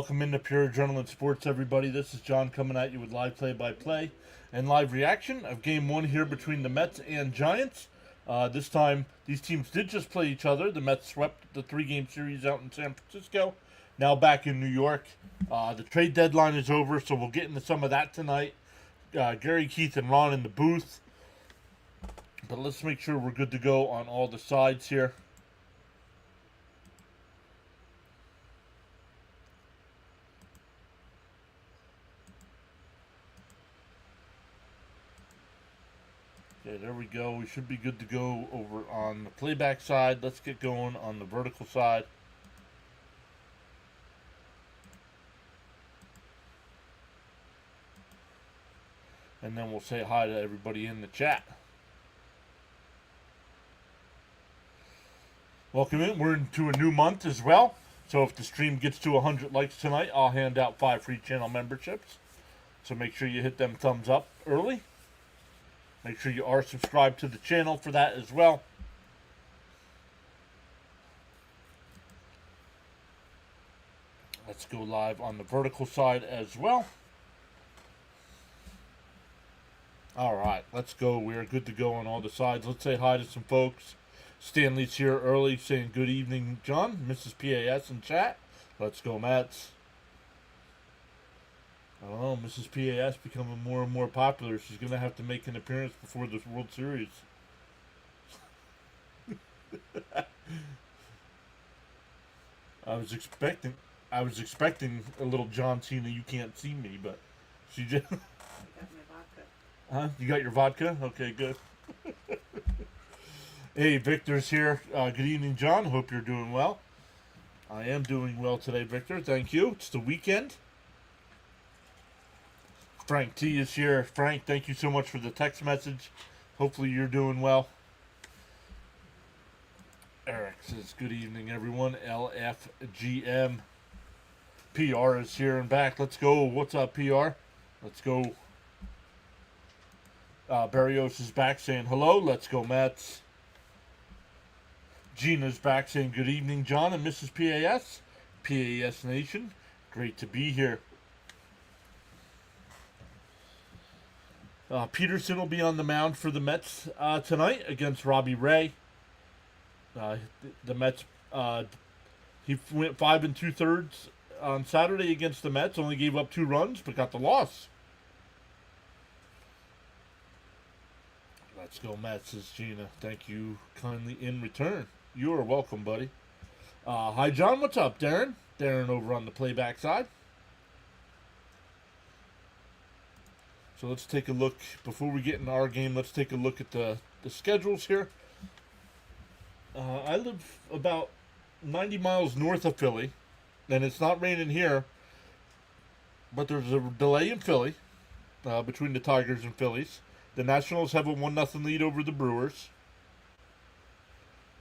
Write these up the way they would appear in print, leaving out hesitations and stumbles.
welcome into Pure Adrenaline Sports, everybody. This is John coming at you with live play-by-play and live reaction of Game 1 here between the Mets and Giants. This time, these teams did just play each other. The Mets swept the three-game series out in San Francisco. Now back in New York. The trade deadline is over, so we'll get into some of that tonight. Gary, Keith, and Ron in the booth. But let's make sure we're good to go on all the sides here. Okay, there we go. We should be good to go over on the playback side. Let's get going on the vertical side. And then we'll say hi to everybody in the chat. Welcome in. We're into a new month as well. So if the stream gets to 100 likes tonight, I'll hand out 5 free channel memberships. So make sure you hit them thumbs up early. Make sure you are subscribed to the channel for that as well. Let's go live on the vertical side as well. All right, let's go. We are good to go on all the sides. Let's say hi to some folks. Stanley's here early saying good evening, John. Mrs. PAS in chat. Let's go, Mets. I don't know, Mrs. PAS becoming more and more popular. She's going to have to make an appearance before this World Series. I was expecting a little John Cena, you can't see me, but she just... I got my vodka. Huh? You got your vodka? Okay, good. Hey, Victor's here. Good evening, John. Hope you're doing well. I am doing well today, Victor. Thank you. It's the weekend. Frank T is here. Frank, thank you so much for the text message. Hopefully you're doing well. Eric says, good evening, everyone. LFGM. PR is here and back. Let's go. What's up, PR? Let's go. Barrios is back saying hello. Let's go, Mets. Gina's back saying good evening, John and Mrs. PAS. PAS Nation. Great to be here. Peterson will be on the mound for the Mets tonight against Robbie Ray. The Mets, he went 5 2/3 on Saturday against the Mets. Only gave up 2 runs, but got the loss. Let's go, Mets, says Gina. Thank you kindly in return. You are welcome, buddy. Hi, John. What's up, Darren? Darren over on the playback side. So let's take a look, before we get into our game, let's take a look at the schedules here. I live about 90 miles north of Philly, and it's not raining here, but there's a delay in Philly between the Tigers and Phillies. The Nationals have a 1-0 lead over the Brewers.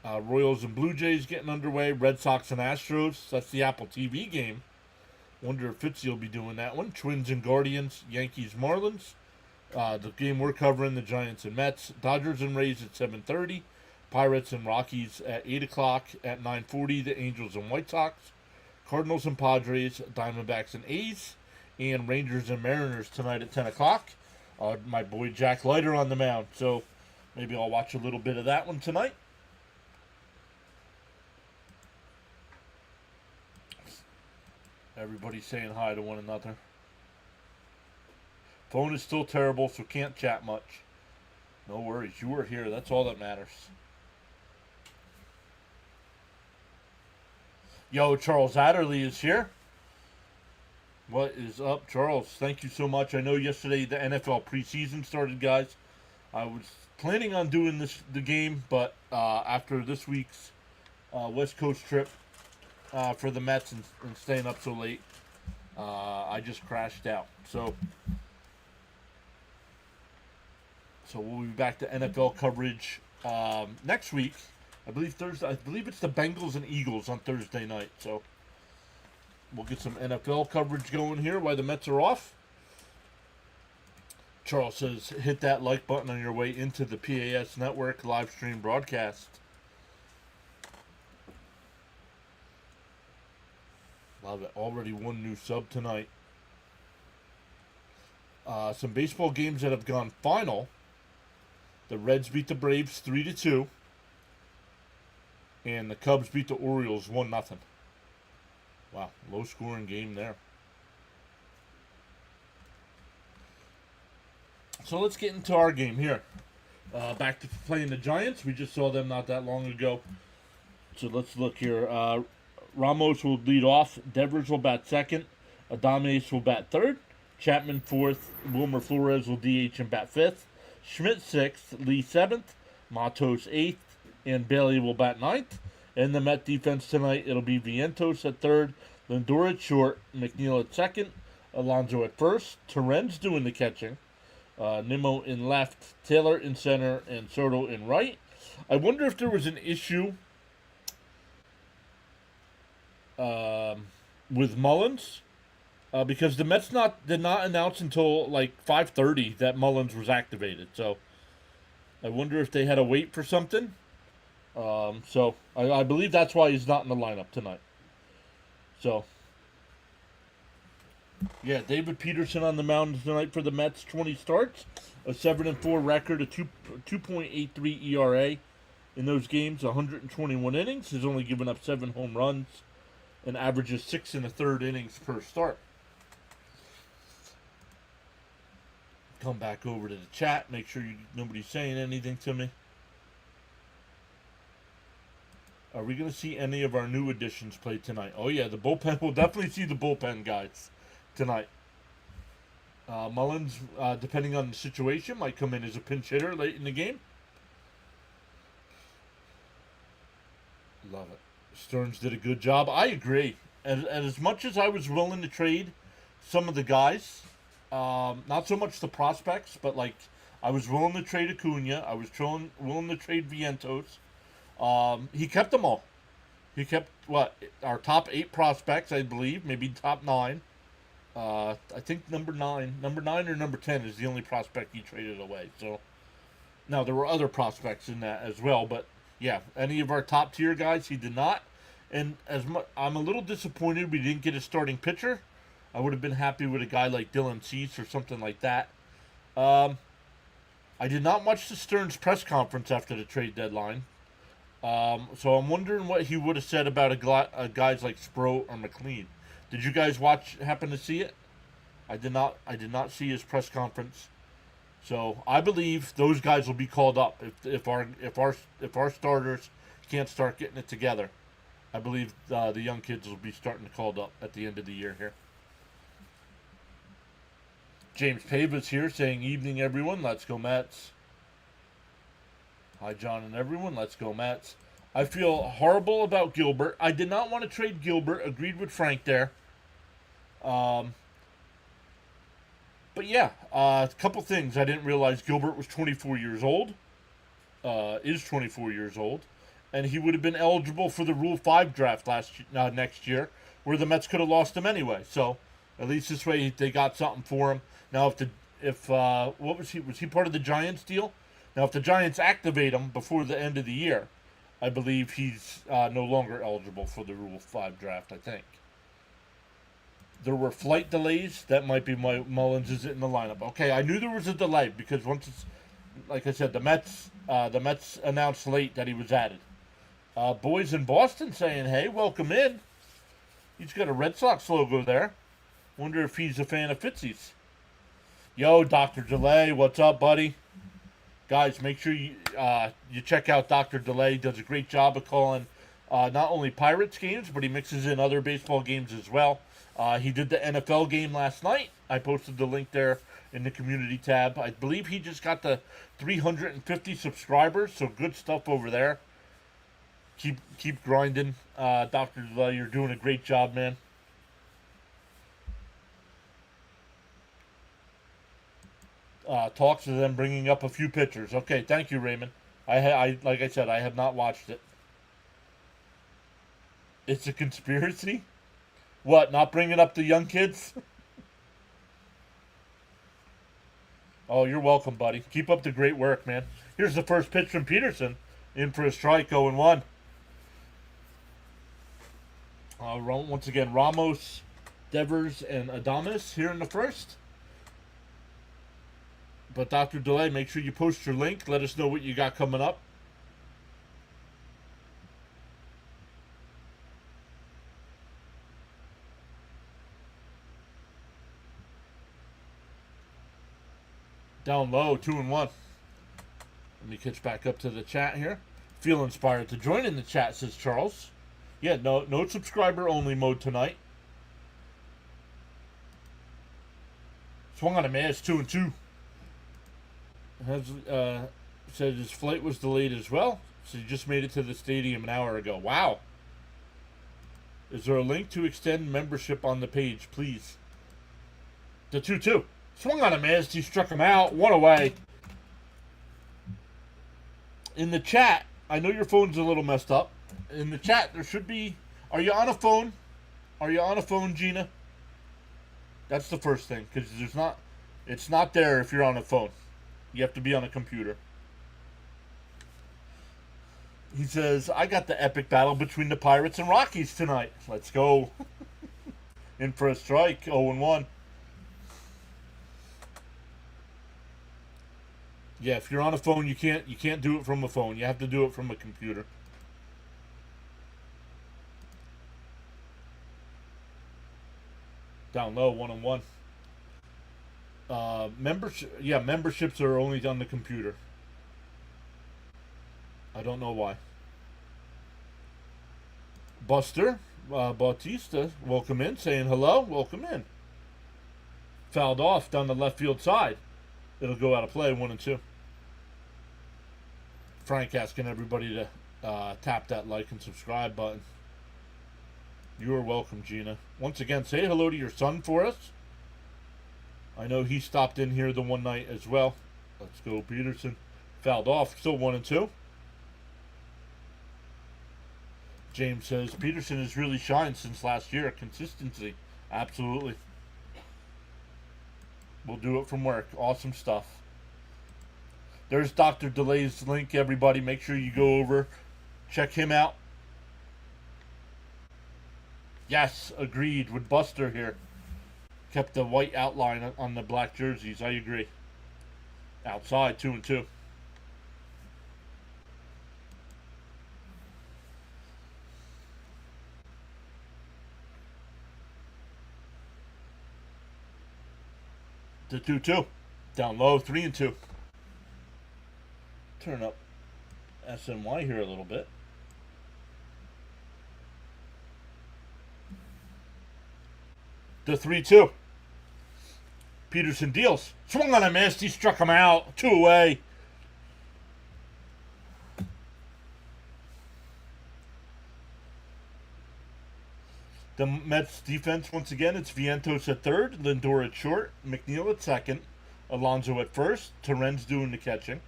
Royals and Blue Jays getting underway. Red Sox and Astros, that's the Apple TV game. Wonder if Fitzy will be doing that one. Twins and Guardians, Yankees, Marlins. The game we're covering, the Giants and Mets. Dodgers and Rays at 7:30. Pirates and Rockies at 8 o'clock. At 9:40, the Angels and White Sox. Cardinals and Padres, Diamondbacks and A's. And Rangers and Mariners tonight at 10 o'clock. My boy Jack Leiter on the mound. So maybe I'll watch a little bit of that one tonight. Everybody's saying hi to one another. Phone is still terrible, so can't chat much. No worries. You are here. That's all that matters. Yo, Charles Adderley is here. What is up, Charles? Thank you so much. I know yesterday the NFL preseason started, guys. I was planning on doing the game, but after this week's West Coast trip, for the Mets and staying up so late, I just crashed out. So we'll be back to NFL coverage next week. I believe Thursday. I believe it's the Bengals and Eagles on Thursday night. So we'll get some NFL coverage going here while the Mets are off. Charles says, hit that like button on your way into the PAS Network live stream broadcast. Love it. Already one new sub tonight. Some baseball games that have gone final. The Reds beat the Braves 3-2. And the Cubs beat the Orioles 1-0. Wow, low scoring game there. So let's get into our game here. Back to playing the Giants. We just saw them not that long ago. So let's look here. Ramos will lead off. Devers will bat second. Adames will bat third. Chapman fourth. Wilmer Flores will DH and bat fifth. Schmidt sixth. Lee seventh. Matos eighth. And Bailey will bat ninth. In the Met defense tonight, it'll be Vientos at third. Lindor at short. McNeil at second. Alonso at first. Terren's doing the catching. Nimmo in left. Taylor in center. And Soto in right. I wonder if there was an issue with Mullins, because the Mets did not announce until like 5:30 that Mullins was activated. So I wonder if they had to wait for something. So I believe that's why he's not in the lineup tonight. So yeah, David Peterson on the mound tonight for the Mets. 20 starts, a 7-4 record, a 2.83 ERA in those games. 121 innings. He's only given up 7 home runs. And averages 6 1/3 innings per start. Come back over to the chat. Make sure nobody's saying anything to me. Are we going to see any of our new additions play tonight? Oh yeah, the bullpen. We'll definitely see the bullpen guys tonight. Mullins, depending on the situation, might come in as a pinch hitter late in the game. Love it. Stearns did a good job. I agree. And as much as I was willing to trade some of the guys, not so much the prospects, but like I was willing to trade Acuna. I was willing to trade Vientos. He kept them all. He kept our top 8 prospects, I believe, maybe top 9. I think number 9 or number 10 is the only prospect he traded away. So now there were other prospects in that as well, but yeah, any of our top tier guys, he did not. And I'm a little disappointed we didn't get a starting pitcher. I would have been happy with a guy like Dylan Cease or something like that. I did not watch the Stearns press conference after the trade deadline. So I'm wondering what he would have said about guys like Sproat or McLean. Did you guys happen to see it? I did not see his press conference. So I believe those guys will be called up if our starters can't start getting it together. I believe the young kids will be starting to called up at the end of the year here. James Pava's here saying, "Evening, everyone. Let's go Mets." Hi, John and everyone. Let's go Mets. I feel horrible about Gilbert. I did not want to trade Gilbert. Agreed with Frank there. But yeah, a couple things. I didn't realize Gilbert was 24 years old. Is 24 years old. And he would have been eligible for the Rule 5 draft next year, where the Mets could have lost him anyway. So at least this way they got something for him. Now what was he? Was he part of the Giants deal? Now if the Giants activate him before the end of the year, I believe he's no longer eligible for the Rule 5 draft, I think. There were flight delays. That might be Mullins isn't in the lineup. Okay, I knew there was a delay because once it's, like I said, the Mets announced late that he was added. Boys in Boston saying, "Hey, welcome in." He's got a Red Sox logo there. Wonder if he's a fan of Fitzy's. Yo, Dr. DeLay, what's up, buddy? Guys, make sure you check out Dr. DeLay. He does a great job of calling not only Pirates games, but he mixes in other baseball games as well. He did the NFL game last night. I posted the link there in the community tab. I believe he just got the 350 subscribers, so good stuff over there. Keep grinding, Dr. DeLay. You're doing a great job, man. Talks of them bringing up a few pitchers. Okay, thank you, Raymond. I like I said, I have not watched it. It's a conspiracy? What, not bringing up the young kids? Oh, you're welcome, buddy. Keep up the great work, man. Here's the first pitch from Peterson. In for a strike, 0-1. Once again, Ramos, Devers, and Adames here in the first. But Dr. Delay, make sure you post your link. Let us know what you got coming up. Down low, 2-1. Let me catch back up to the chat here. Feel inspired to join in the chat, says Charles. Yeah, no subscriber only mode tonight. Swung on a miss, 2-2. Said his flight was delayed as well, so he just made it to the stadium an hour ago. Wow. Is there a link to extend membership on the page, please? The 2-2. Swung on a miss. He struck him out. One away. In the chat, I know your phone's a little messed up. In the chat, there should be... Are you on a phone? Are you on a phone, Gina? That's the first thing, because there's not... It's not there if you're on a phone. You have to be on a computer. He says, I got the epic battle between the Pirates and Rockies tonight. Let's go. In for a strike, 0-1. Yeah, if you're on a phone, you can't do it from a phone. You have to do it from a computer. Down low, 1-1. Memberships are only on the computer. I don't know why. Buster Bautista, welcome in, saying hello, welcome in. Fouled off down the left field side. It'll go out of play, 1-2. Frank asking everybody to tap that like and subscribe button. You are welcome, Gina. Once again, say hello to your son for us. I know he stopped in here the one night as well. Let's go, Peterson. Fouled off, still 1-2. James says, Peterson has really shined since last year. Consistency. Absolutely. We'll do it from work. Awesome stuff. There's Dr. Delay's link, everybody. Make sure you go over. Check him out. Yes, agreed with Buster here. Kept the white outline on the black jerseys. I agree. Outside, 2-2. The 2-2. Down low, 3-2. Turn up SNY here a little bit. The 3-2. Peterson deals. Swung on a miss. He struck him out. 2 away. The Mets defense, once again, it's Vientos at third, Lindor at short, McNeil at second, Alonso at first, Terrence doing the catching,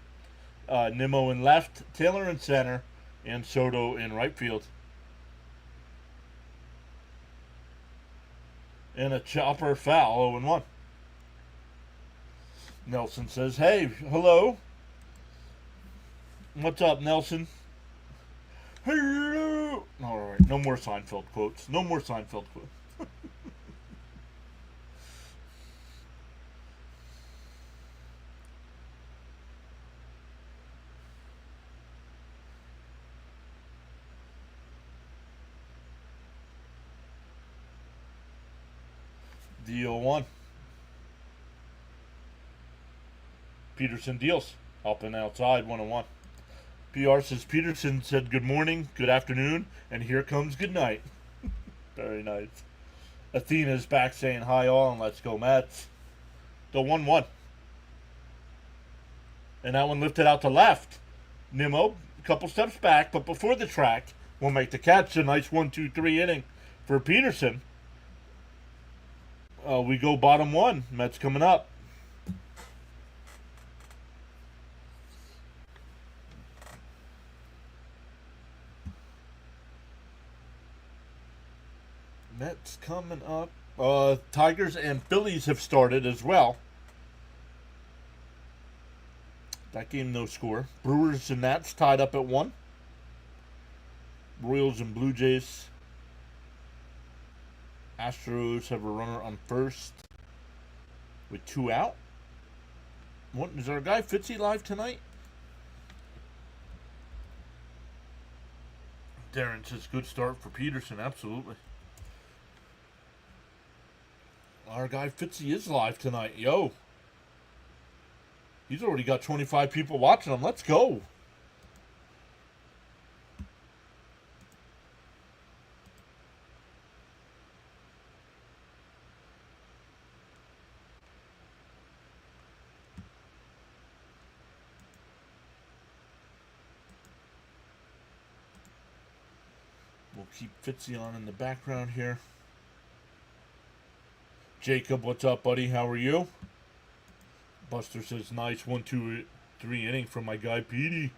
Nimmo in left, Taylor in center, and Soto in right field. And a chopper foul, 0-1. Nelson says, hey, hello. What's up, Nelson? Hello. All right, no more Seinfeld quotes. No more Seinfeld quotes. The 0-1. Peterson deals. Up and outside, 1-1. PR says Peterson said good morning, good afternoon, and here comes good night. Very nice. Athena's back saying hi all and let's go Mets. The 1-1. And that one lifted out to left. Nimmo, a couple steps back, but before the track, will make the catch. A nice 1-2-3 inning for Peterson. We go bottom one. Mets coming up. Mets coming up. Tigers and Phillies have started as well. That game, no score. Brewers and Nats tied up at 1. Royals and Blue Jays Astros have a runner on first with 2 out. What, is our guy Fitzy live tonight? Darren says good start for Peterson. Absolutely. Our guy Fitzy is live tonight. Yo. He's already got 25 people watching him. Let's go. We'll keep Fitzy on in the background here. Jacob, what's up, buddy? How are you? Buster says, nice 1, 2, 3 inning from my guy Petey.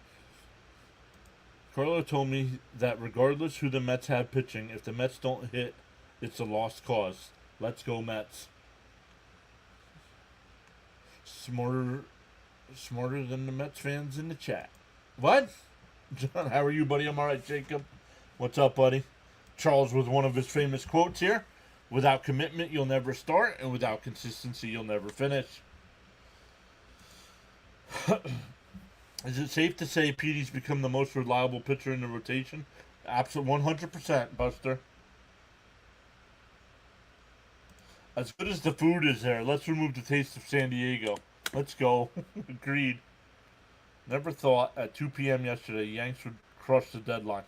Carlo told me that regardless who the Mets have pitching, if the Mets don't hit, it's a lost cause. Let's go Mets. Smarter than the Mets fans in the chat. What? John, how are you, buddy? I'm all right, Jacob. What's up, buddy? Charles with one of his famous quotes here. Without commitment, you'll never start, and without consistency, you'll never finish. Is it safe to say Petey's become the most reliable pitcher in the rotation? Absolutely, 100%, Buster. As good as the food is there, let's remove the taste of San Diego. Let's go. Agreed. Never thought at 2 p.m. yesterday Yanks would crush the deadline.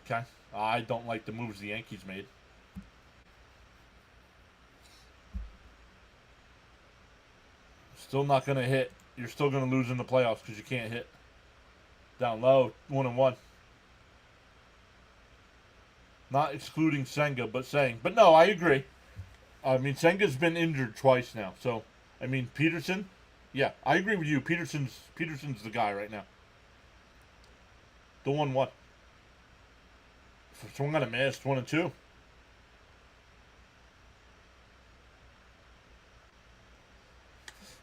Okay. I don't like the moves the Yankees made. Still not going to hit. You're still going to lose in the playoffs because you can't hit. Down low, 1-1. Not excluding Senga, but saying. But no, I agree. I mean, Senga's been injured twice now. So, I mean, Peterson. Yeah, I agree with you. Peterson's the guy right now. The 1-1. Swung on a miss, 1-2.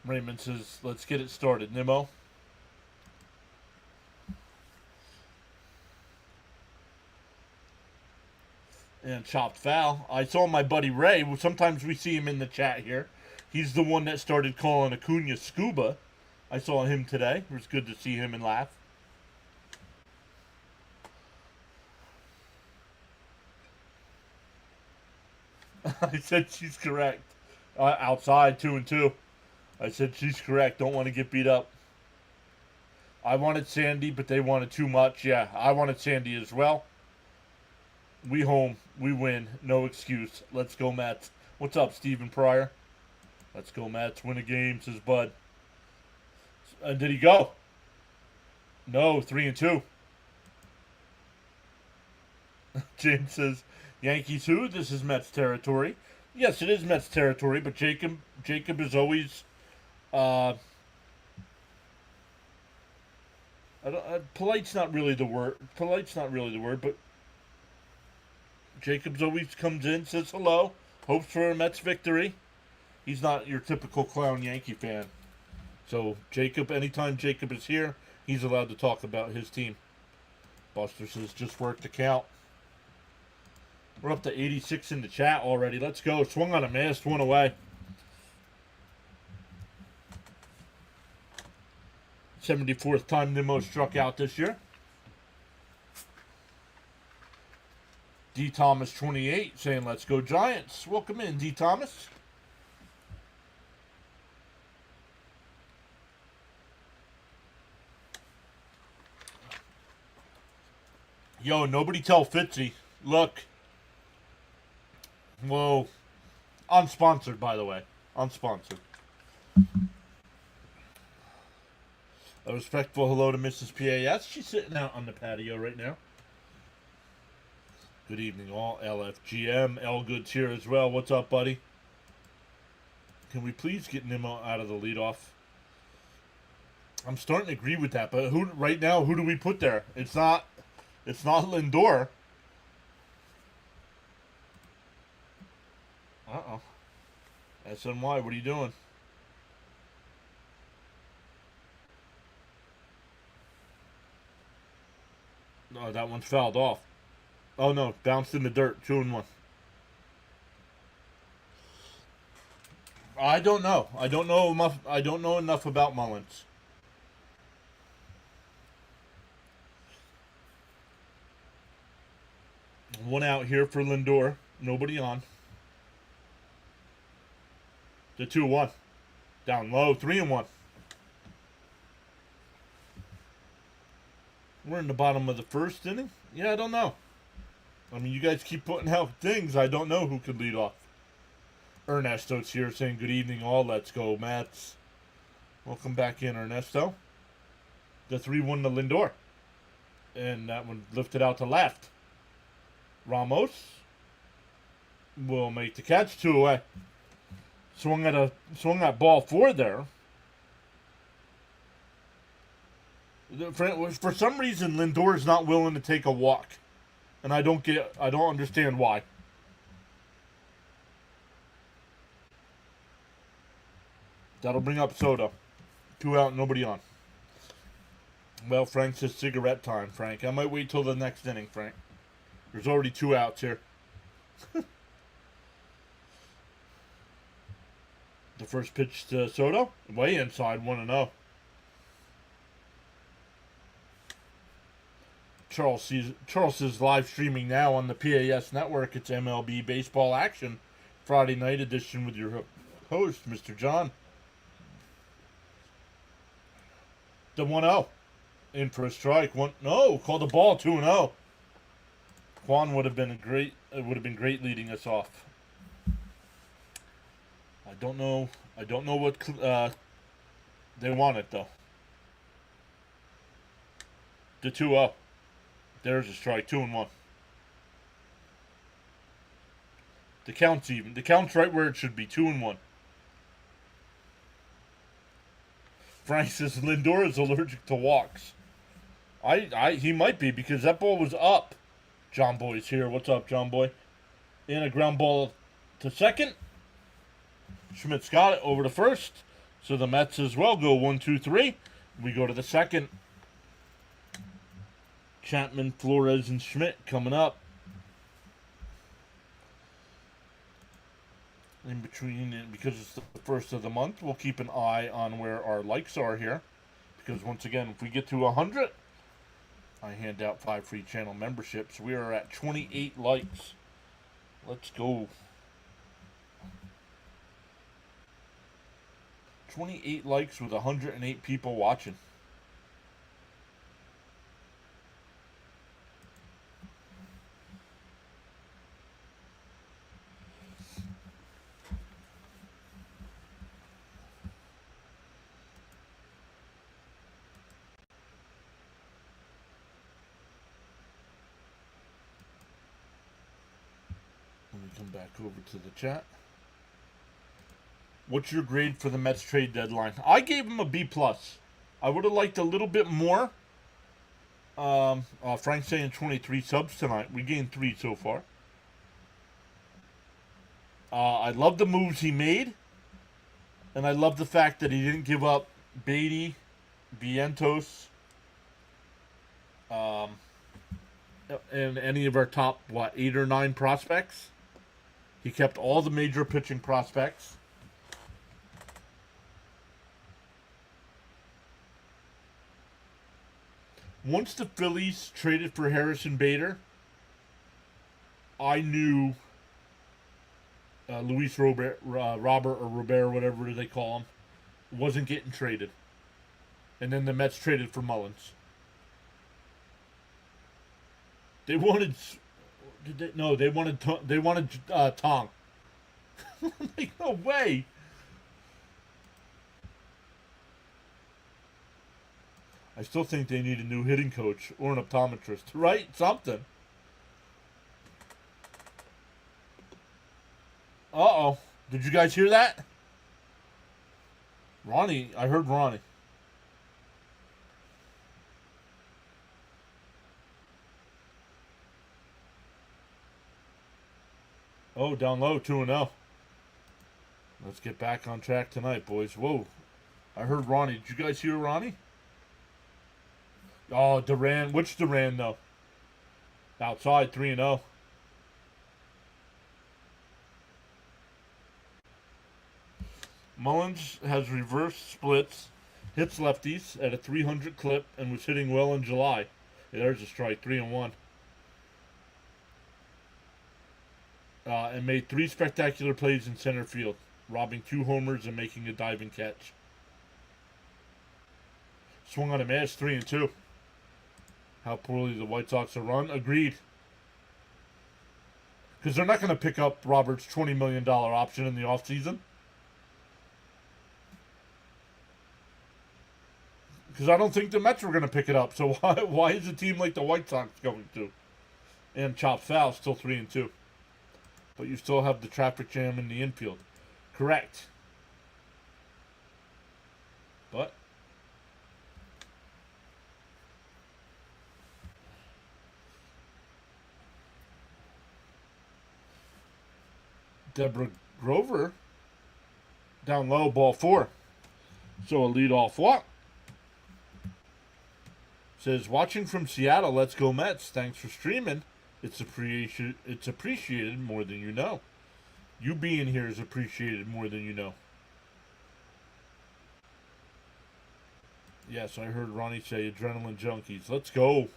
Raymond says, let's get it started, Nimmo. And chopped foul. I saw my buddy Ray. Sometimes we see him in the chat here. He's the one that started calling Acuna Scuba. I saw him today. It was good to see him and laugh. I said she's correct. Outside, 2-2. I said she's correct. Don't want to get beat up. I wanted Sandy, but they wanted too much. Yeah, I wanted Sandy as well. We home. We win. No excuse. Let's go, Mets. What's up, Stephen Pryor? Let's go, Mets. Win a game, says Bud. Did he go? No, 3-2. James says, Yankees who? This is Mets territory. Yes, it is Mets territory, but Jacob is always polite's not really the word. Polite's not really the word, but Jacob's always comes in, says hello, hopes for a Mets victory. He's not your typical clown Yankee fan. So Jacob, anytime Jacob is here, he's allowed to talk about his team. Buster says just work the count. We're up to 86 in the chat already. Let's go. Swung on a miss, 1 away. 74th time Nimmo struck out this year. D. Thomas 28 saying, let's go Giants. Welcome in, D. Thomas. Yo, nobody tell Fitzy. Look. Whoa. Unsponsored, by the way. Unsponsored. A respectful hello to Mrs. PAS. She's sitting out on the patio right now. Good evening, all. LFGM. L Good's here as well. What's up, buddy? Can we please get Nimmo out of the leadoff? I'm starting to agree with that, but right now, who do we put there? It's not Lindor. Uh-oh. SNY, what are you doing? No, that one's fouled off. Oh no, bounced in the dirt. 2-1. I don't know. I don't know enough. I don't know enough about Mullins. One out here for Lindor. Nobody on. The 2-1. Down low. 3-1. We're in the bottom of the first inning. Yeah, I don't know. I mean, you guys keep putting out things. I don't know who could lead off. Ernesto's here saying good evening all. Let's go, Mets. Welcome back in, Ernesto. The 3-1 to Lindor. And that one lifted out to left. Ramos will make the catch. 2 away. Swung at ball 4 there. For some reason, Lindor is not willing to take a walk, and I don't understand why. That'll bring up Soto. 2 out, nobody on. Well, Frank says cigarette time, Frank. I might wait till the next inning, Frank. There's already 2 outs here. The first pitch to Soto, way inside, 1-0. Charles is live streaming now on the PAS network. It's MLB Baseball Action, Friday night edition with your host, Mr. John. The 1-0. In for a strike. Called the ball. 2-0. Quan would have been great leading us off. I don't know what they wanted though. The 2-0. There's a strike. 2-1. The count's even. The count's right where it should be. 2-1. Frank says Lindor is allergic to walks. He might be because that ball was up. John Boy's here. What's up, John Boy? In a ground ball to second. Schmidt's got it over to first. So the Mets as well go 1-2-3. We go to the second. Chapman, Flores, and Schmidt coming up. In between, because it's the first of the month, we'll keep an eye on where our likes are here. Because once again, if we get to 100, I hand out 5 free channel memberships. We are at 28 likes. Let's go. 28 likes with 108 people watching. Come back over to the chat. What's your grade for the Mets trade deadline? I gave him a B+. I would have liked a little bit more. Frank's saying 23 subs tonight. We gained 3 so far. I love the moves he made. And I love the fact that he didn't give up Beatty, Vientos, and any of our top, 8 or 9 prospects. He kept all the major pitching prospects. Once the Phillies traded for Harrison Bader, I knew Luis Robert, whatever they call him, wasn't getting traded. And then the Mets traded for Mullins. They wanted... They wanted Tong. Like, no way. I still think they need a new hitting coach or an optometrist, right? Something. Uh-oh. Did you guys hear that? Ronnie, I heard Ronnie. Oh, down low, 2-0. Let's get back on track tonight, boys. Whoa. I heard Ronnie. Did you guys hear Ronnie? Oh, Duran. Which Duran, though? Outside 3-0. Mullins has reverse splits, hits lefties at a 300 clip, and was hitting well in July. Yeah, there's a strike, 3-1. And made 3 spectacular plays in center field, robbing 2 homers and making a diving catch. Swung on a miss, 3-2. How poorly the White Sox are run. Agreed. Because they're not going to pick up Robert's $20 million option in the offseason. Because I don't think the Mets were going to pick it up. So why is a team like the White Sox going to? And chops foul, still 3-2. But you still have the traffic jam in the infield. Correct. But Deborah Grover down low, ball 4. So a leadoff walk. Says, watching from Seattle, let's go Mets. Thanks for streaming. It's appreciated more than you know. You being here is appreciated more than you know. Yes, I heard Ronnie say adrenaline junkies. Let's go.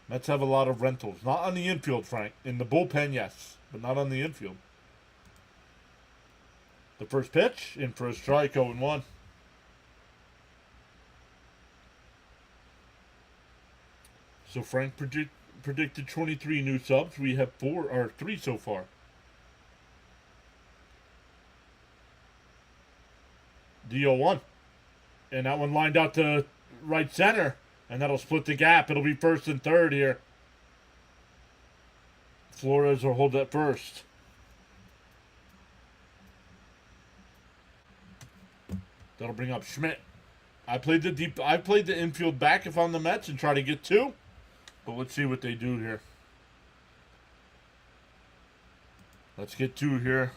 Mets have a lot of rentals. Not on the infield, Frank. In the bullpen, yes. But not on the infield. The first pitch, in for a strike, 0-1. So Frank predicted 23 new subs. We have 3 so far. DO1. And that one lined out to right center. And that'll split the gap. It'll be first and third here. Flores will hold that first. That'll bring up Schmidt. I played the infield back if I'm the Mets and try to get 2. But let's see what they do here. Let's get 2 here.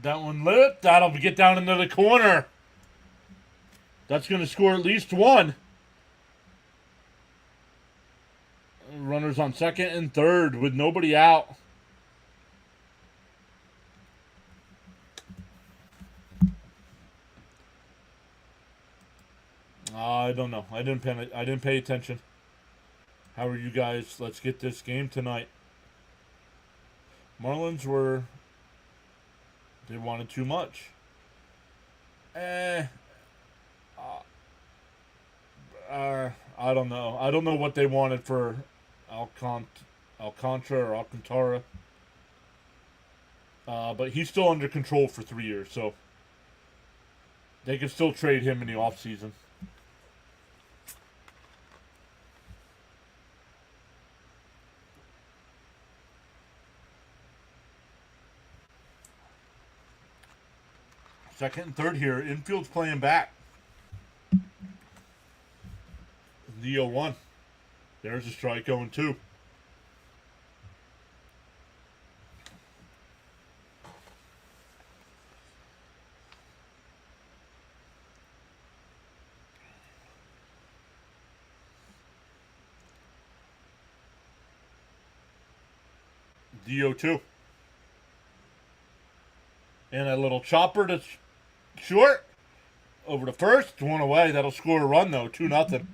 That one lit. That'll get down into the corner. That's going to score at least 1. Runners on second and third with nobody out. I don't know. I didn't pay attention. How are you guys? Let's get this game tonight. Marlins they wanted too much. I don't know. I don't know what they wanted for Alcantara or Alcantara. But he's still under control for 3 years, so they can still trade him in the offseason. Second and third here. Infield's playing back. The 0-1. There's a strike, 0-2. DO2. And a little chopper to short. Over to first. 1 away. That'll score a run, though. 2-0.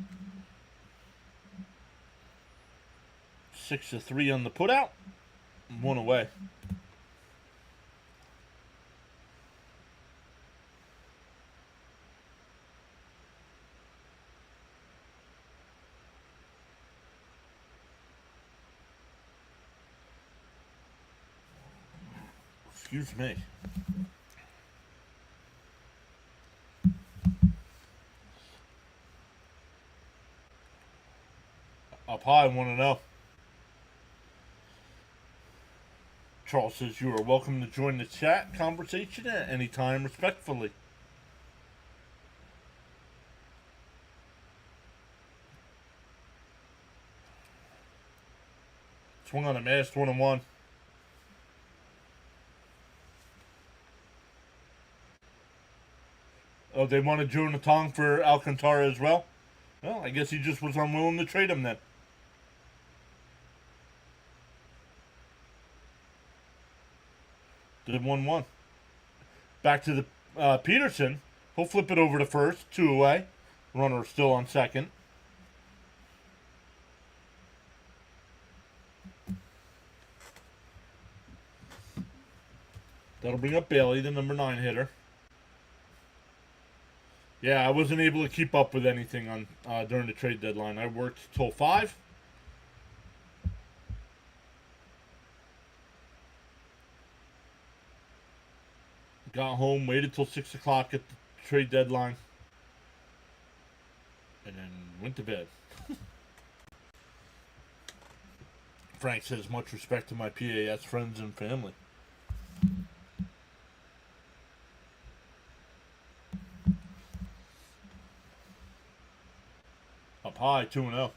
6-3 on the putout. 1 away. Excuse me. Up high, 1-0. Charles says you are welcome to join the chat conversation at any time, respectfully. Swung on a missed 1-1. Oh, they wanted Jonathan for Alcantara as well? Well, I guess he just was unwilling to trade him then. Did 1-1. Back to the Peterson. He'll flip it over to first. 2 away. Runner still on second. That'll bring up Bailey, the number 9 hitter. Yeah, I wasn't able to keep up with anything on during the trade deadline. I worked till 5. Got home, waited till 6 o'clock at the trade deadline, and then went to bed. Frank says, much respect to my PAS friends and family. Up high, 2-0.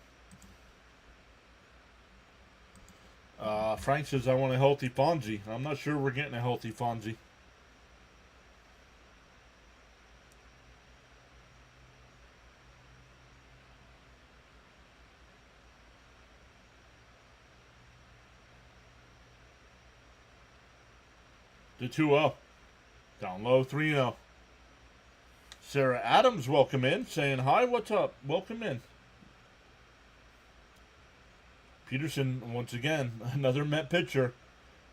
Frank says, I want a healthy Fonzie. I'm not sure we're getting a healthy Fonzie. The 2-0. Down low, 3-0. Sarah Adams, welcome in. Saying, hi, what's up? Welcome in. Peterson, once again, another Met pitcher.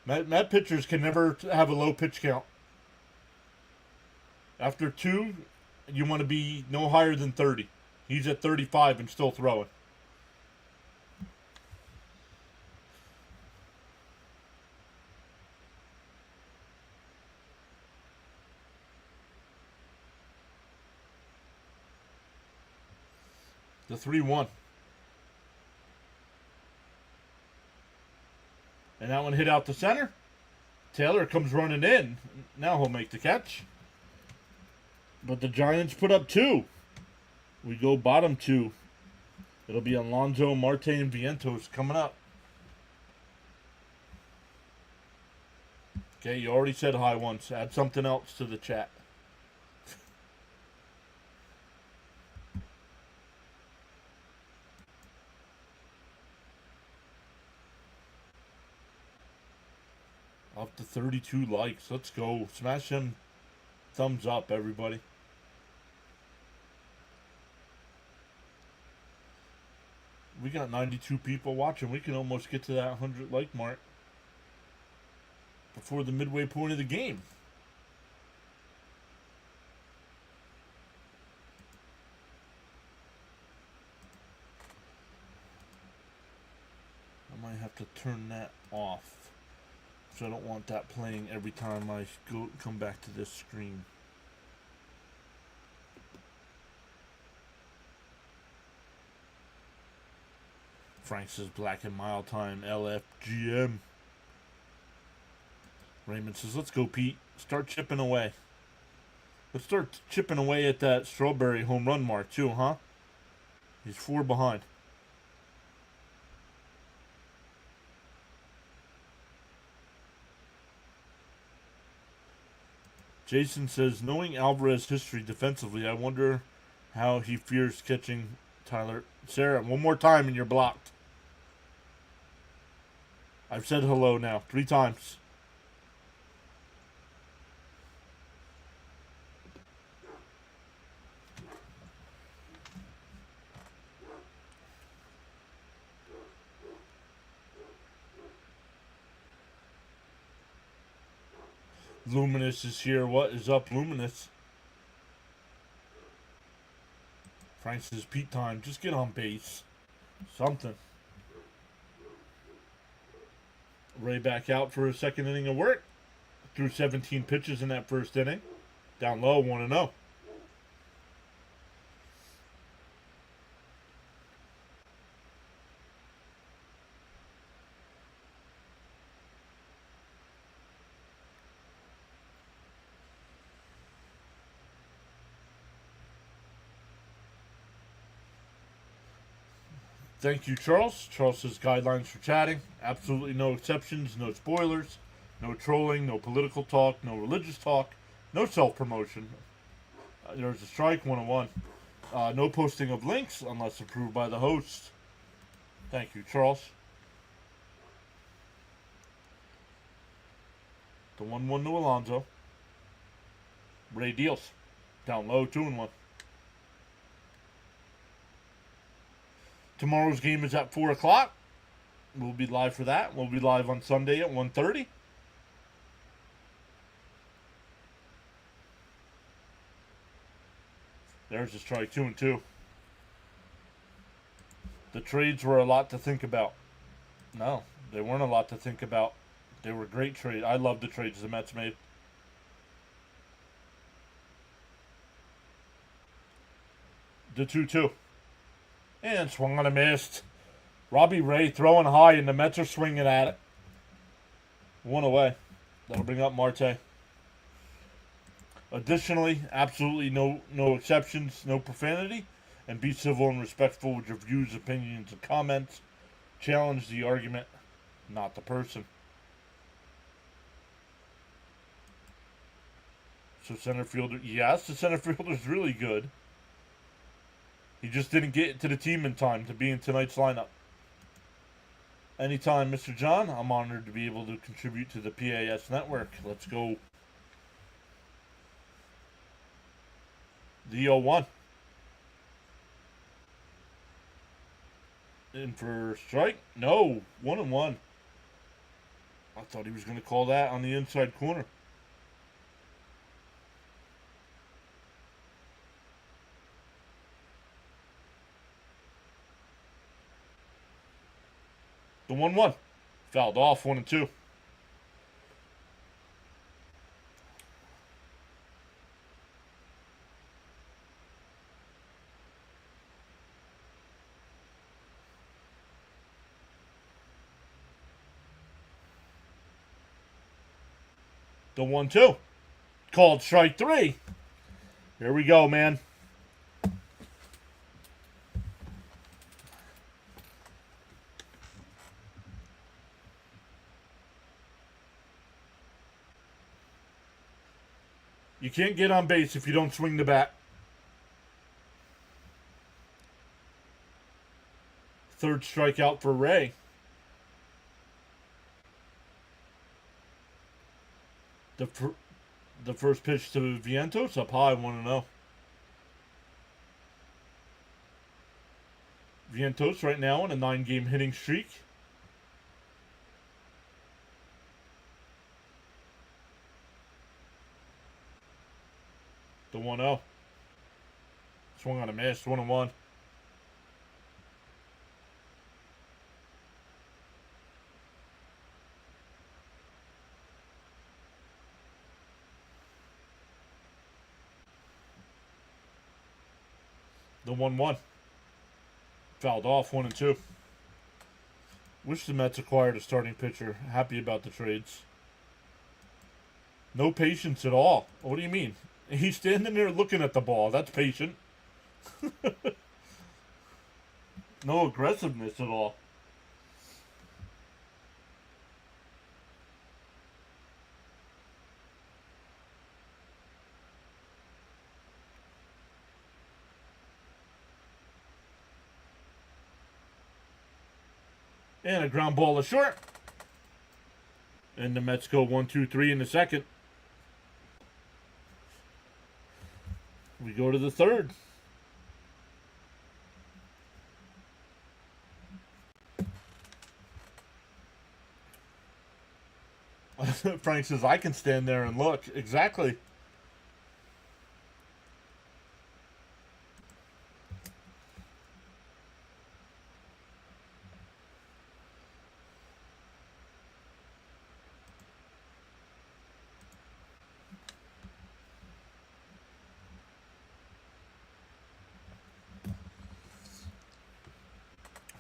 Met pitchers can never have a low pitch count. After 2, you want to be no higher than 30. He's at 35 and still throwing. The 3-1. And that one hit out the center. Taylor comes running in. Now he'll make the catch. But the Giants put up 2. We go bottom 2. It'll be Alonso, Marte, and Vientos coming up. Okay, you already said hi once. Add something else to the chat. Up to 32 likes. Let's go. Smash them thumbs up, everybody. We got 92 people watching. We can almost get to that 100 like mark before the midway point of the game. I might have to turn that off. So I don't want that playing every time I come back to this screen. Frank says black and mild time, LFGM. Raymond says, let's go, Pete. Start chipping away. Let's start chipping away at that Strawberry home run mark, too, huh? He's 4 behind. Jason says, knowing Alvarez's history defensively, I wonder how he fears catching Tyler. Sarah, one more time and you're blocked. I've said hello now 3 times. Luminous is here. What is up, Luminous? Frank says, Pete time. Just get on base. Something. Ray back out for a second inning of work. Threw 17 pitches in that first inning. Down low, 1-0. Thank you, Charles. Charles says guidelines for chatting. Absolutely no exceptions, no spoilers, no trolling, no political talk, no religious talk, no self-promotion. There's a strike, 101. No posting of links unless approved by the host. Thank you, Charles. The 1-1 to Alonso. Ray deals. Down low, 2-1. Tomorrow's game is at 4 o'clock. We'll be live for that. We'll be live on Sunday at 1:30. There's a strike, 2-2. The trades were a lot to think about. No, they weren't a lot to think about. They were great trades. I love the trades the Mets made. The 2-2. And swung on a missed. Robbie Ray throwing high, and the Mets are swinging at it. 1 away. That'll bring up Marte. Additionally, absolutely no exceptions, no profanity, and be civil and respectful with your views, opinions, and comments. Challenge the argument, not the person. So center fielder, yes, the center fielder's really good. He just didn't get to the team in time to be in tonight's lineup. Anytime, Mr. John. I'm honored to be able to contribute to the PAS network. Let's go. The 0-1. In for strike? No. 1-1. I thought he was going to call that on the inside corner. The 1-1. Fouled off, 1-2. The 1-2. Called strike 3. Here we go, man. You can't get on base if you don't swing the bat. Third strikeout for Ray. The first pitch to Vientos up high, 1-0. Vientos right now on a 9-game hitting streak. The 1-0. Swung on a miss, 1-1. The 1-1. Fouled off, 1-2. Wish the Mets acquired a starting pitcher. Happy about the trades. No patience at all. What do you mean? He's standing there looking at the ball. That's patient. No aggressiveness at all. And a ground ball to short. And the Mets go 1-2-3 in the second. We go to the third. Frank says, I can stand there and look. Exactly.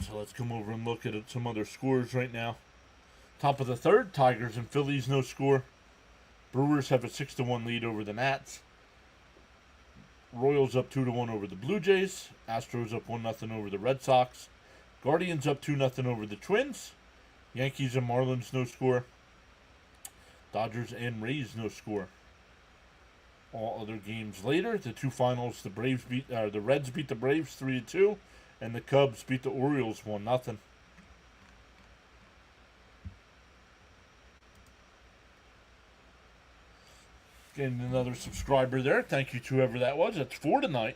So let's come over and look at some other scores right now. Top of the third, Tigers and Phillies, no score. Brewers have a 6-1 lead over the Nats. Royals up 2-1 over the Blue Jays. Astros up 1-0 over the Red Sox. Guardians up 2-0 over the Twins. Yankees and Marlins, no score. Dodgers and Rays, no score. All other games later. The two finals, the Reds beat the Braves 3-2, and the Cubs beat the Orioles 1-0. Getting another subscriber there. Thank you to whoever that was. That's 4 tonight.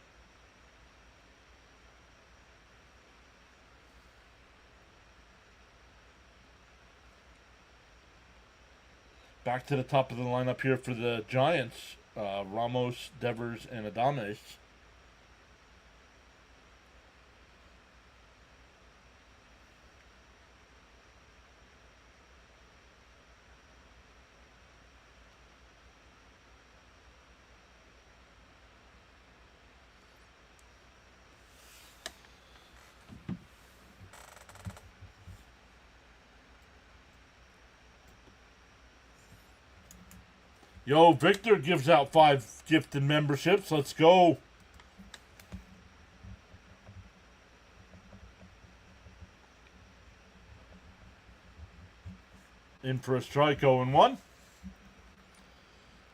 Back to the top of the lineup here for the Giants. Ramos, Devers, and Adames. Yo, Victor gives out 5 gifted memberships. Let's go. In for a strike, 0-1.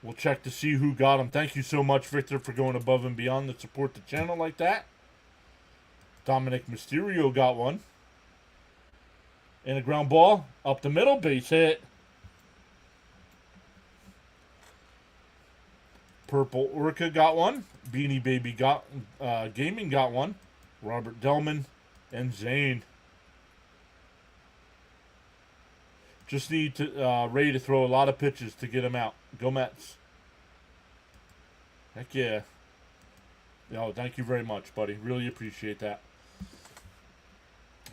We'll check to see who got him. Thank you so much, Victor, for going above and beyond to support the channel like that. Dominic Mysterio got one. And a ground ball up the middle, base hit. Purple Orca got one. Beanie Baby Gaming got one. Robert Delman and Zane. Just need to Ray to throw a lot of pitches to get him out. Go Mets. Heck yeah. Yo, thank you very much, buddy. Really appreciate that.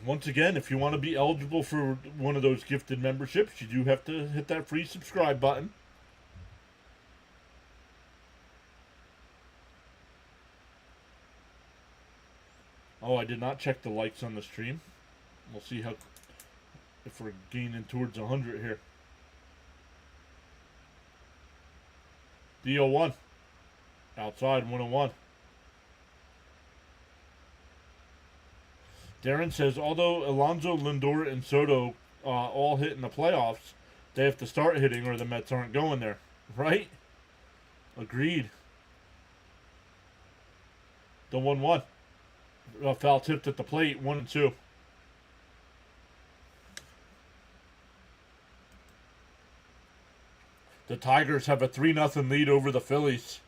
Once again, if you want to be eligible for one of those gifted memberships, you do have to hit that free subscribe button. Oh, I did not check the likes on the stream. We'll see if we're gaining towards 100 here. DO1. Outside, 101. Darren says, although Alonso, Lindor, and Soto all hit in the playoffs, they have to start hitting or the Mets aren't going there. Right? Agreed. The 1-1. Foul tipped at the plate, 1-2. The Tigers have a 3-0 lead over the Phillies.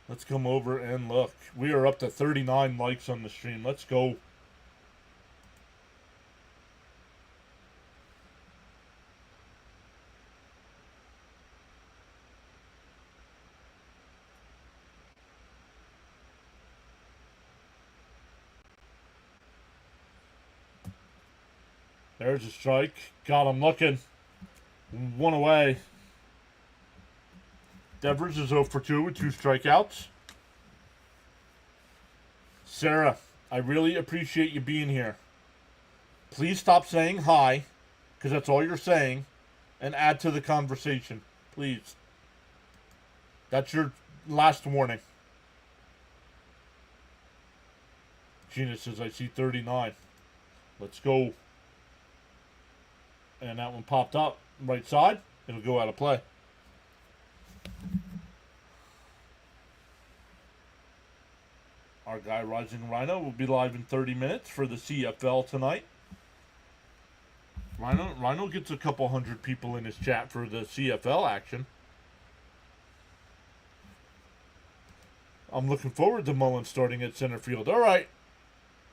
Let's come over and look. We are up to 39 likes on the stream. Let's go. There's a strike. Got him looking. One away. Devers is 0 for 2 with 2 strikeouts. Sarah, I really appreciate you being here. Please stop saying hi, because that's all you're saying, and add to the conversation. Please. That's your last warning. Gina says, I see 39. Let's go. And that one popped up right side. It'll go out of play. Our guy Rising Rhino will be live in 30 minutes for the CFL tonight. Rhino gets a couple hundred people in his chat for the CFL action. I'm looking forward to Mullen starting at center field. All right.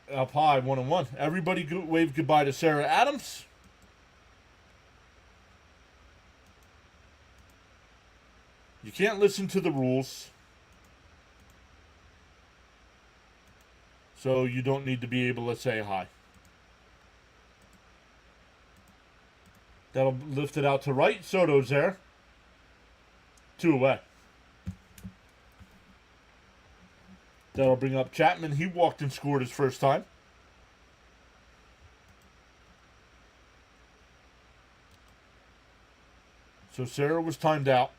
Up high, 1-1. Everybody wave goodbye to Sarah Adams. You can't listen to the rules. So you don't need to be able to say hi. That'll lift it out to right. Soto's there. 2 away. That'll bring up Chapman. He walked and scored his first time. So Sarah was timed out.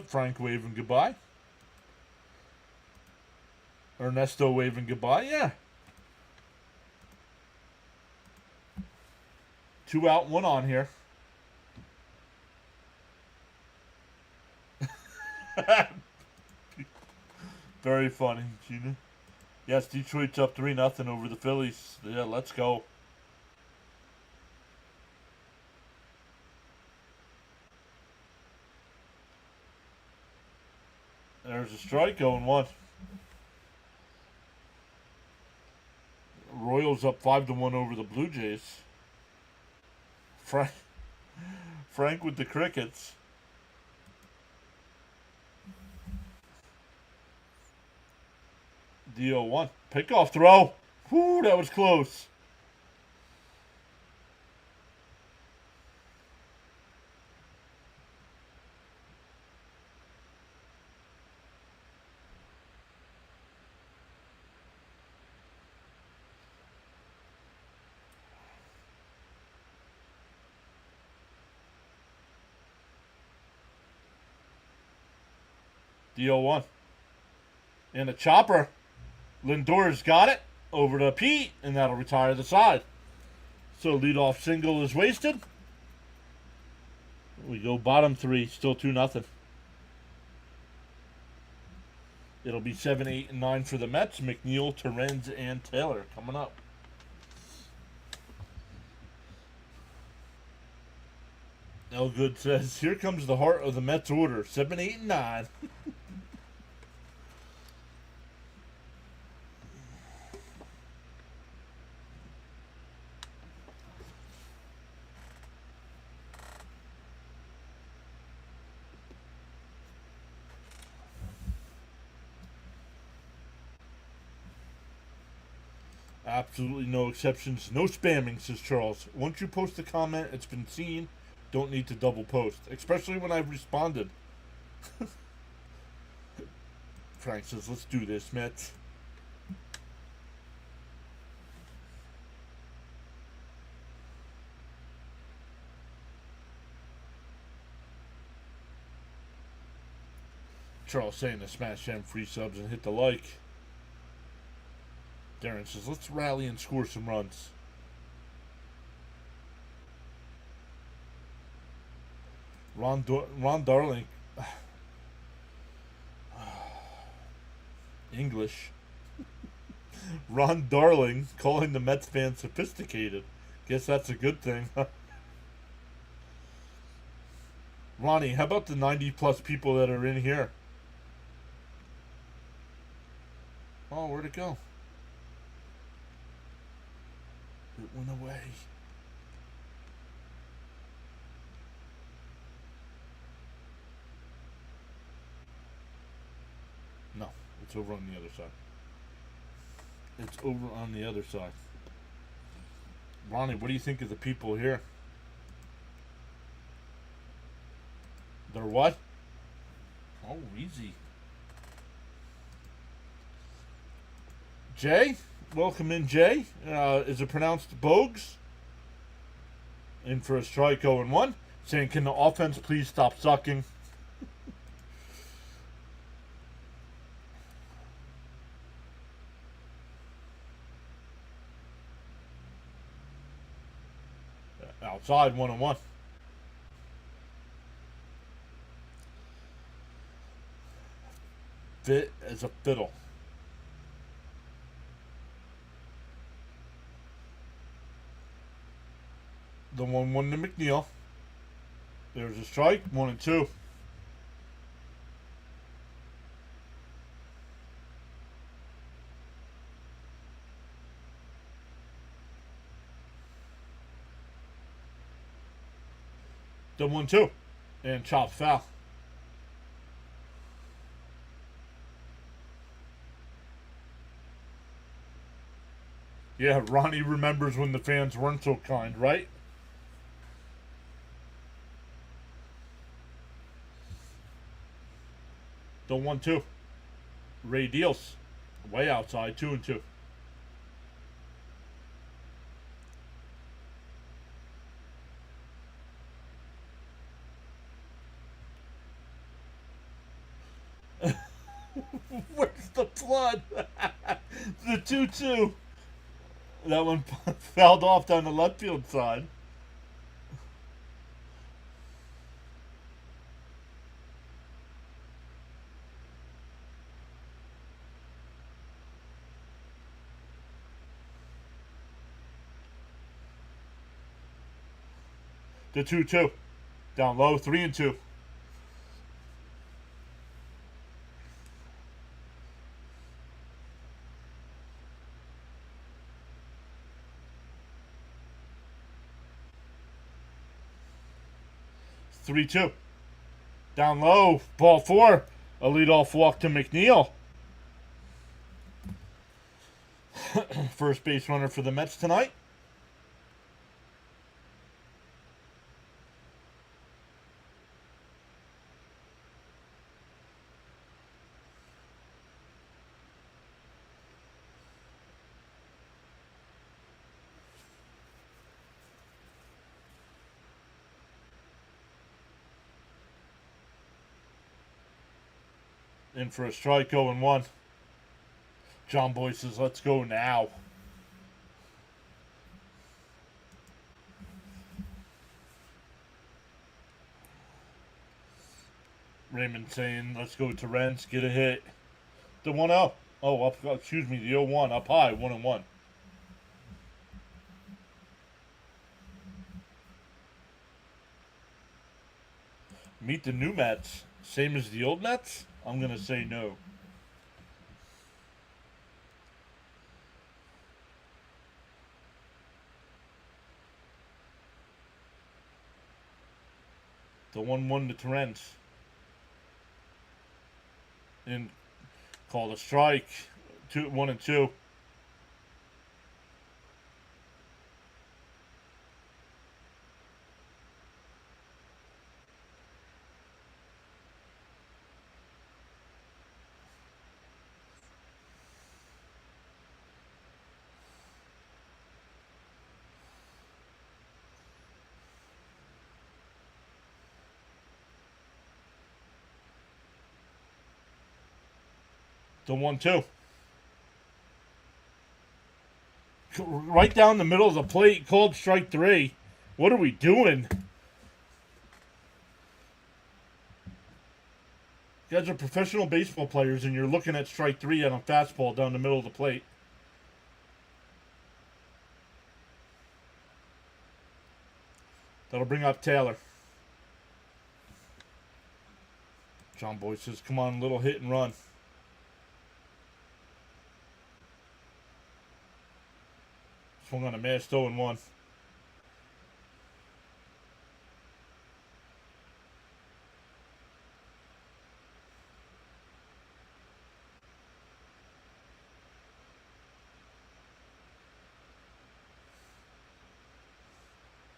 Frank waving goodbye. Ernesto waving goodbye. Yeah. 2 out, 1 on here. Very funny, Gina. Yes, Detroit's up 3-0 over the Phillies. Yeah, let's go. There's a strike going 1. Royals up 5-1 over the Blue Jays. Frank with the crickets. The 0-1. Pickoff throw. Whoo, that was close. The 0-1. And a chopper. Lindor's got it. Over to Pete, and that'll retire the side. So leadoff single is wasted. We go bottom 3, still 2-0. It'll be 7, 8, and 9 for the Mets. McNeil, Torrens, and Taylor coming up. Elgood says, here comes the heart of the Mets order. 7, 8, and 9. Absolutely no exceptions. No spamming, says Charles. Once you post a comment, it's been seen. Don't need to double post. Especially when I've responded. Frank says, let's do this, Mets. Charles saying to smash them free subs and hit the like. Darren says, let's rally and score some runs. Ron Darling. English. Ron Darling calling the Mets fans sophisticated. Guess that's a good thing. Ronnie, how about the 90-plus people that are in here? Oh, where'd it go? It went away. No, it's over on the other side. It's over on the other side. Ronnie, what do you think of the people here? They're what? Oh, easy. Jay? Welcome in, Jay. Is it pronounced Bogues? In for a strike 0-1. Saying, can the offense please stop sucking? Outside 1-1. Fit as a fiddle. The 1-1 to McNeil. There's a strike. 1-2. The 1-2. And chopped foul. Yeah, Ronnie remembers when the fans weren't so kind, right? The 1-2. Ray deals. Way outside. 2-2. the flood. The 2-2. That one fouled off down the left field side. The 2-2. Down low, 3-2. Three-two. Down low, ball 4. A leadoff walk to McNeil. First base runner for the Mets tonight. In for a strike, 0-1. John Boy says, let's go now. Raymond saying, let's go to Rents, get a hit. The 1-0. Oh, up, excuse me, the 0-1, up high, 1-1. Meet the new Mets. Same as the old Mets? I'm going to say no. The 1-1 to Torrance. And called a strike. 1-2. The 1-2. Right down the middle of the plate, called strike 3. What are we doing? You guys are professional baseball players, and you're looking at strike 3 on a fastball down the middle of the plate. That'll bring up Taylor. John Boy says, come on, little hit and run. Swung on a missed, 0-1.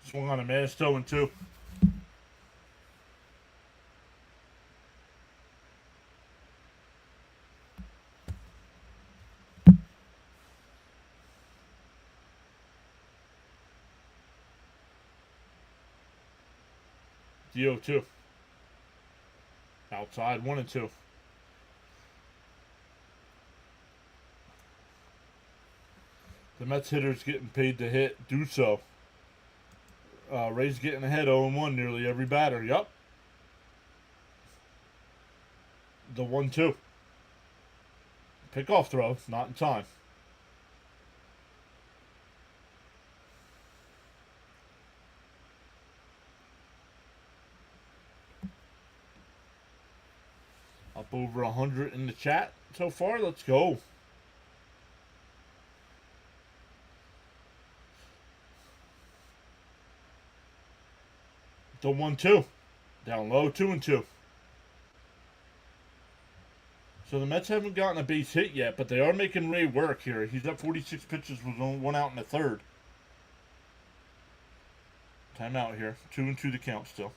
Swung on a missed, 0-2. The 0-2. Outside, 1-2. The Mets hitter's getting paid to hit. Do so. Ray's getting ahead 0-1 nearly every batter. Yup. The 1-2. Pickoff throw. Not in time. Up over 100 in the chat so far. Let's go. The 1-2. Down low, 2-2. So the Mets haven't gotten a base hit yet, but they are making Ray work here. He's at 46 pitches with only 1 out in the 3rd. Timeout here. 2-2 the count still.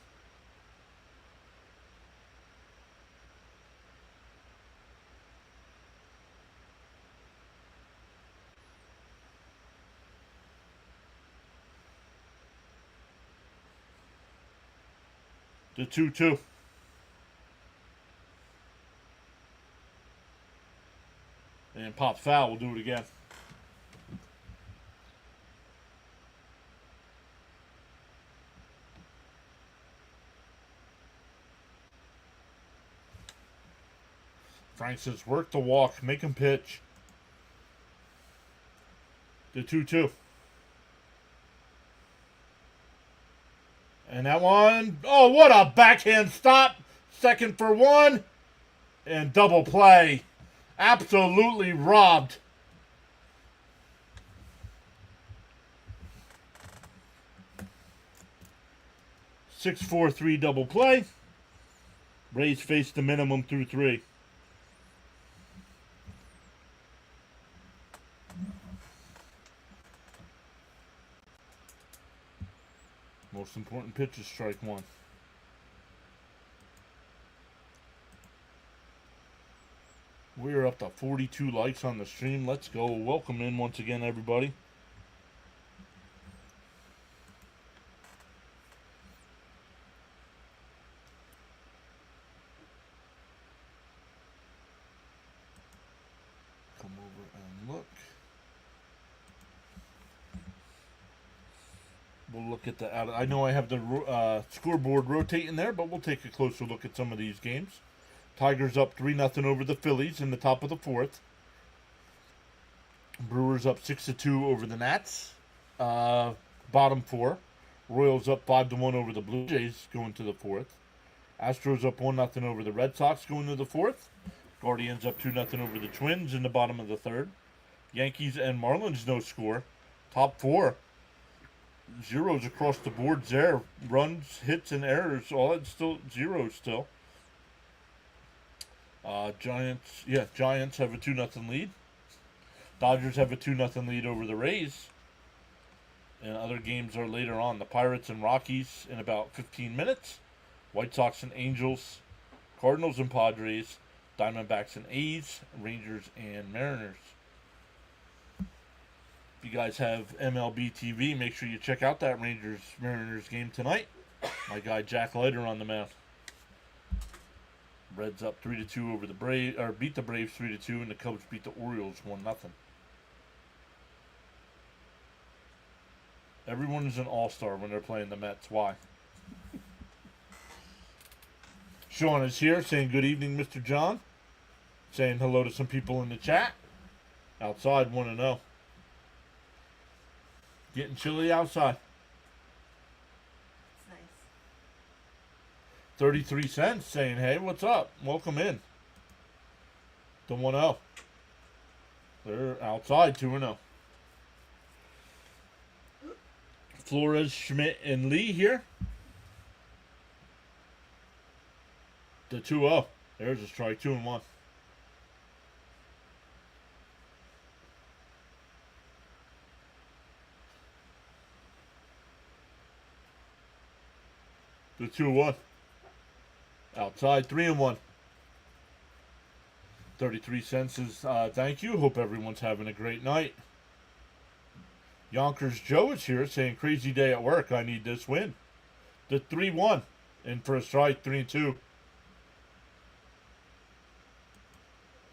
The 2-2. And pops foul. We'll do it again. Frank says, work the walk. Make him pitch. The 2-2. And that one, oh, what a backhand stop. Second for one. And double play. Absolutely robbed. Six, 4-3 double play. Rays face the minimum through 3. Most important pitch is strike 1. We're up to 42 likes on the stream. Let's go. Welcome in once again, everybody. Come over and look. We'll look at the... I know I have the scoreboard rotating there, but we'll take a closer look at some of these games. Tigers up 3-0 over the Phillies in the top of the 4th. Brewers up 6-2 over the Nats. Bottom 4. Royals up 5-1 over the Blue Jays going to the 4th. Astros up 1-0 over the Red Sox going to the 4th. Guardians up 2-0 over the Twins in the bottom of the 3rd. Yankees and Marlins no score. Top 4. Zeros across the board there. Runs, hits, and errors. All that's still zeros still. Giants have a 2-0 lead. Dodgers have a 2-0 lead over the Rays. And other games are later on. The Pirates and Rockies in about 15 minutes. White Sox and Angels. Cardinals and Padres. Diamondbacks and A's. Rangers and Mariners. If you guys have MLB TV, make sure you check out that Rangers-Mariners game tonight. My guy Jack Leiter on the mound. Reds up 3-2 over the Braves, or beat the Braves 3-2, and the Cubs beat the Orioles 1-0. Everyone is an all-star when they're playing the Mets. Why? Sean is here saying good evening, Mr. John. Saying hello to some people in the chat. Outside 1-0. Getting chilly outside. It's nice. 33 cents saying, hey, what's up? Welcome in. The 1-0. They're outside 2-0. Flores, Schmidt, and Lee here. The 2-0. There's a strike. 2-1. The 2-1. Outside 3-1. 33 cents is thank you. Hope everyone's having a great night. Yonkers Joe is here saying crazy day at work. I need this win. The 3-1. And for a strike 3-2.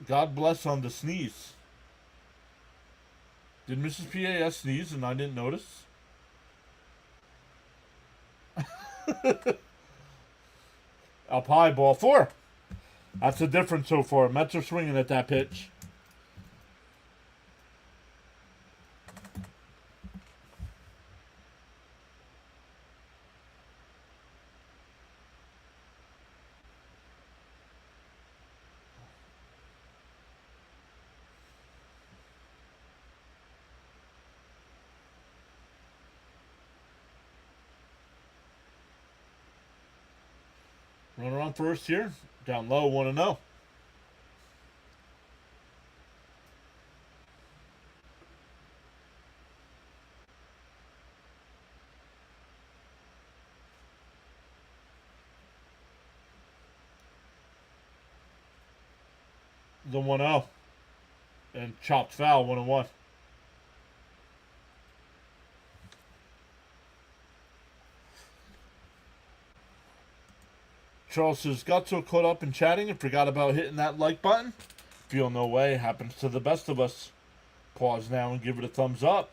God bless on the sneeze. Did Mrs. PAS sneeze and I didn't notice? Up high, ball 4. That's the difference so far. Mets are swinging at that pitch. Runner on first here. Down low, 1-0. The 1-0. And chopped foul, 1-1. Charles says, got so caught up in chatting and forgot about hitting that like button. Feel no way. Happens to the best of us. Pause now and give it a thumbs up.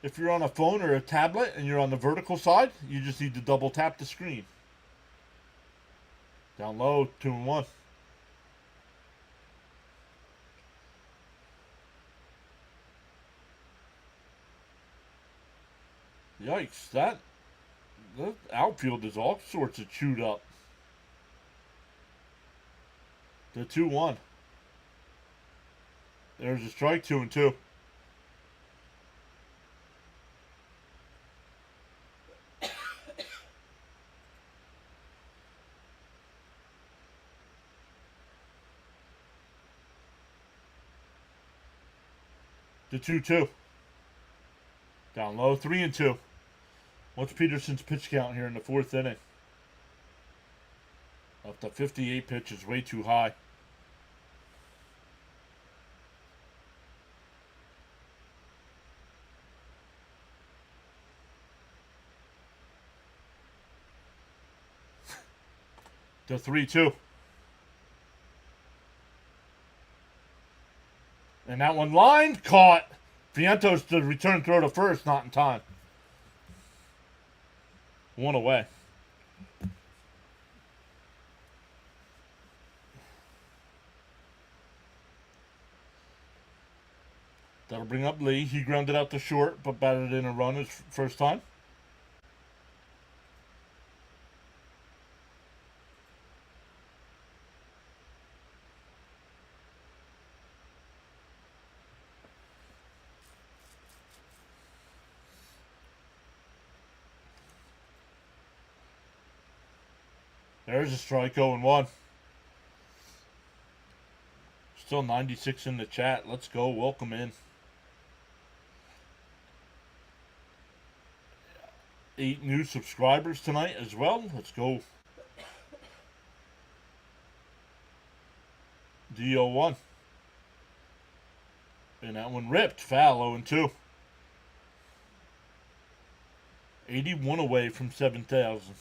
If you're on a phone or a tablet and you're on the vertical side, you just need to double tap the screen. Down low, 2 and 1. Yikes, the outfield is all sorts of chewed up. The 2-1. There's a strike, 2 and 2. The 2-2. Down low, 3 and 2. What's Peterson's pitch count here in the 4th inning? Up to 58 pitches, way too high. The 3-2. And that one line caught. Vientos to return throw to first, not in time. 1 away. That'll bring up Lee. He grounded out to short, but batted in a run his first time. There's a strike, 0-1. Still 96 in the chat. Let's go. Welcome in. 8 new subscribers tonight as well. Let's go. D01. And that one ripped. Foul, 0-2. 81 away from 7,000.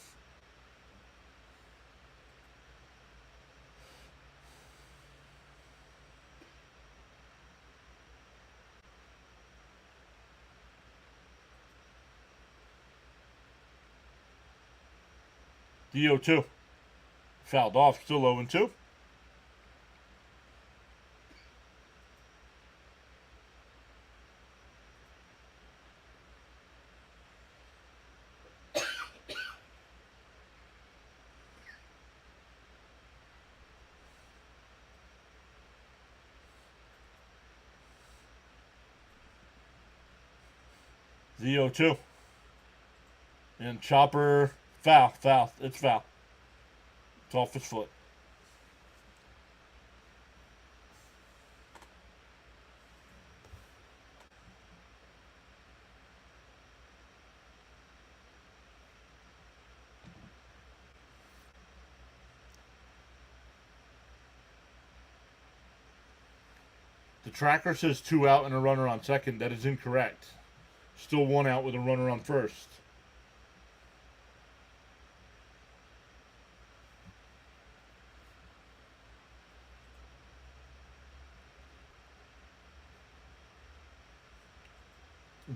D02. Fouled off, still 0-2. Z02. And Chopper, foul. It's foul. It's off his foot. The tracker says 2 out and a runner on second. That is incorrect. Still 1 out with a runner on first.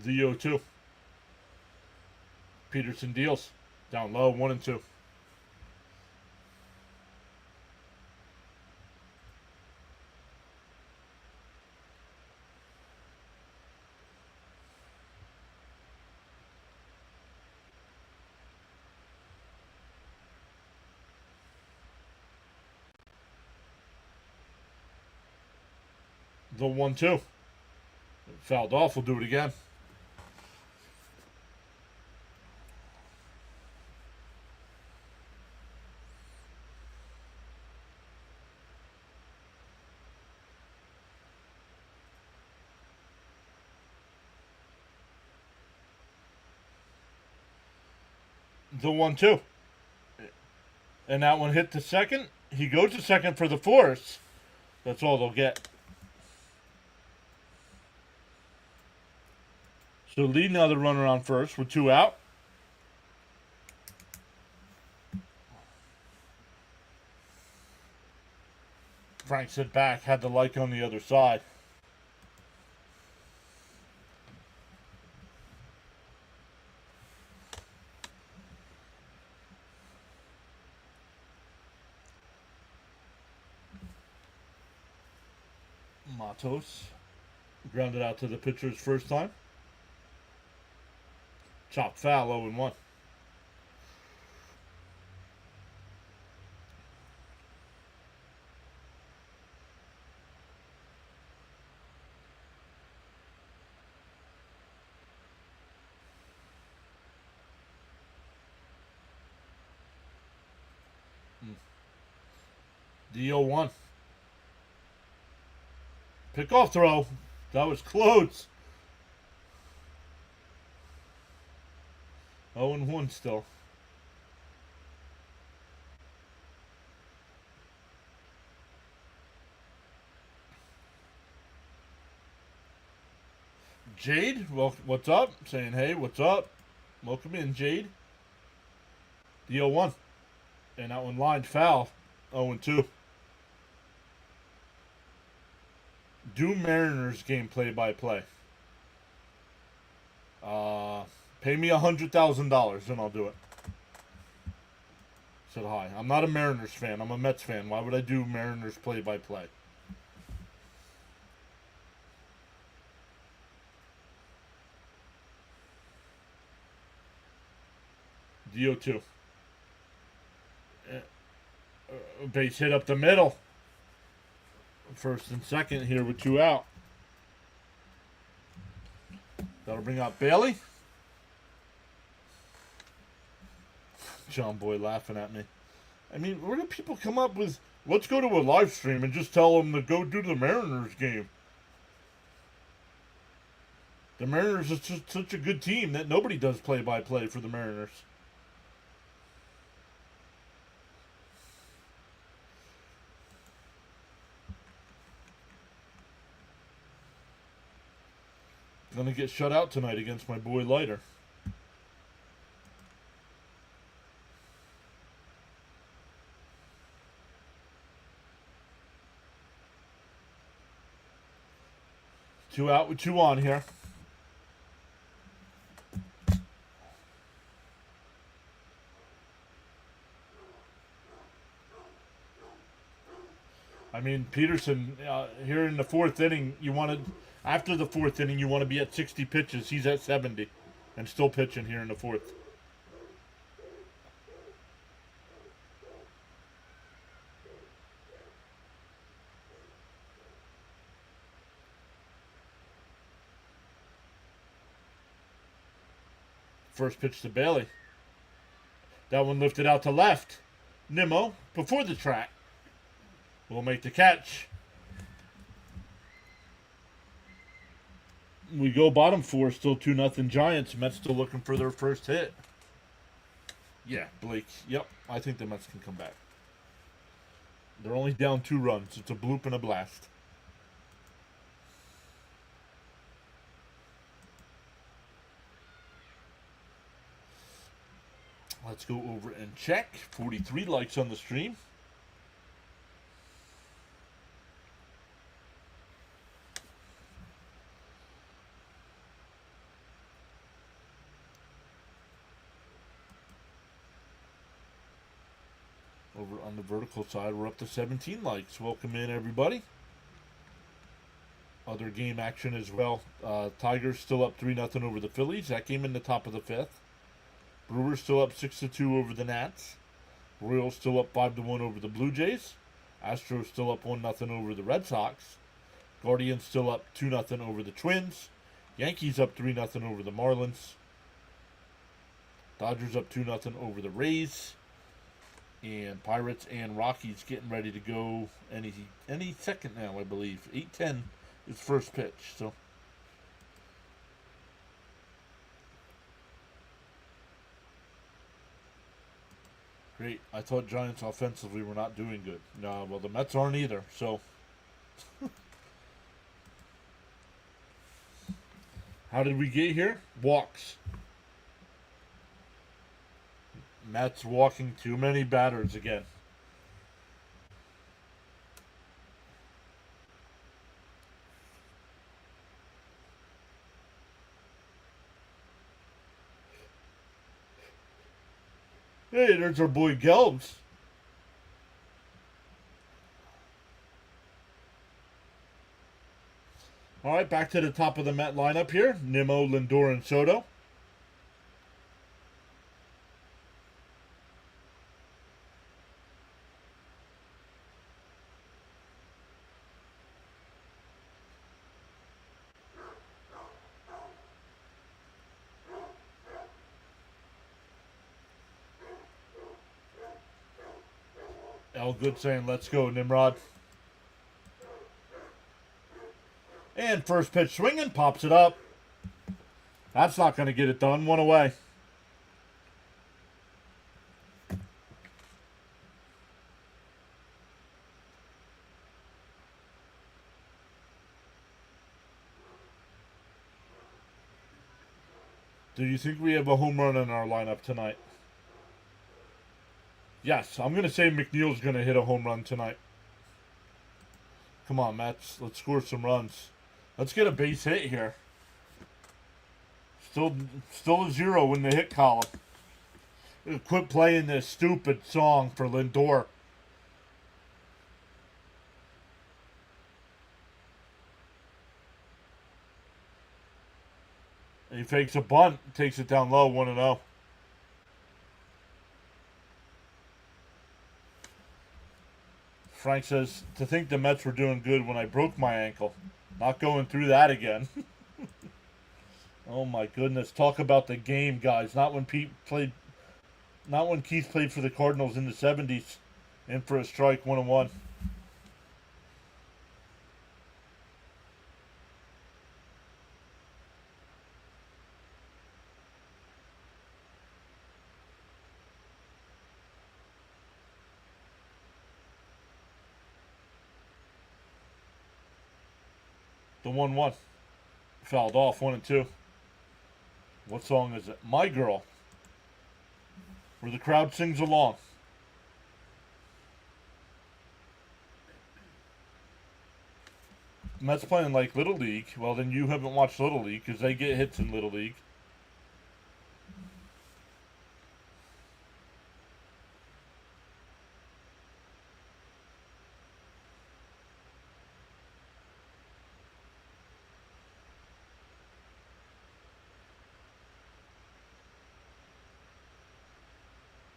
Z02. Peterson deals. Down low, 1-2. The 1-2. Fouled off. We'll do it again. The 1-2. And that one hit the second. He goes to second for the force. That's all they'll get. So lead now the runner on first with 2 out. Frank said back, had the like on the other side. Matos grounded out to the pitcher's first time. Chop foul, 0-1. The 0-1. Pickoff throw. That was close. 0-1 still. Jade, well, what's up? Saying, hey, what's up? Welcome in, Jade. The 0-1. And that one lined foul. 0-2. Do Mariners game play-by-play. Pay me $100,000 and I'll do it. Said hi. I'm not a Mariners fan. I'm a Mets fan. Why would I do Mariners play-by-play? DO2. Base hit up the middle. First and second here with 2 out. That'll bring out Bailey. John Boy laughing at me. I mean, where do people come up with, let's go to a live stream and just tell them to go do the Mariners game? The Mariners is just such a good team that nobody does play-by-play for the Mariners. Gonna get shut out tonight against my boy Leiter. Two out with 2 on here. I mean, Peterson, here in the 4th inning, you wanted, after the 4th inning, you want to be at 60 pitches. He's at 70 and still pitching here in the 4th. First pitch to Bailey. That one lifted out to left. Nimmo, before the track, will make the catch. We go bottom 4, still 2-0 Giants. Mets still looking for their first hit. Yeah, Blake. Yep, I think the Mets can come back. They're only down 2 runs. It's a bloop and a blast. Let's go over and check. 43 likes on the stream. Over on the vertical side, we're up to 17 likes. Welcome in, everybody. Other game action as well. Tigers still up 3-0 over the Phillies. That game in the top of the 5th. Brewers still up 6-2 over the Nats. Royals still up 5-1 over the Blue Jays. Astros still up 1-0 over the Red Sox. Guardians still up 2-0 over the Twins. Yankees up 3-0 over the Marlins. Dodgers up 2-0 over the Rays. And Pirates and Rockies getting ready to go any second now, I believe. 8:10 is first pitch. So great. I thought Giants offensively were not doing good. No, well, the Mets aren't either. So how did we get here? Walks. Mets walking too many batters again. Hey, there's our boy Gelbs. All right, back to the top of the Met lineup here. Nimmo, Lindor, and Soto. Al Good saying, let's go, Nimrod. And first pitch swinging, pops it up. That's not going to get it done. One away. Do you think we have a home run in our lineup tonight? Yes, I'm going to say McNeil's going to hit a home run tonight. Come on, Mets. Let's score some runs. Let's get a base hit here. Still a 0 in the hit column. Quit playing this stupid song for Lindor. He fakes a bunt, takes it down low, 1-0. Frank says, to think the Mets were doing good when I broke my ankle. Not going through that again. Oh my goodness. Talk about the game, guys. Not when Keith played for the Cardinals in the 70s. In for a strike, 1-1. The 1-1. Fouled off, 1-2. What song is it? My Girl. Where the crowd sings along. Mets playing like Little League. Well, then you haven't watched Little League because they get hits in Little League.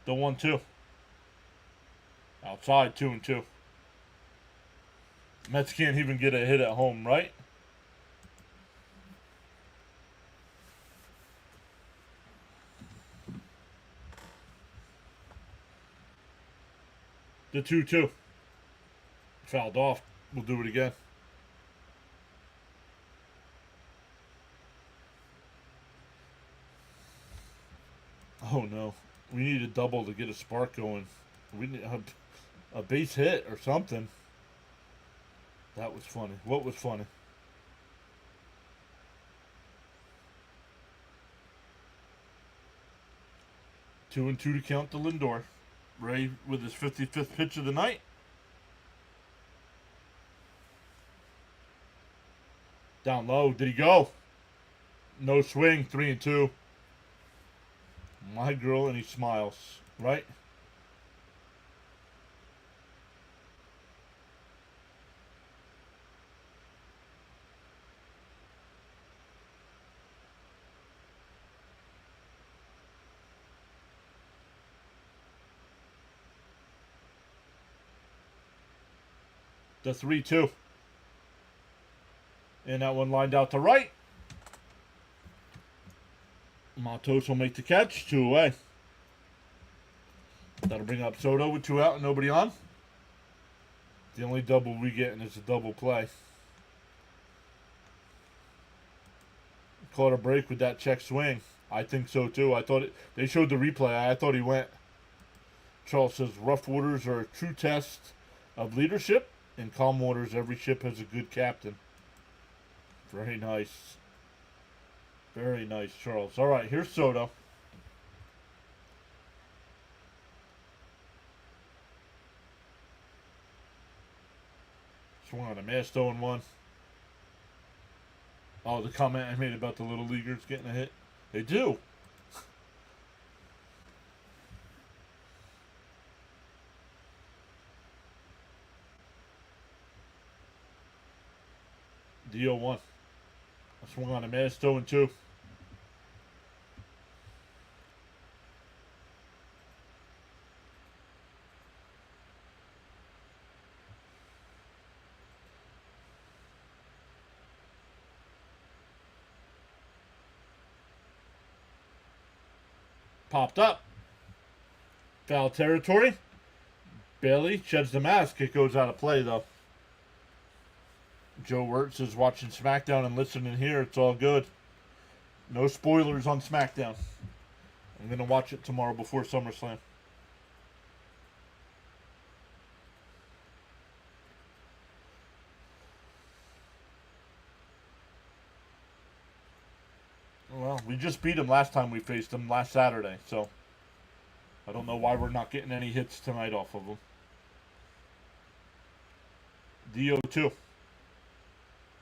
The 1-2. Outside, 2-2. Mets can't even get a hit at home, right? The 2-2. Fouled off. We'll do it again. Oh no. We need a double to get a spark going. We need a base hit or something. That was funny. What was funny? Two and two to count to Lindor. Ray with his 55th pitch of the night. Down low. Did he go? No swing. 3-2. My Girl, and he smiles. Right? The 3-2. And that one lined out to right. Matos will make the catch. 2 away. That'll bring up Soto with 2 out and nobody on. The only double we getting is a double play. Caught a break with that check swing. I think so too. I thought they showed the replay. I thought he went. Charles says rough waters are a true test of leadership. In calm waters, every ship has a good captain. Very nice. Very nice, Charles. All right, here's Soto. Swung on a miss, 0-1. Oh, the comment I made about the little leaguers getting a hit. They do. The 0-1. I swung on a miss, 0-2. Popped up. Foul territory. Bailey sheds the mask. It goes out of play, though. Joe Wirtz is watching SmackDown and listening here. It's all good. No spoilers on SmackDown. I'm going to watch it tomorrow before SummerSlam. Well, we just beat him last time we faced him last Saturday, so I don't know why we're not getting any hits tonight off of him. DO2.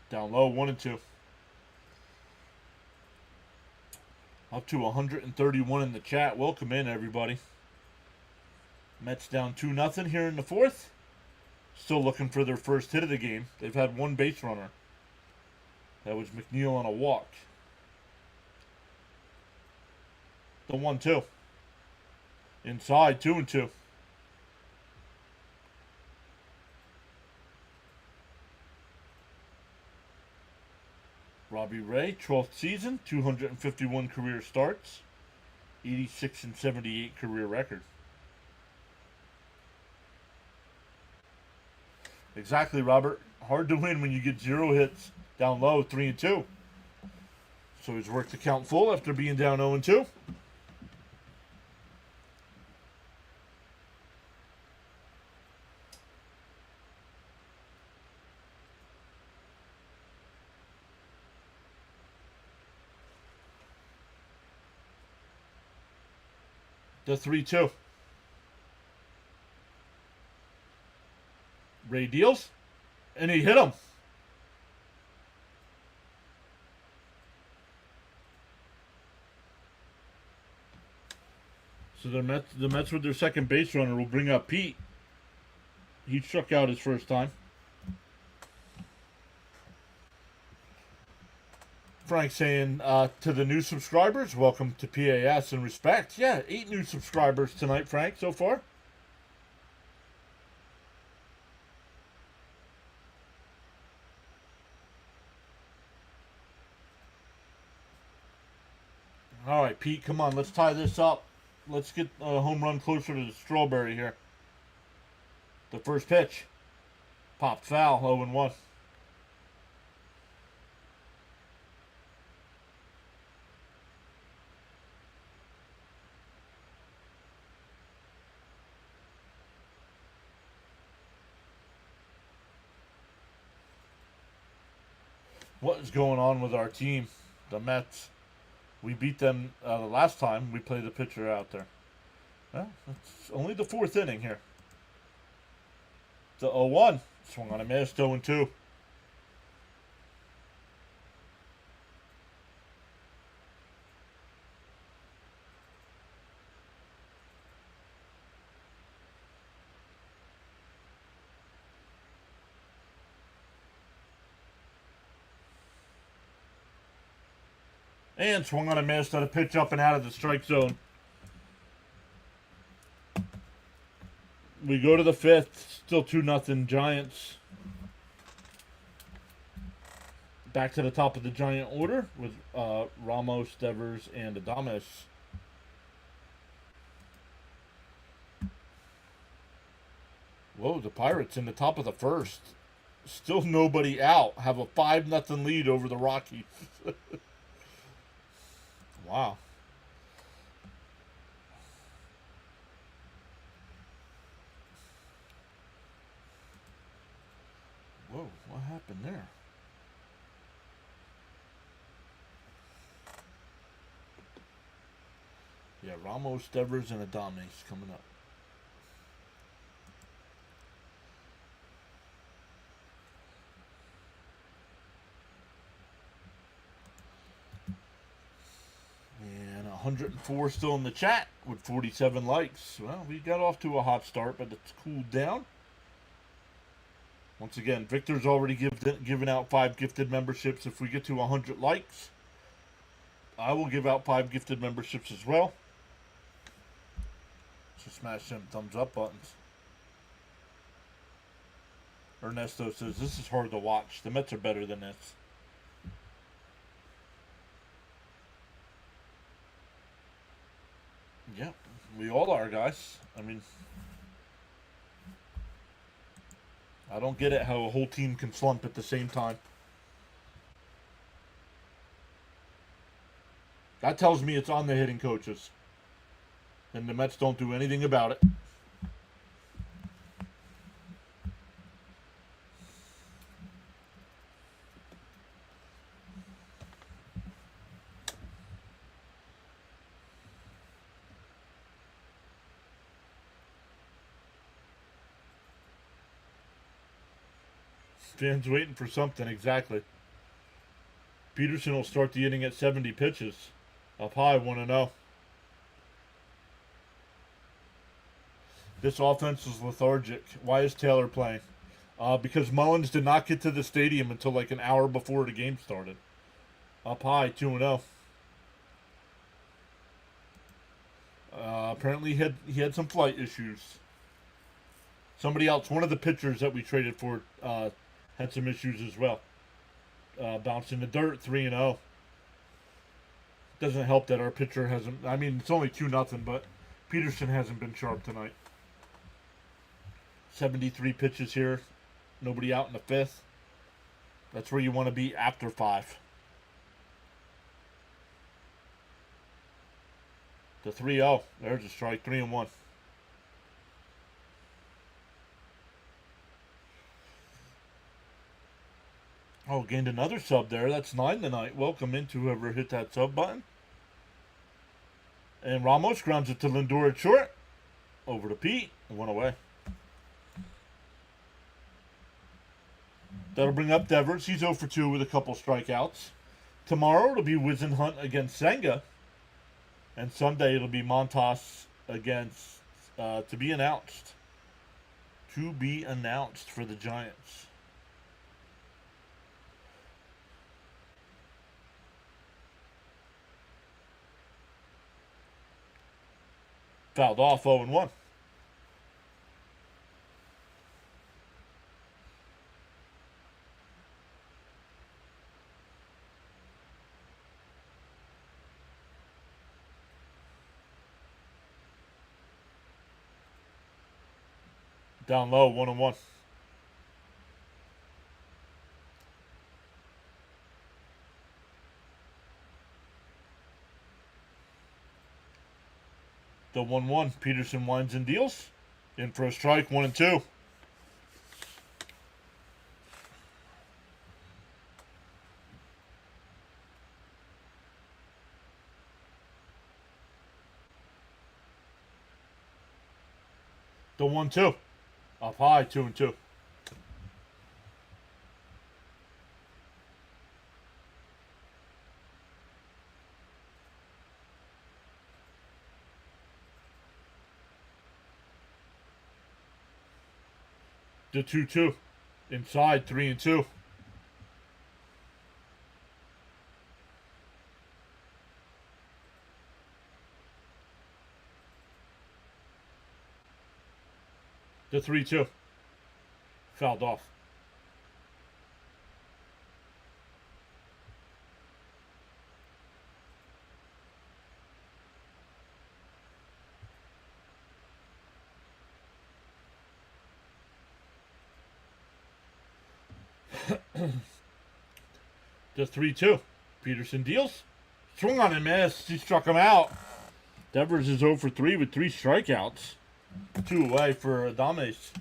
Down low, 1-2. Up to 131 in the chat. Welcome in, everybody. Mets down 2-0 here in the fourth. Still looking for their first hit of the game. They've had one base runner. That was McNeil on a walk. The 1-2. Inside, 2-2. Robbie Ray, 12th season, 251 career starts, 86 and 78 career record. Exactly, Robert. Hard to win when you get 0 hits, down low, 3-2. So he's worked the count full after being down 0-2. The 3-2. Ray deals, and he hit him. So the Mets with their second base runner will bring up Pete. He struck out his first time. Frank saying to the new subscribers, welcome to PAS and respect. Yeah, 8 new subscribers tonight, Frank, so far. All right, Pete, come on, let's tie this up. Let's get a home run closer to the Strawberry here. The first pitch. Popped foul, 0-1. What is going on with our team? The Mets. We beat them the last time we played the pitcher out there. Well, it's only the 4th inning here. The 0-1. Swung on a miss, 0-2. And swung on a miss on a pitch up and out of the strike zone. We go to the 5th. Still 2-0 Giants. Back to the top of the Giant order with Ramos, Devers, and Adames. Whoa, the Pirates in the top of the 1st. Still nobody out. Have a 5-0 lead over the Rockies. Wow. Whoa, what happened there? Yeah, Ramos, Devers, and Adames coming up. And 104 still in the chat with 47 likes. Well, we got off to a hot start, but it's cooled down. Once again, Victor's already given out 5 gifted memberships. If we get to 100 likes, I will give out 5 gifted memberships as well. So smash them thumbs up buttons. Ernesto says, this is hard to watch. The Mets are better than this. Yeah, we all are, guys. I mean, I don't get it how a whole team can slump at the same time. That tells me it's on the hitting coaches. And the Mets don't do anything about it. Fans waiting for something, exactly. Peterson will start the inning at 70 pitches. Up high, 1-0. This offense is lethargic. Why is Taylor playing? Because Mullins did not get to the stadium until like an hour before the game started. Up high, 2-0. Apparently he had some flight issues. Somebody else, one of the pitchers that we traded for, had some issues as well. Bounced in the dirt, 3-0. Doesn't help that our pitcher hasn't. I mean, it's only 2-0, but Peterson hasn't been sharp tonight. 73 pitches here. Nobody out in the 5th. That's where you want to be after 5. The 3-0. There's a strike. 3-1. Oh, gained another sub there. That's 9 tonight. Welcome into whoever hit that sub button. And Ramos grounds it to Lindor at short. Over to Pete. 1 away. That'll bring up Devers. He's 0 for 2 with a couple strikeouts. Tomorrow it'll be Wizenhunt against Senga. And Sunday it'll be Montas against, to be announced. To be announced for the Giants. Fouled off, 0-1. Down low, 1-1. The 1-1. Peterson winds and deals. In for a strike, 1-2. The 1-2. Up high, 2-2. The 2-2. Inside, 3-2. The 3-2. Fouled off. The 3-2. Peterson deals. Swung on and missed. He struck him out. Devers is 0 for 3 with 3 strikeouts. 2 away for Adames.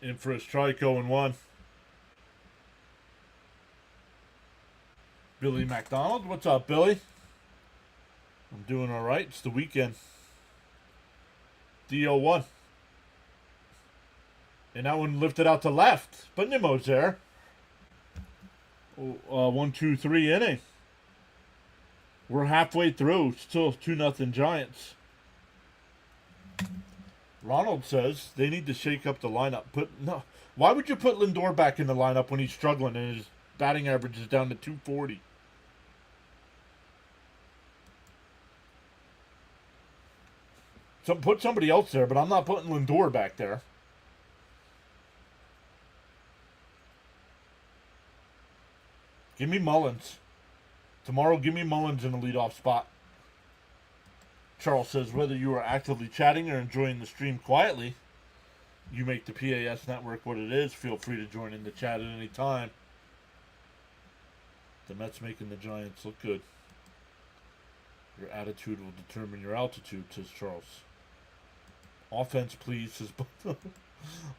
In for a strike, 0-1. Billy McDonald. What's up, Billy? I'm doing all right. It's the weekend. DO1. And that one lifted out to left. But Nimmo's there. 1, 2, 3 inning. We're halfway through. Still 2-0 Giants. Ronald says they need to shake up the lineup. Why would you put Lindor back in the lineup when he's struggling and his batting average is down to 240? So put somebody else there, but I'm not putting Lindor back there. Give me Mullins. Tomorrow, give me Mullins in the leadoff spot. Charles says, whether you are actively chatting or enjoying the stream quietly, you make the PAS network what it is. Feel free to join in the chat at any time. The Mets making the Giants look good. Your attitude will determine your altitude, says Charles. Offense, please, says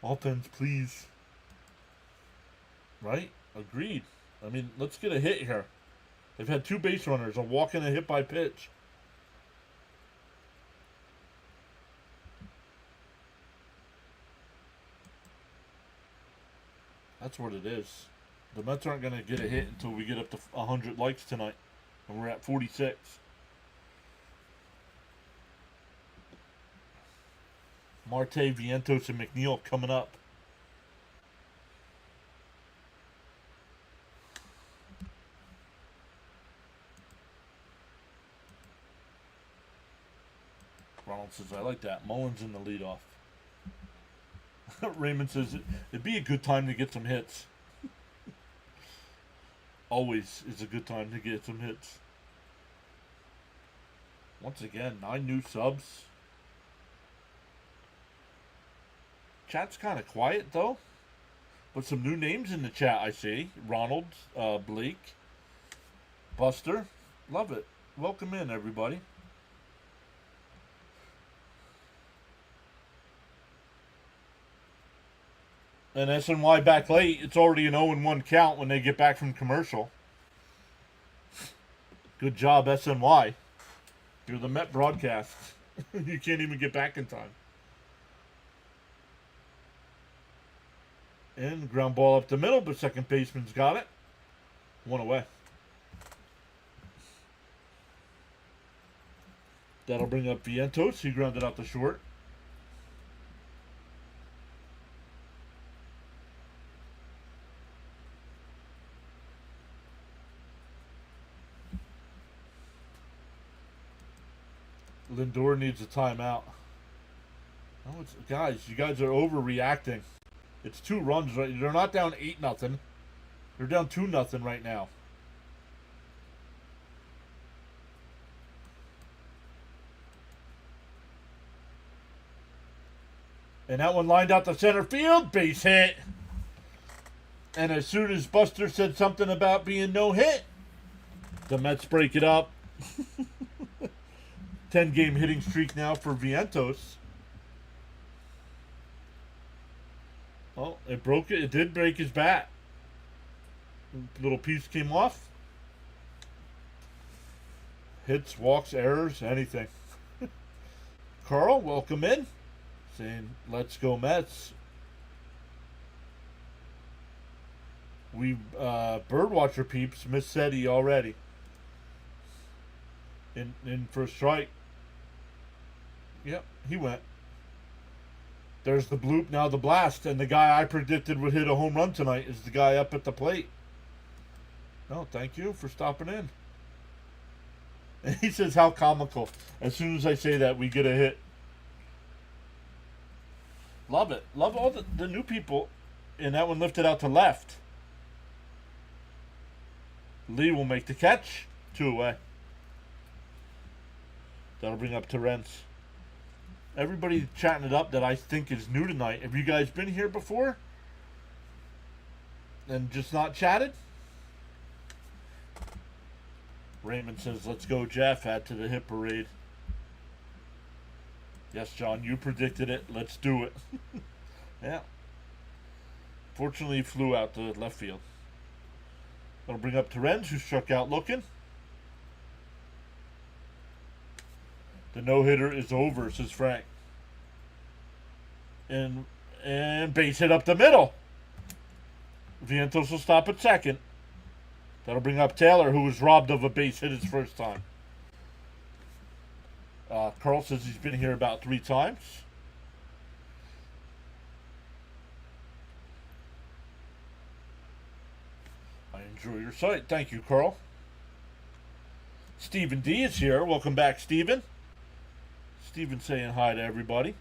Offense, please. Right? Agreed. I mean, let's get a hit here. They've had 2 base runners, a walk and a hit by pitch. That's what it is. The Mets aren't going to get a hit until we get up to 100 likes tonight. And we're at 46. Marte, Vientos, and McNeil coming up. Ronald says, I like that. Mullins in the leadoff. Raymond says, it'd be a good time to get some hits. Always is a good time to get some hits. Once again, 9 new subs. Chat's kind of quiet, though. But some new names in the chat, I see. Ronald, Blake, Buster. Love it. Welcome in, everybody. And SNY back late. It's already an 0-1 count when they get back from commercial. Good job, SNY. You're the Met broadcast. You can't even get back in time. And ground ball up the middle, but second baseman's got it. 1 away. That'll bring up Vientos. He grounded out the short. Lindor needs a timeout. Oh, guys, you guys are overreacting. It's 2 runs, right? They're not down 8-0. They're down 2-0 right now. And that one lined out to center field. Base hit. And as soon as Buster said something about being no hit, the Mets break it up. 10-game hitting streak now for Vientos. Well, it broke it. It did break his bat. Little piece came off. Hits, walks, errors, anything. Carl, welcome in. Saying, let's go Mets. We, Birdwatcher peeps, missed SETI already. In for a strike. Yep, he went. There's the bloop, now the blast. And the guy I predicted would hit a home run tonight is the guy up at the plate. No, thank you for stopping in. And he says, how comical. As soon as I say that, we get a hit. Love it. Love all the new people. And that one lifted out to left. Lee will make the catch. 2 away. That'll bring up Terrence. Everybody chatting it up that I think is new tonight. Have you guys been here before? And just not chatted? Raymond says, let's go, Jeff. Add to the hit parade. Yes, John, you predicted it. Let's do it. Yeah. Fortunately, he flew out to left field. That'll bring up Terrence, who struck out looking. The no-hitter is over, says Frank. And base hit up the middle. Vientos will stop at second. That'll bring up Taylor, who was robbed of a base hit his first time. Carl says he's been here about 3 times. I enjoy your site. Thank you, Carl. Stephen D is here. Welcome back, Stephen. Stephen saying hi to everybody.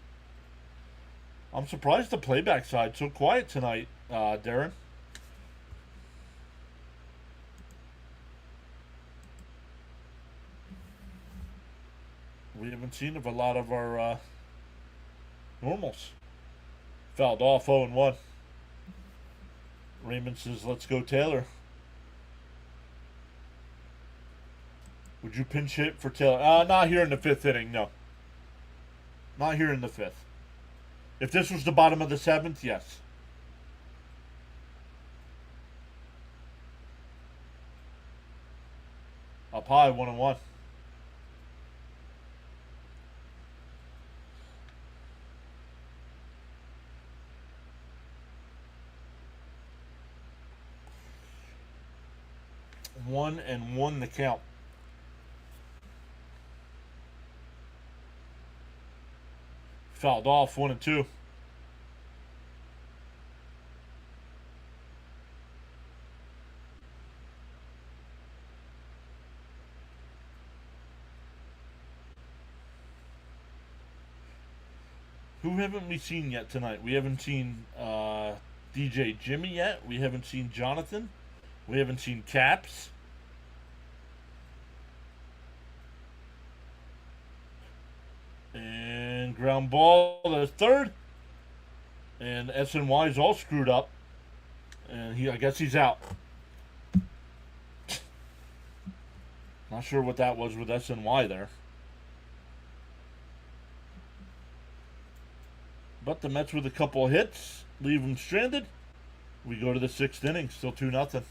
I'm surprised the playback side's so quiet tonight, Darren. We haven't seen of a lot of our normals. Fouled off 0-1. Raymond says, let's go Taylor. Would you pinch hit for Taylor? Not here in the 5th inning, no. Not here in the 5th. If this was the bottom of the 7th, yes. Up high, 1-1. One and one the count. Fouled off 1-2. Who haven't we seen yet tonight? We haven't seen DJ Jimmy yet. We haven't seen Jonathan. We haven't seen Caps. And ground ball to third. And SNY is all screwed up. And I guess he's out. Not sure what that was with SNY there. But the Mets with a couple of hits leave them stranded. We go to the 6th inning, still 2-0.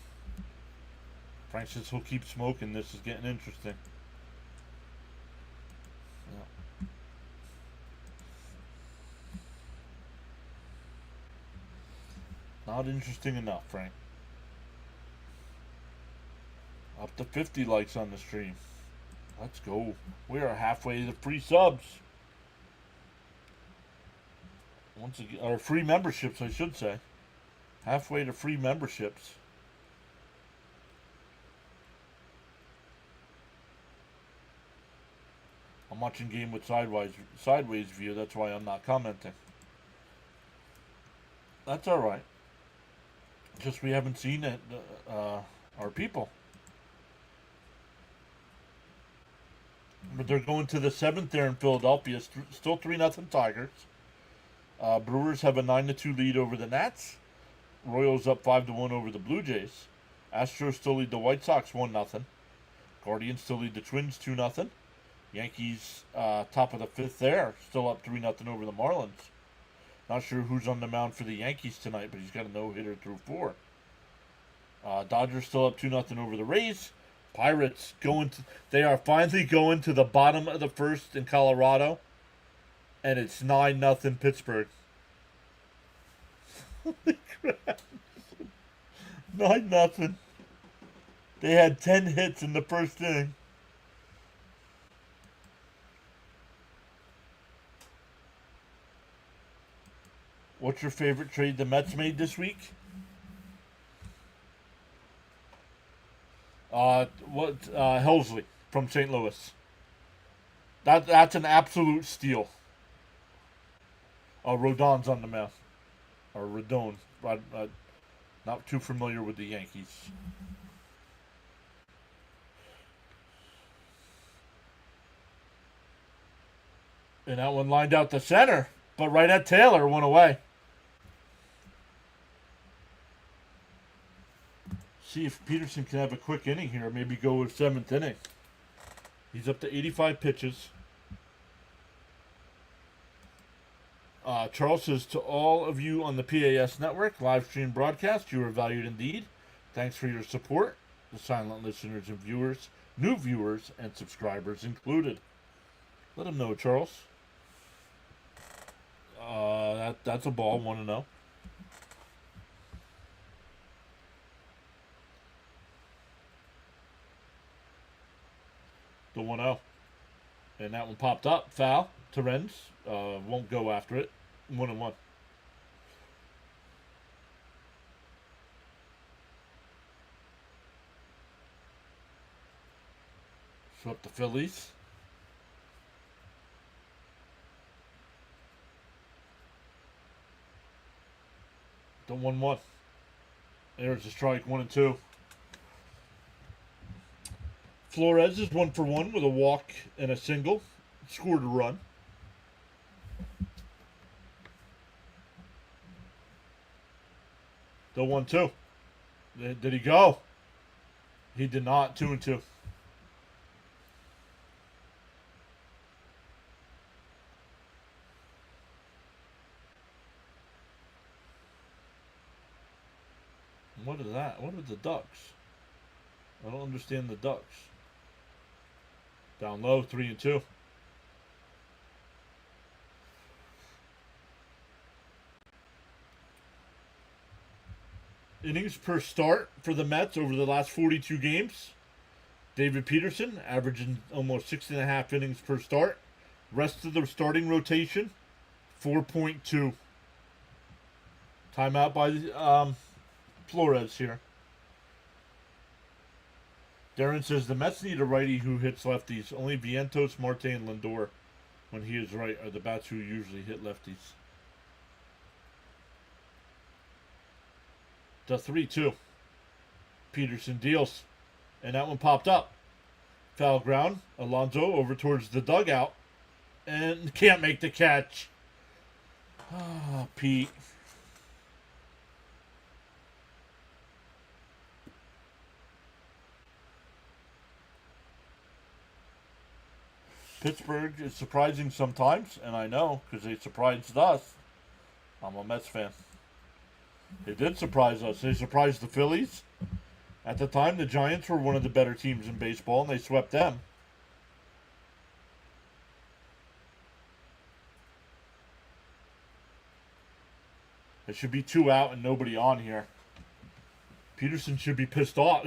Frank says he'll keep smoking. This is getting interesting. Not interesting enough, Frank. Up to 50 likes on the stream. Let's go. We are halfway to free subs. Once again, or free memberships, I should say. Halfway to free memberships. I'm watching game with sideways view. That's why I'm not commenting. That's all right. Just we haven't seen it, our people. But they're going to the 7th there in Philadelphia. Still 3-0 Tigers. Brewers have a 9-2 lead over the Nats. Royals up 5-1 over the Blue Jays. Astros still lead the White Sox 1-0. Guardians still lead the Twins 2-0. Yankees top of the 5th there, still up 3-0 over the Marlins. Not sure who's on the mound for the Yankees tonight, but he's got a no-hitter through 4. Dodgers still up 2-0 over the Rays. Pirates they are finally going to the bottom of the 1st in Colorado, and it's 9-0 Pittsburgh. Holy crap! 9-0. They had 10 hits in the 1st inning. What's your favorite trade the Mets made this week? Helsley from St. Louis. That's an absolute steal. Rodon's on the mound. Or Rodon. Not too familiar with the Yankees. And that one lined out the center, but right at Taylor, went away. See if Peterson can have a quick inning here. Maybe go with 7th inning. He's up to 85 pitches. Charles says, to all of you on the PAS network, live stream broadcast, you are valued indeed. Thanks for your support. The silent listeners and viewers, new viewers and subscribers included. Let him know, Charles. That's a ball. 1-0. The 1-0. And that one popped up. Foul to Renz. Won't go after it. 1-1. Swept the Phillies. The 1-1. There's a strike. 1-2. Flores is 1 for 1 with a walk and a single. Scored a run. The 1-2. Did he go? He did not. 2-2. What is that? What are the Ducks? I don't understand the Ducks. Down low, 3-2. Innings per start for the Mets over the last 42 games. David Peterson averaging almost 6.5 innings per start. Rest of the starting rotation, 4.2. Timeout by Flores here. Darren says the Mets need a righty who hits lefties. Only Vientos, Marte, and Lindor, when he is right, are the bats who usually hit lefties. The 3-2. Peterson deals. And that one popped up. Foul ground. Alonso over towards the dugout. And can't make the catch. Oh, Pete. Pittsburgh is surprising sometimes, and I know, because they surprised us. I'm a Mets fan. They did surprise us. They surprised the Phillies. At the time, the Giants were one of the better teams in baseball, and they swept them. It should be 2 out and nobody on here. Peterson should be pissed off.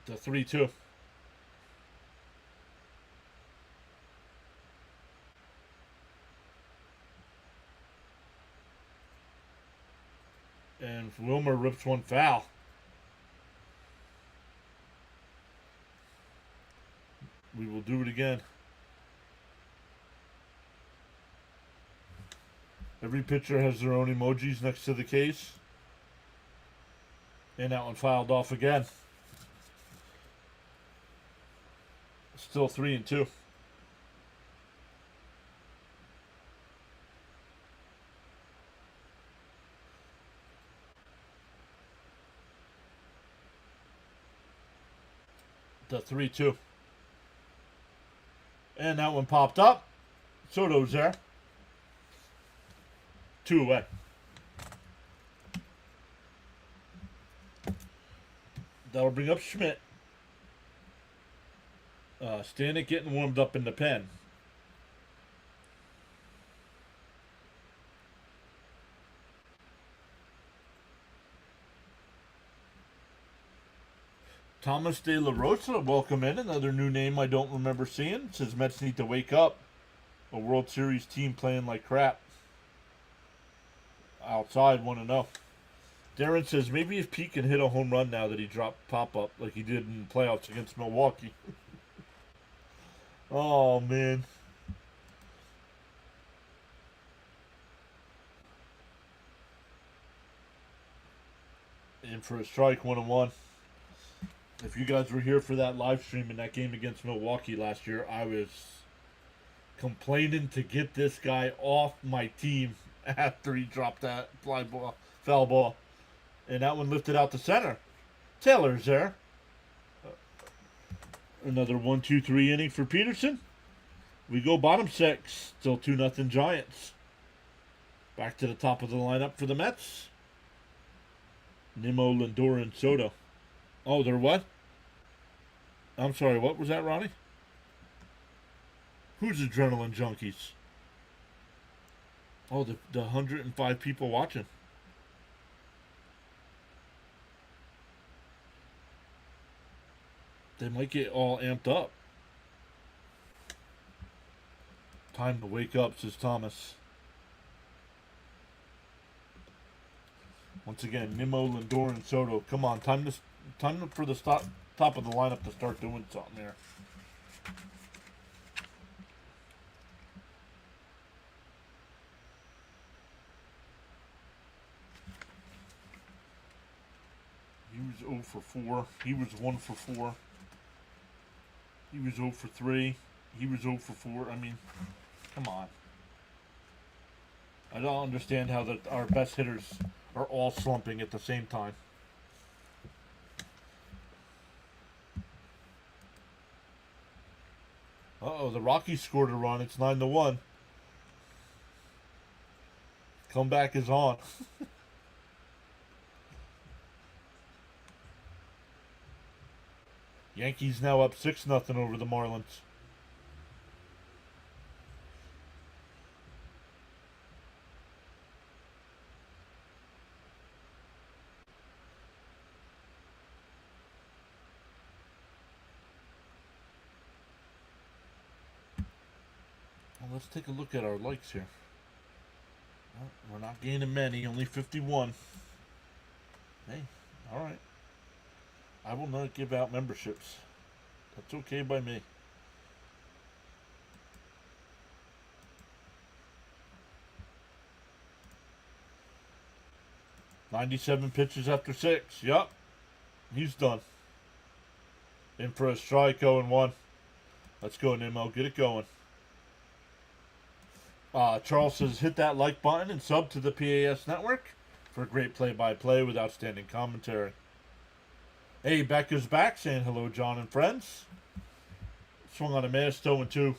The 3-2. And Wilmer rips one foul. We will do it again. Every pitcher has their own emojis next to the case. And that one filed off again. Still 3-2. The 3-2. And that one popped up. Soto's there. 2 away. That'll bring up Schmidt. Stanek getting warmed up in the pen. Thomas De La Rosa, welcome in. Another new name I don't remember seeing. Says Mets need to wake up. A World Series team playing like crap. Outside, 1-0. Darren says maybe if Pete can hit a home run now that he dropped pop-up like he did in the playoffs against Milwaukee. Oh, man. In for a strike, 1-1. If you guys were here for that live stream in that game against Milwaukee last year, I was complaining to get this guy off my team after he dropped that foul ball. And that one lifted out to center. Taylor's there. Another 1-2-3 inning for Peterson. We go bottom 6. Still 2-0 Giants. Back to the top of the lineup for the Mets. Nimmo, Lindor, and Soto. Oh, they're what? I'm sorry, what was that, Ronnie? Who's Adrenaline Junkies? Oh, the 105 people watching. They might get all amped up. Time to wake up, says Thomas. Once again, Nimmo, Lindor, and Soto. Come on, time for the top of the lineup to start doing something here. He was 0 for 4. He was 1 for 4. He was 0 for 3. He was 0 for 4. I mean, come on. I don't understand how our best hitters are all slumping at the same time. Uh-oh, the Rockies scored a run. It's 9-1. Comeback is on. Yankees now up 6-0 over the Marlins. Well, let's take a look at our likes here. Well, we're not gaining many, only 51. Hey, alright. I will not give out memberships. That's okay by me. "97 pitches after 6. Yup. He's done. In for a strike, 0-1. Let's go, Nimmo. Get it going. Charles says, hit that like button and sub to the PAS network for great play-by-play with outstanding commentary. Hey, Becca's back, saying hello, John and friends. Swung on a miss, 0-2.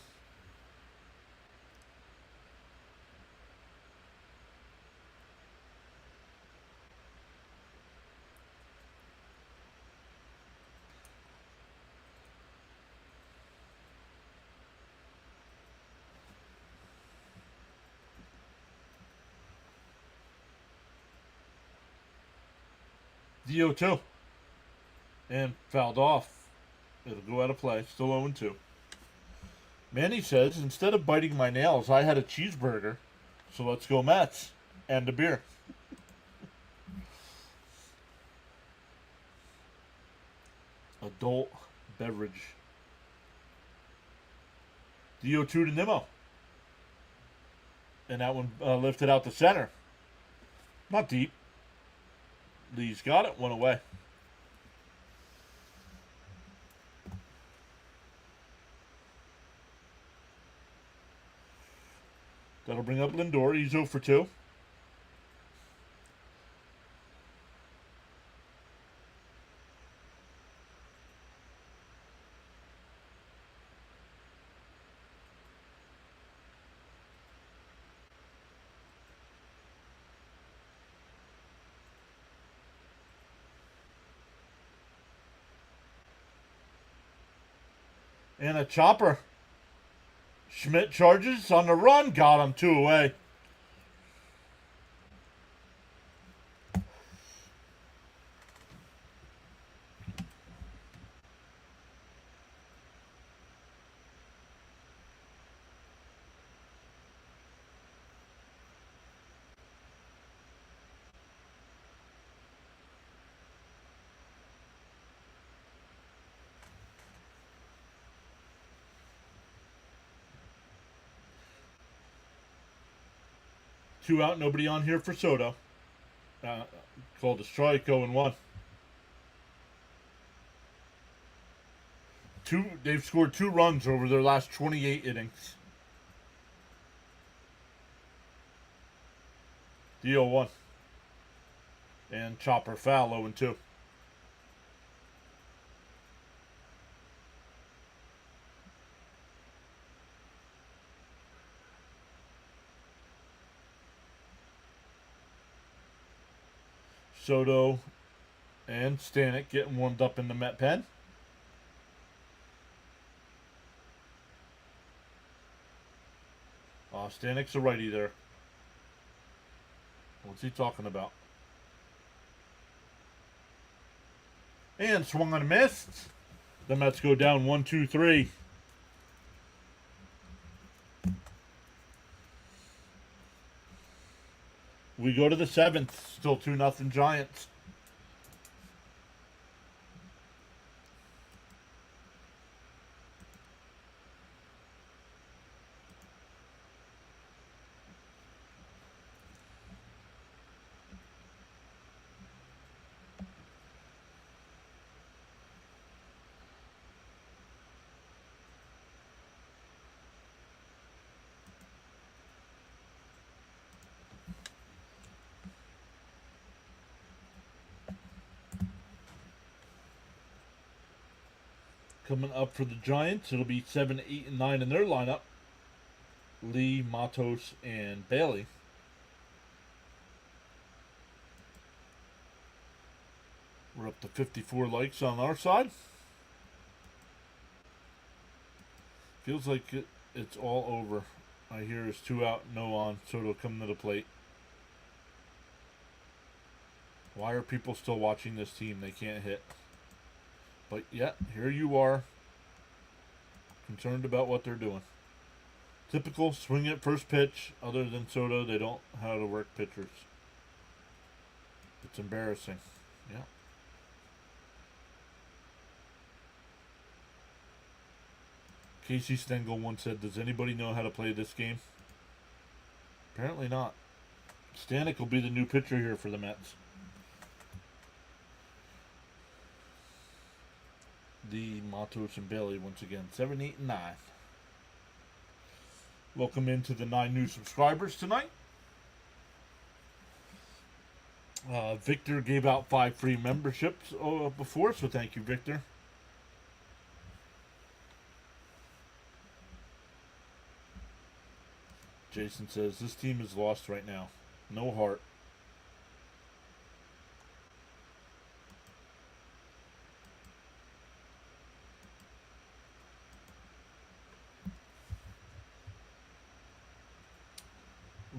DO2. And fouled off. It'll go out of play. Still 0-2. Manny says, instead of biting my nails, I had a cheeseburger. So let's go Mets. And a beer. Adult beverage. DO2 to Nimmo. And that one lifted out the center. Not deep. Lee's got it. One away. That'll bring up Lindor. He's 0 for 2. And a chopper. Schmidt charges on the run. Got him. 2 away. Two out, nobody on here for Soto. Called a strike, 0-1. They've scored 2 runs over their last 28 innings. DO1. And chopper foul, 0-2. Soto And Stanek getting warmed up in the Met pen. Stanek's a righty there. What's he talking about? And swung on a miss. The Mets go down 1-2-3. We go to the 7th. Still 2-0 Giants. Coming up for the Giants, it'll be 7, 8, and 9 in their lineup. Lee, Matos, and Bailey. We're up to 54 likes on our side. Feels like it's all over. I hear it's 2 out, no on, so it'll come to the plate. Why are people still watching this team? They can't hit. But yeah, here you are, concerned about what they're doing. Typical swing at first pitch. Other than Soto, they don't know how to work pitchers. It's embarrassing. Yeah. Casey Stengel once said, "Does anybody know how to play this game?" Apparently not. Stanek will be the new pitcher here for the Mets. The Matos and Bailey once again. 7, 8, and 9. Welcome into the 9 new subscribers tonight. Victor gave out 5 free memberships before, so thank you, Victor. Jason says, this team is lost right now. No heart.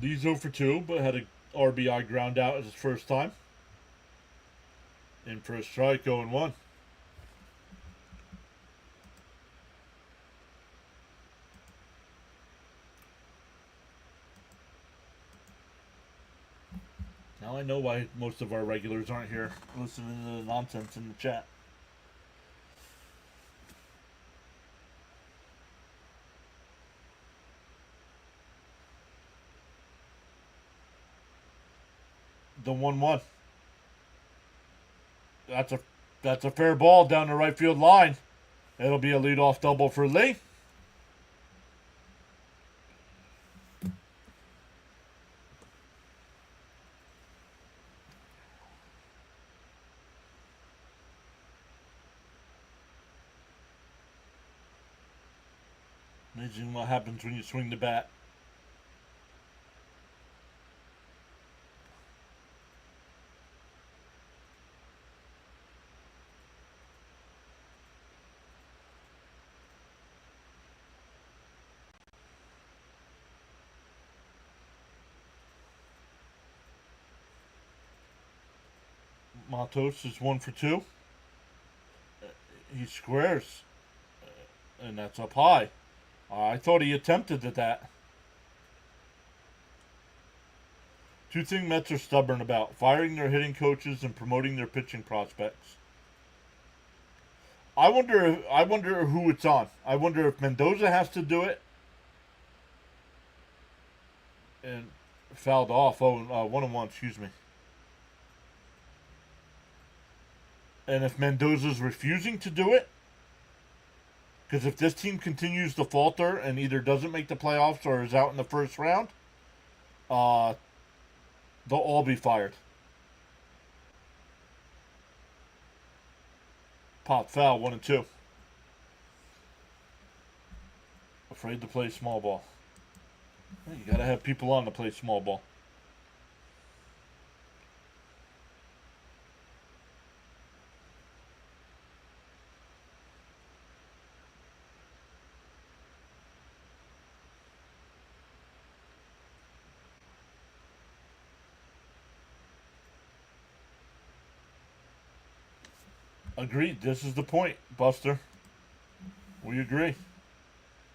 Lee's 0 for 2, but had a RBI ground out as his first time. In for a strike, 0-1. Now I know why most of our regulars aren't here listening to the nonsense in the chat. The 1-1. That's a fair ball down the right field line. It'll be a leadoff double for Lee. Amazing what happens when you swing the bat. Matos is 1 for 2. He squares. And that's up high. I thought he attempted at that. Two things Mets are stubborn about: firing their hitting coaches and promoting their pitching prospects. I wonder who it's on. I wonder if Mendoza has to do it. And fouled off. 1-1, excuse me. And if Mendoza's refusing to do it, because if this team continues to falter and either doesn't make the playoffs or is out in the first round, they'll all be fired. Pop foul, 1-2. Afraid to play small ball. Well, you gotta have people on to play small ball. Agreed. This is the point, Buster. We agree.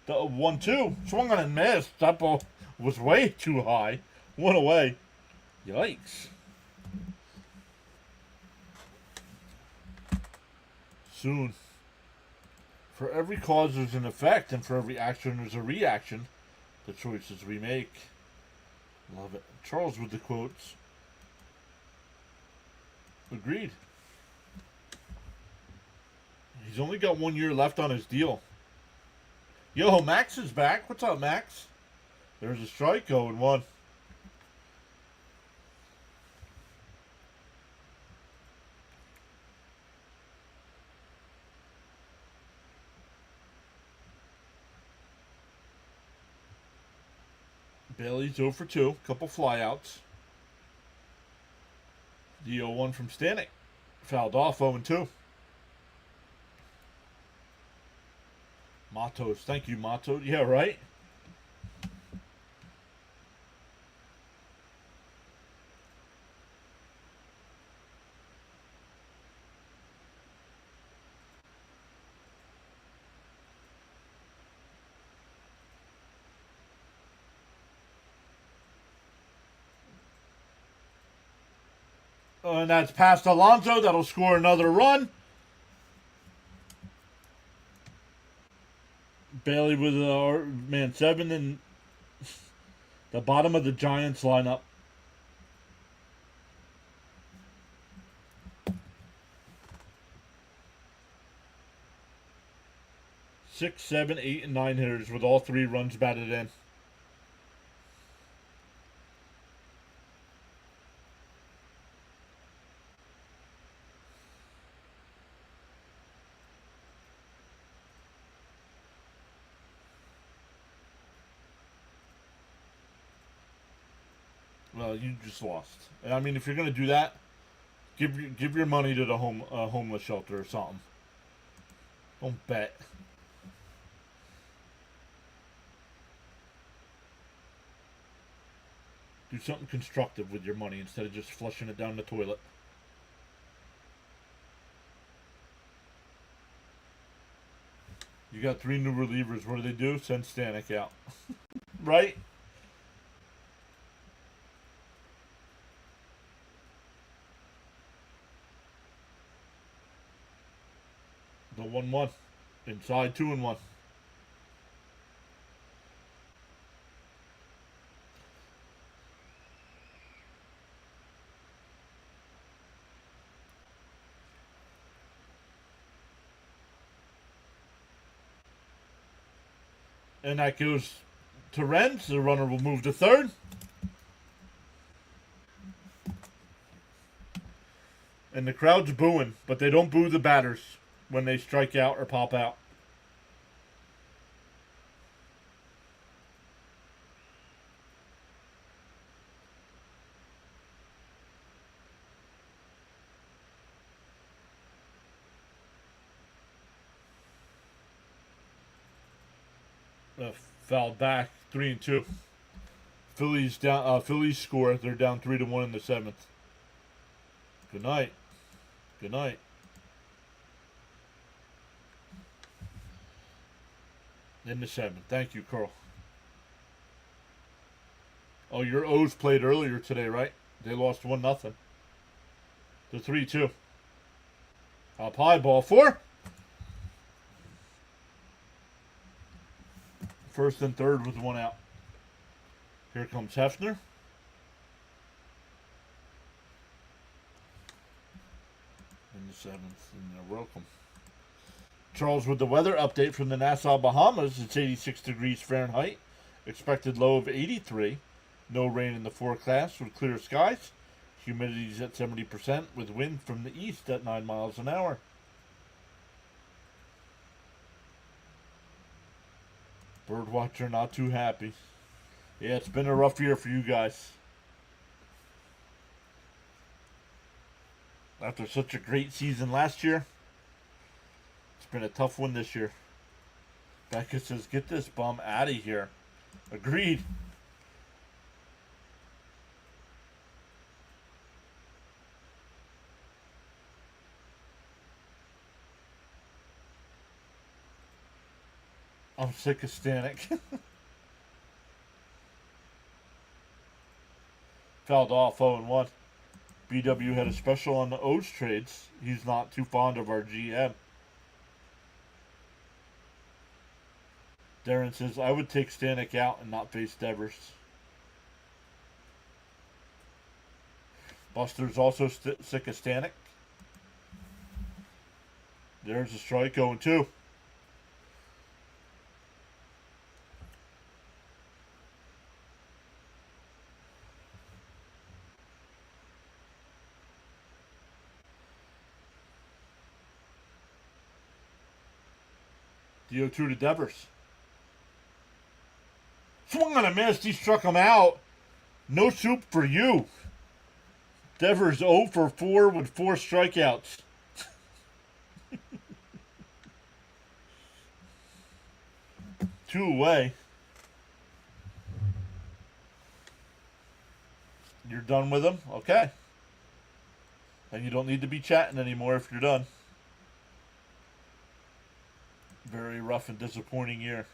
The 1-2. Swung on and missed. That ball was way too high. One away. Yikes. Soon. For every cause there's an effect, and for every action there's a reaction. The choices we make. Love it. Charles with the quotes. Agreed. He's only got 1 year left on his deal. Yo, Max is back. What's up, Max? There's a strike going 1. Bailey's 0 for 2. Couple flyouts. The 0-1 from Stanek. Fouled off 0-2. Matos. Thank you, Matos. Yeah, right? And that's past Alonso. That'll score another run. Bailey with man 7 in the bottom of the Giants lineup. Six, 7, 8, and 9 hitters with all 3 runs batted in. Well, you just lost. And I mean, if you're gonna do that, give your money to the homeless shelter or something. Don't bet. Do something constructive with your money instead of just flushing it down the toilet. You got 3 new relievers. What do? Send Stanek out. Right? The 1-1. Inside 2-1. And that goes to Renz. The runner will move to third. And the crowd's booing, but they don't boo the batters when they strike out or pop out. Fouled back, 3-2. Phillies down. Phillies score. They're down 3-1 in the 7th. Good night. Good night. In the 7th. Thank you, Carl. Oh, your O's played earlier today, right? They lost 1-0. The 3-2. Up high, ball 4. First and third with 1 out. Here comes Hefner. In the 7th. And you're welcome. Charles with the weather update from the Nassau, Bahamas. It's 86 degrees Fahrenheit. Expected low of 83. No rain in the forecast with clear skies. Humidity is at 70% with wind from the east at 9 miles an hour. Birdwatcher not too happy. Yeah, it's been a rough year for you guys. After such a great season last year, it's been a tough one this year. Becca says, get this bum out of here. Agreed. I'm sick of Stanek. Fouled off 0-1. BW had a special on the O's trades. He's not too fond of our GM. Darren says, I would take Stanek out and not face Devers. Buster's also sick of Stanek. There's a strike, 0-2. The 0-2 to Devers. Swung on a miss. He struck him out. No soup for you. Devers 0 for 4 with 4 strikeouts. Two away. You're done with him? Okay. And you don't need to be chatting anymore if you're done. Very rough and disappointing year,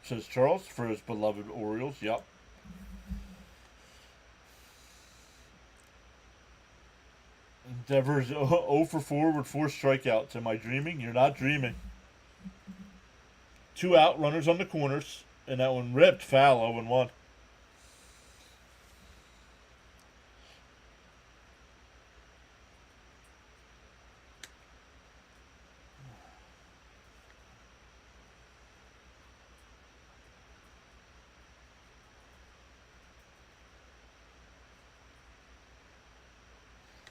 says Charles, for his beloved Orioles. Yep. Devers 0 for 4 with 4 strikeouts. Am I dreaming? You're not dreaming. 2 out, runners on the corners, and that one ripped foul, 0-1.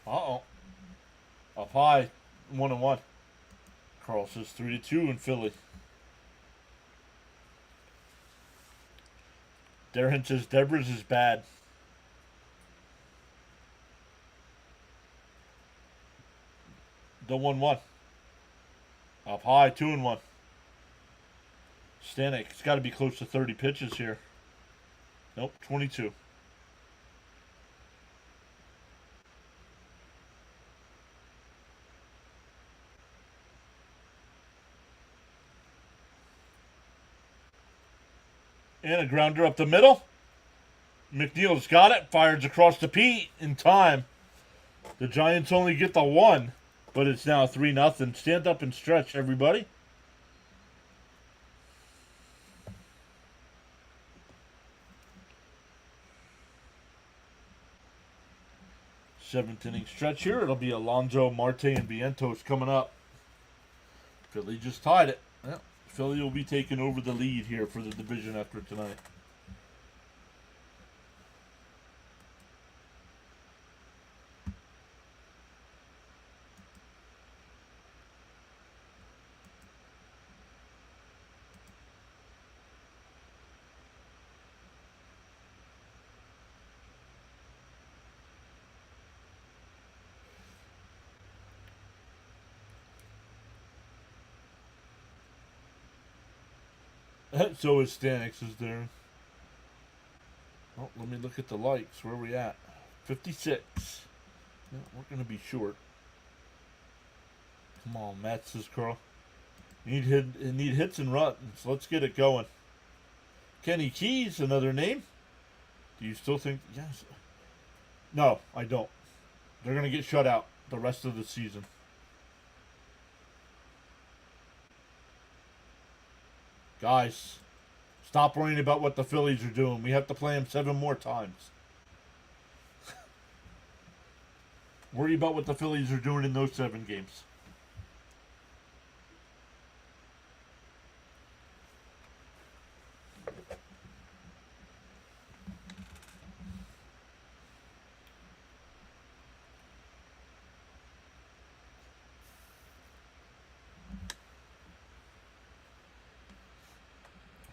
Uh-oh. Up high, 1-1. Carl says 3-2 in Philly. Darren says Devers is bad. The 1-1. Up high, 2-1. Stanek, it's got to be close to 30 pitches here. Nope, 22. And a grounder up the middle. McNeil's got it. Fires across the Pete in time. The Giants only get the 1, but it's now 3-0. Stand up and stretch, everybody. Seventh inning stretch here. It'll be Alonso, Marte, and Vientos coming up. Philly just tied it. Yep. Philly will be taking over the lead here for the division after tonight. So is Stanix is there. Oh, let me look at the likes. Where are we at? 56. Yeah, we're going to be short. Come on, Matt, says Carl. Need hits and runs. Let's get it going. Kenny Keys, another name. Do you still think? Yes. No, I don't. They're going to get shut out the rest of the season. Guys, stop worrying about what the Phillies are doing. We have to play them 7 more times. Worry about what the Phillies are doing in those 7 games.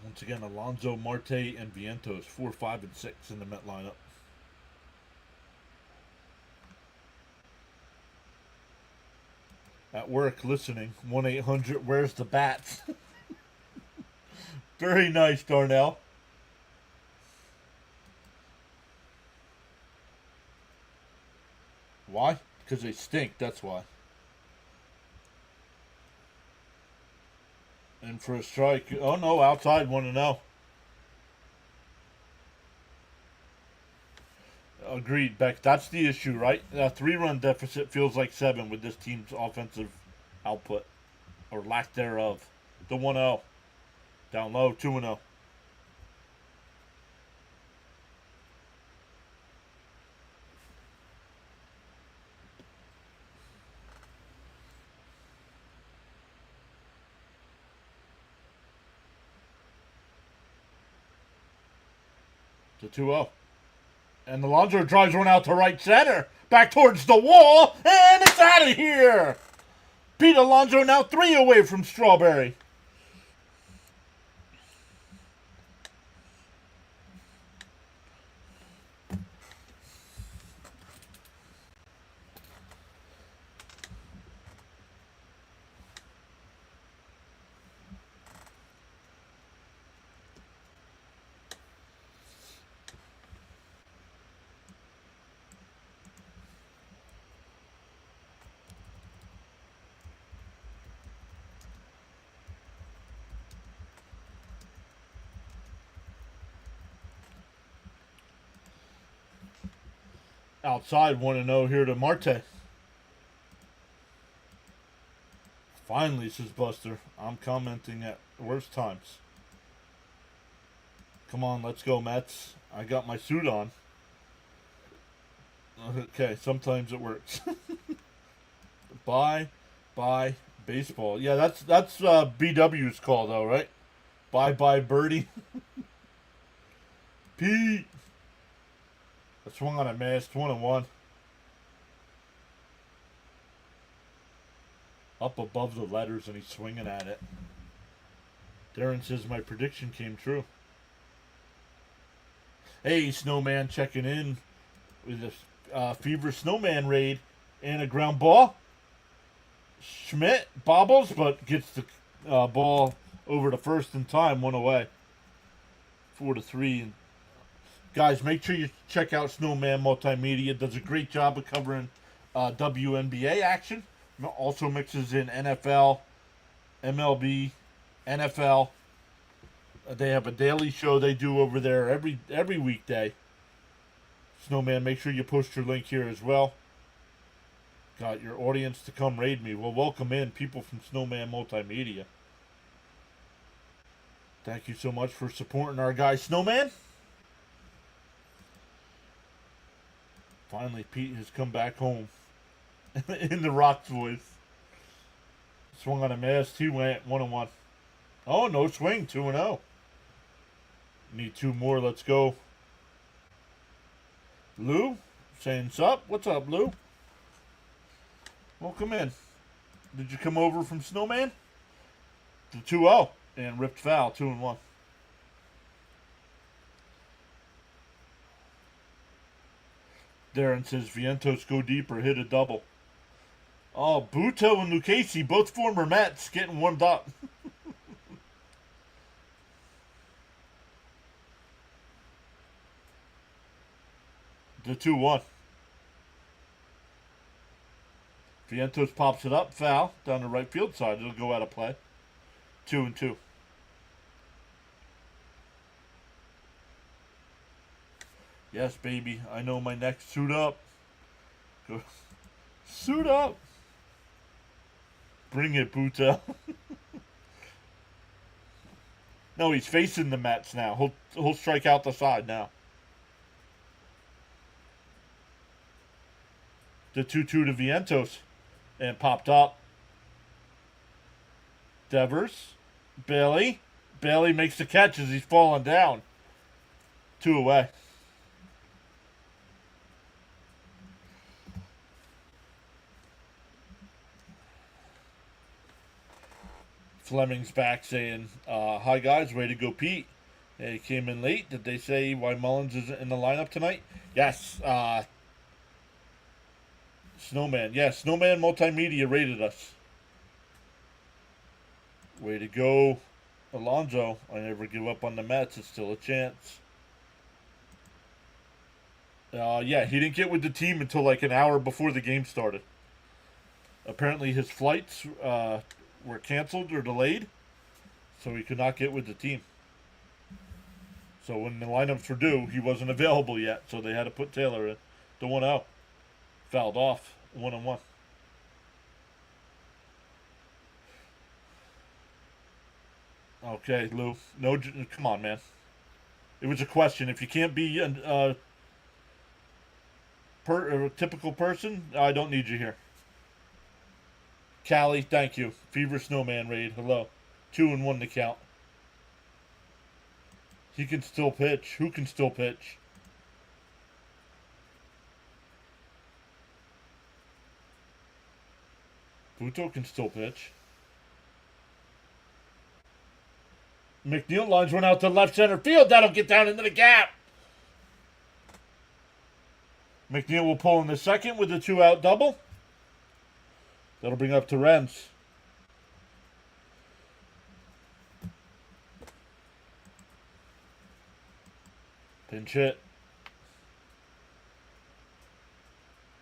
Once again, Alonso, Marte, and Vientos, 4, 5, and 6 in the Met lineup. At work, listening, 1-800, where's the bats? Very nice, Darnell. Why? Because they stink, that's why. In for a strike. Oh no, outside 1-0. Agreed, Beck. That's the issue, right? A 3-run deficit feels like 7 with this team's offensive output, or lack thereof. The 1-0. Down low, 2-0. To 2-0. And Alonso drives one out to right center. Back towards the wall. And it's out of here. Pete Alonso now 3 away from Strawberry. Outside 1-0 here to Marte. Finally, says Buster. I'm commenting at worst times. Come on, let's go, Mets. I got my suit on. Okay, sometimes it works. Bye, baseball. Yeah, that's BW's call though, right? Bye, birdie. Pete. I swung on a missed. 1-1. Up above the letters, and he's swinging at it. Darren says my prediction came true. Hey, Snowman checking in with a Fever Snowman raid and a ground ball. Schmidt bobbles, but gets the ball over to first in time, 1 away. 4-3. Guys, make sure you check out Snowman Multimedia. Does a great job of covering WNBA action. Also mixes in NFL, MLB, NFL. They have a daily show they do over there every weekday. Snowman, make sure you post your link here as well. Got your audience to come raid me. Well, welcome in people from Snowman Multimedia. Thank you so much for supporting our guy Snowman. Finally, Pete has come back home. In the Rock's voice. Swung on a miss. He went 1-1. Oh, no swing. 2-0. Need 2 more. Let's go. Lou saying sup. What's up, Lou? Welcome in. Did you come over from Snowman? The 2-0. And ripped foul. 2-1. Darren says Vientos go deeper, hit a double. Oh, Buto and Lucchesi, both former Mets, getting warmed up. The 2-1. Vientos pops it up, foul, down the right field side. It'll go out of play. 2-2. Yes, baby. I know my next suit up. Go. Suit up. Bring it, Buta. No, he's facing the Mets now. He'll strike out the side now. The 2-2 to Vientos. And popped up. Devers. Bailey. Bailey makes the catch as he's falling down. 2 away. Fleming's back saying, hi guys, way to go, Pete. He came in late. Did they say why Mullins isn't in the lineup tonight? Yes. Snowman. Yes, Snowman Multimedia rated us. Way to go, Alonso. I never give up on the Mets. It's still a chance. Yeah, he didn't get with the team until like an hour before the game started. Apparently his flights were canceled or delayed. so he could not get with the team. So when the lineups were due, he wasn't available yet, so they had to put Taylor in. The 1-0. Fouled off. 1-1. Okay, Lou. No, come on, man. It was a question. If you can't be a typical person, I don't need you here. Callie, thank you. Fever Snowman raid. Hello. 2-1 to count. He can still pitch. Who can still pitch? Buto can still pitch. McNeil lines one out to left center field. That'll get down into the gap. McNeil will pull in the second with a 2-out double. That'll bring up Terrence. Pinch hit.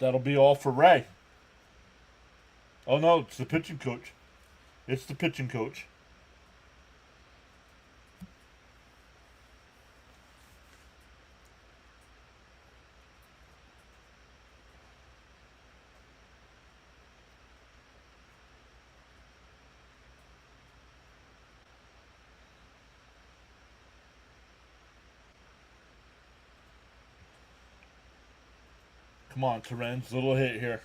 That'll be all for Ray. Oh no, it's the pitching coach. It's the pitching coach. Come on, Terrence. Little hit here.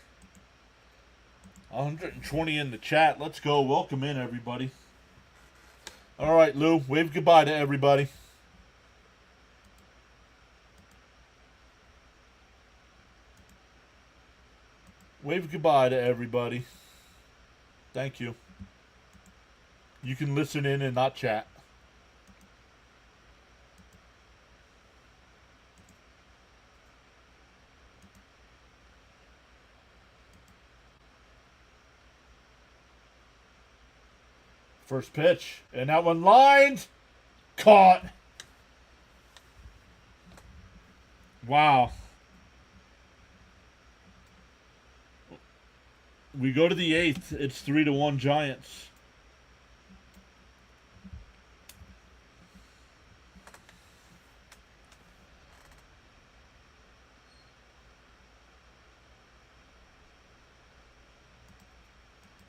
120 in the chat. Let's go. Welcome in, everybody. All right, Lou. Wave goodbye to everybody. Wave goodbye to everybody. Thank you. You can listen in and not chat. First pitch. And that one lined. Caught. Wow. We go to the 8th. It's 3-1 Giants.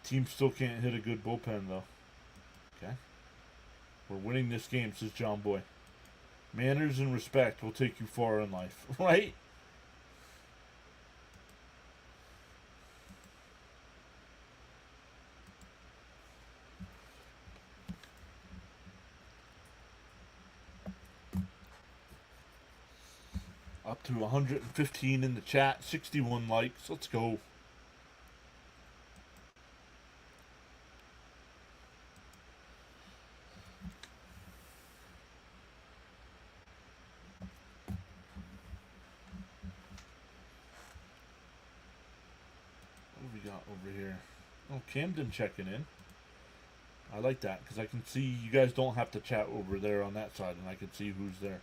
Team still can't hit a good bullpen, though. Okay. We're winning this game, says John Boy. Manners and respect will take you far in life, right? Up to 115 in the chat, 61 likes. Let's go. Over here. Oh, Camden checking in. I like that because I can see you guys don't have to chat over there on that side, and I can see who's there.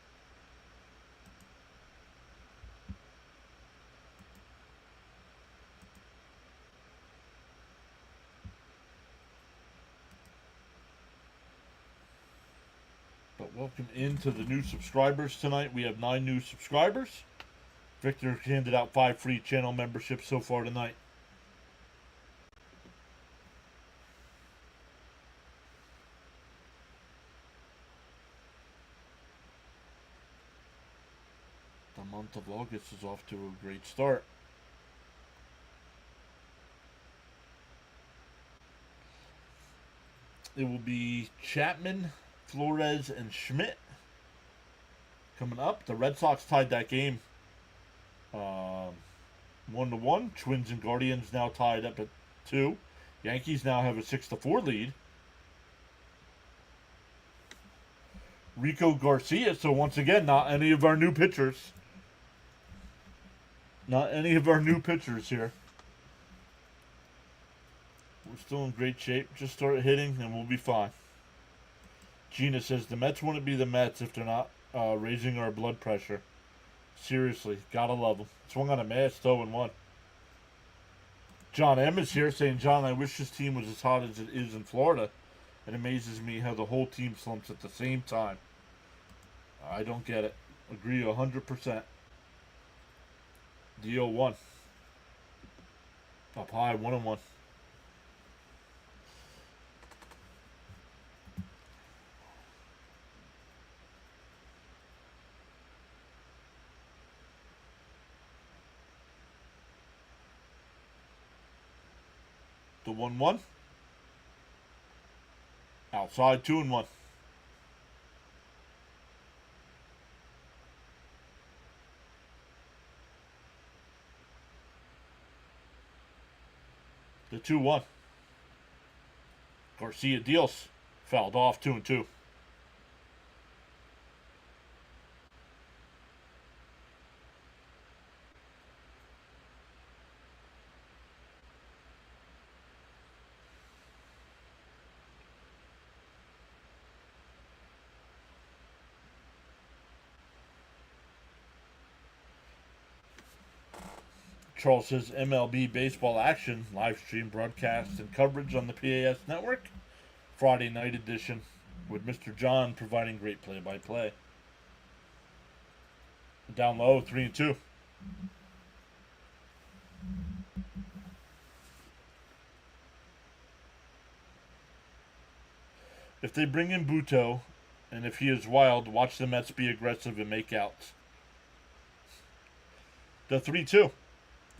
But welcome into the new subscribers tonight. We have 9 new subscribers. Victor handed out 5 free channel memberships so far tonight. The month of August is off to a great start. It will be Chapman, Flores, and Schmidt coming up. The Red Sox tied that game 1-1. Twins and Guardians now tied up at 2. Yankees now have a 6-4 lead. Rico Garcia, so once again, not any of our new pitchers. Not any of our new pitchers here. We're still in great shape. Just start hitting and we'll be fine. Gina says the Mets wouldn't be the Mets if they're not raising our blood pressure. Seriously, gotta love them. Swung on a miss, 0-1. John M is here saying, John, I wish this team was as hot as it is in Florida. It amazes me how the whole team slumps at the same time. I don't get it. Agree 100%. Deal 1. Up high, 1-1. The 1-1. Outside, 2-1. The 2-1. Garcia deals. Fouled off, 2-2. Charles says MLB baseball action, live stream broadcast and coverage on the PAS network. Friday night edition with Mr. John providing great play-by-play. Down low, 3-2. If they bring in Buto, and if he is wild, watch the Mets be aggressive and make outs. The 3-2.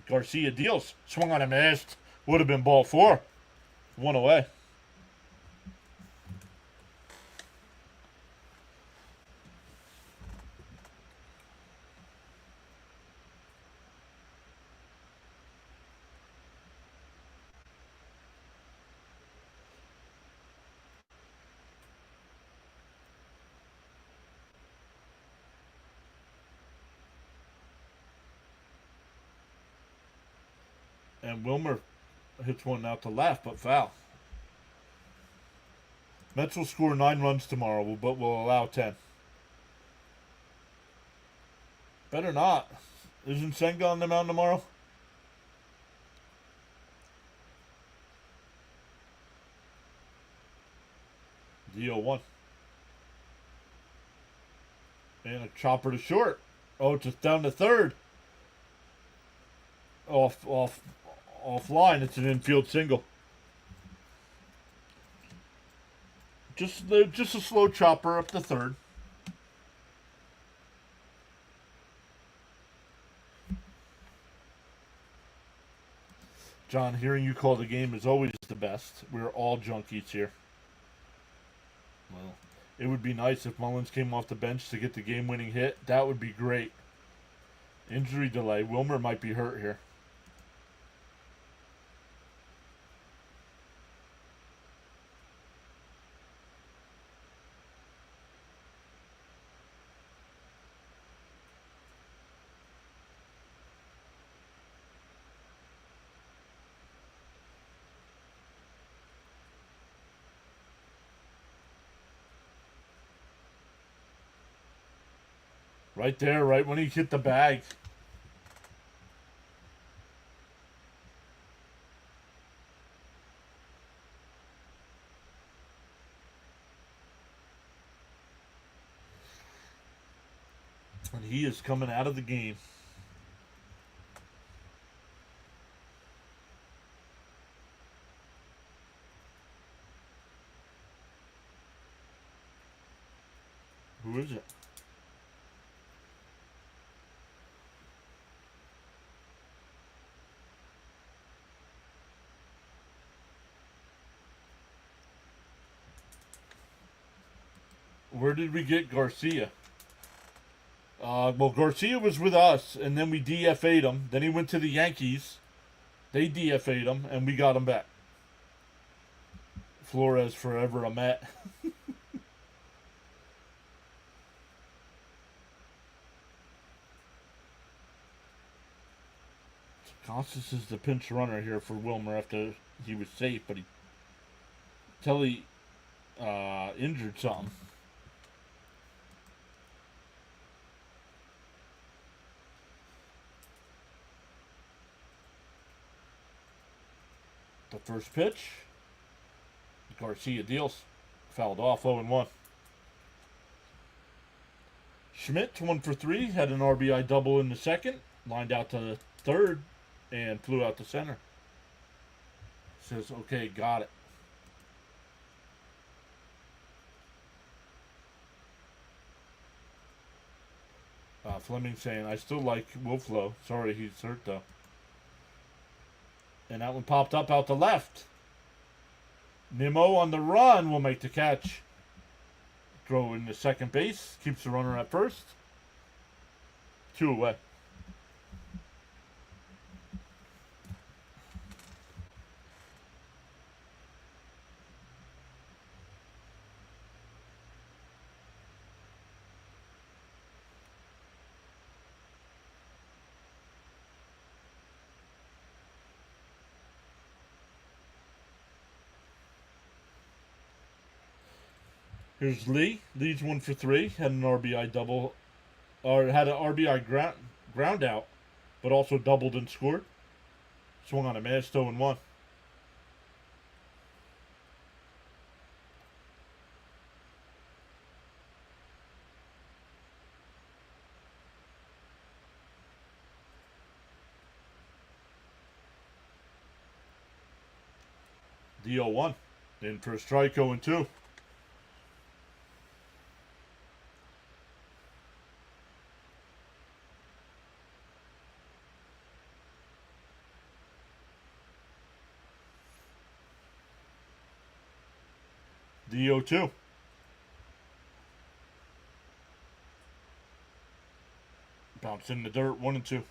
Garcia deals. Swung on a missed. Would have been ball 4. 1 away. And Wilmer hits one out to left, but foul. Mets will score 9 runs tomorrow, but will allow 10. Better not. Isn't Senga on the mound tomorrow? Deal 1. And a chopper to short. Oh, it's just down to third. Offline. It's an infield single. Just a slow chopper up to third. John, hearing you call the game is always the best. We're all junkies here. Well, it would be nice if Mullins came off the bench to get the game-winning hit. That would be great. Injury delay. Wilmer might be hurt here. Right there, right when he hit the bag. And he is coming out of the game. Who is it? Where did we get Garcia? Well, Garcia was with us, and then we DFA'd him. Then he went to the Yankees. They DFA'd him, and we got him back. Flores forever a Met. Costas is the pinch runner here for Wilmer after he was safe, but he injured something. The first pitch. Garcia deals. Fouled off, 0-1. Schmidt, 1 for 3, had an RBI double in the second, lined out to third, and flew out to center. Says, okay, got it. Fleming saying, I still like Wilflow. Sorry, he's hurt, though. And that one popped up out to left. Nimmo on the run will make the catch. Throw in the second base. Keeps the runner at first. 2 away. Here's Lee. Lee's 1 for 3. Had an RBI double, or had an RBI ground out, but also doubled and scored. Swung on a miss, 0-1. The 0-1. In for a strike, 0-2. The 0-2. Bounce in the dirt, 1-2.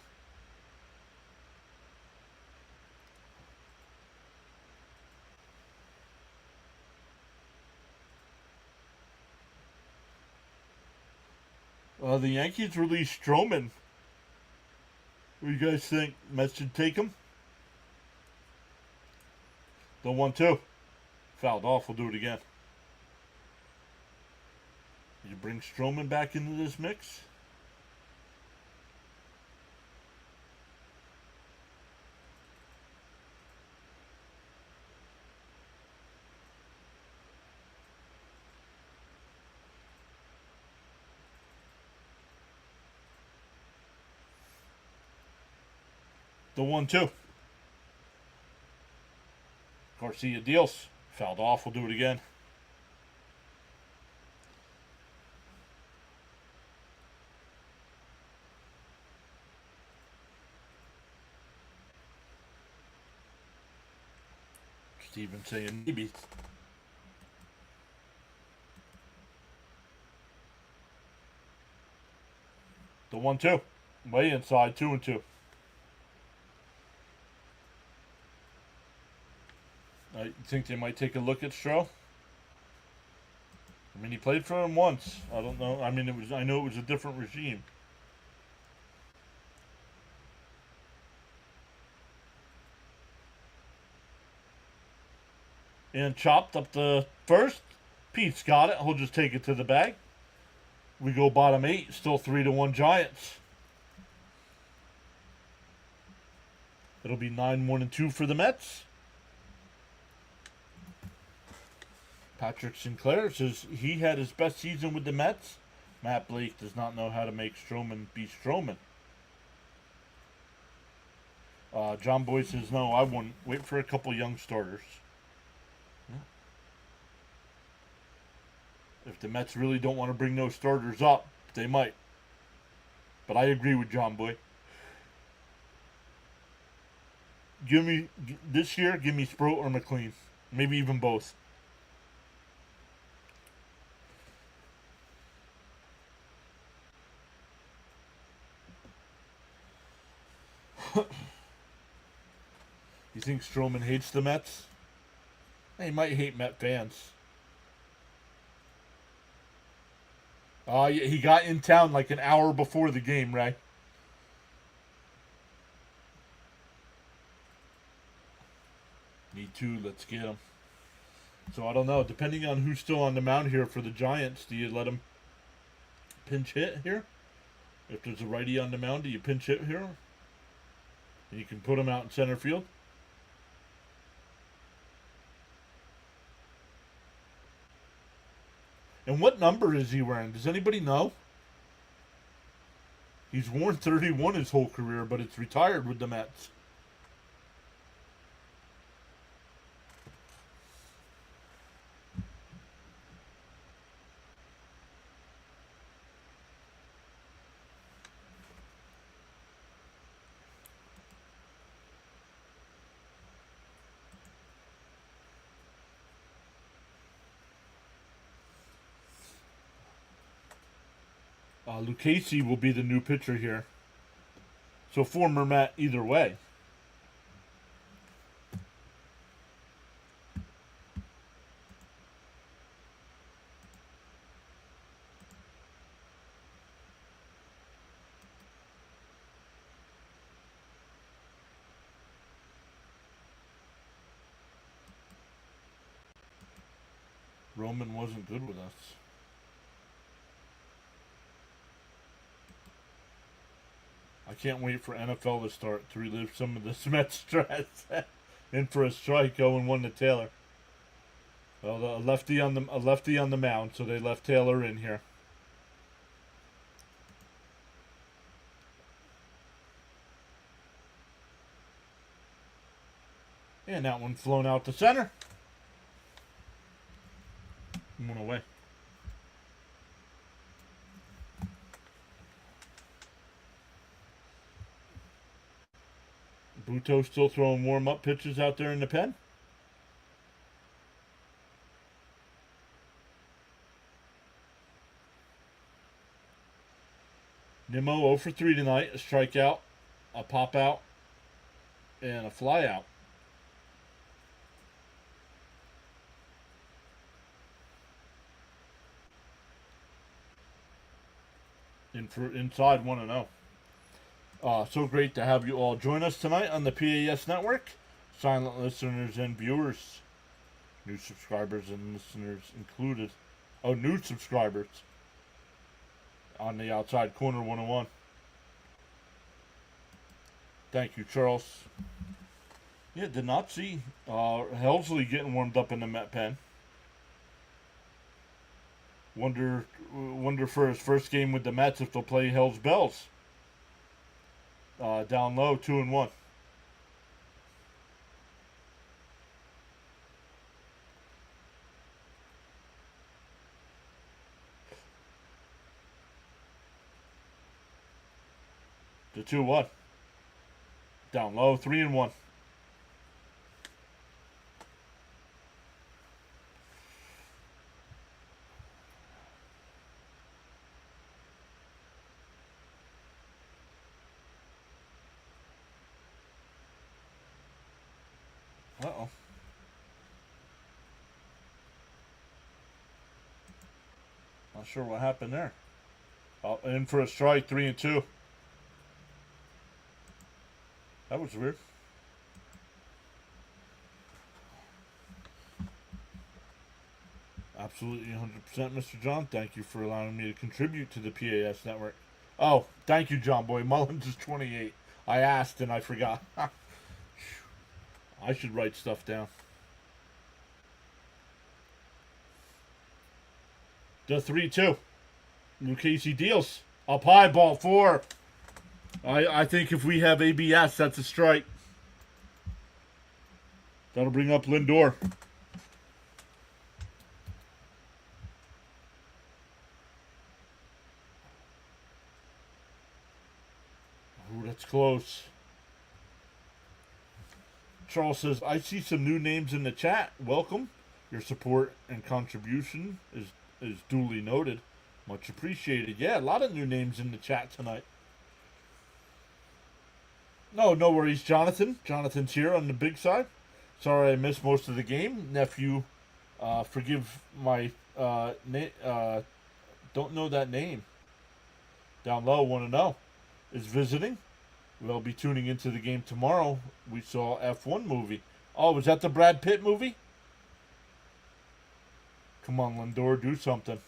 The Yankees released Stroman. What do you guys think? Mets should take him? The 1-2. Fouled off. We'll do it again. You bring Stroman back into this mix? The 1-2. Garcia deals. Fouled off. We'll do it again. Steven saying maybe. The 1-2. Way inside, 2-2. I think they might take a look at Stro. I mean, he played for him once. I don't know. I mean, I know it was a different regime. And chopped up the first. Pete's got it. He'll just take it to the bag. We go bottom 8. Still 3-1 Giants. It'll be 9-1-2 for the Mets. Patrick Sinclair says he had his best season with the Mets. Matt Blake does not know how to make Stroman be Stroman. John Boy says, no, I wouldn't. Wait for a couple young starters. If the Mets really don't want to bring those starters up, they might. But I agree with John Boy. This year, give me Sproat or McLean. Maybe even both. You think Stroman hates the Mets? He might hate Met fans. He got in town like an hour before the game, Ray. Me too. Let's get him. So I don't know. Depending on who's still on the mound here for the Giants, do you let him pinch hit here? If there's a righty on the mound, do you pinch hit here? And you can put him out in center field. And what number is he wearing? Does anybody know? He's worn 31 his whole career, but it's retired with the Mets. Lucchese will be the new pitcher here. So former Met either way. Roman wasn't good with us. I can't wait for NFL to start to relive some of this Mets stress. In for a strike, 0-1 to Taylor. Well, a lefty on the mound, so they left Taylor in here. And that one flown out to center. One away. Buto still throwing warm-up pitches out there in the pen. Nimmo 0 for 3 tonight. A strikeout, a pop-out, and a fly-out. Inside 1-0. So great to have you all join us tonight on the PAS Network. Silent listeners and viewers. New subscribers and listeners included. Oh, new subscribers. On the outside corner 101. Thank you, Charles. Yeah, did not see Helsley getting warmed up in the Met pen. Wonder for his first game with the Mets if they'll play Hell's Bells. Down low, 2-1. The 2-1. Down low, 3-1. Uh-oh. Not sure what happened there. In for a strike, 3-2. That was weird. Absolutely 100%, Mr. John. Thank you for allowing me to contribute to the PAS Network. Oh, thank you, John Boy. Mullins is 28. I asked and I forgot. I should write stuff down. The 3-2. Lucchese deals. Up high, ball 4. I think if we have ABS, that's a strike. That'll bring up Lindor. Ooh, that's close. Charles says, I see some new names in the chat. Welcome. Your support and contribution is duly noted. Much appreciated. Yeah, a lot of new names in the chat tonight. No worries, Jonathan. Jonathan's here on the big side. Sorry I missed most of the game. Nephew, forgive my don't know that name. Down low, 1-0. Is visiting. We'll be tuning into the game tomorrow. We saw F1 movie. Oh, was that the Brad Pitt movie? Come on, Lindor, do something.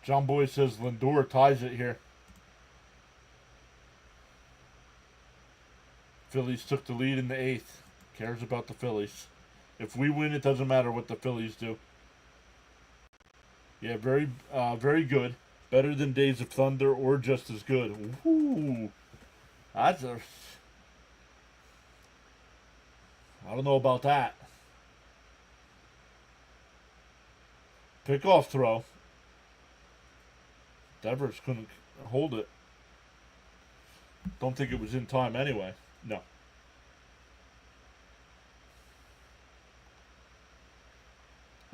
John Boy says Lindor ties it here. Phillies took the lead in the 8th. Cares about the Phillies. If we win, it doesn't matter what the Phillies do. Yeah, very good. Better than Days of Thunder or just as good. Ooh, that's a... I don't know about that. Pickoff throw. Devers couldn't hold it. Don't think it was in time anyway. No.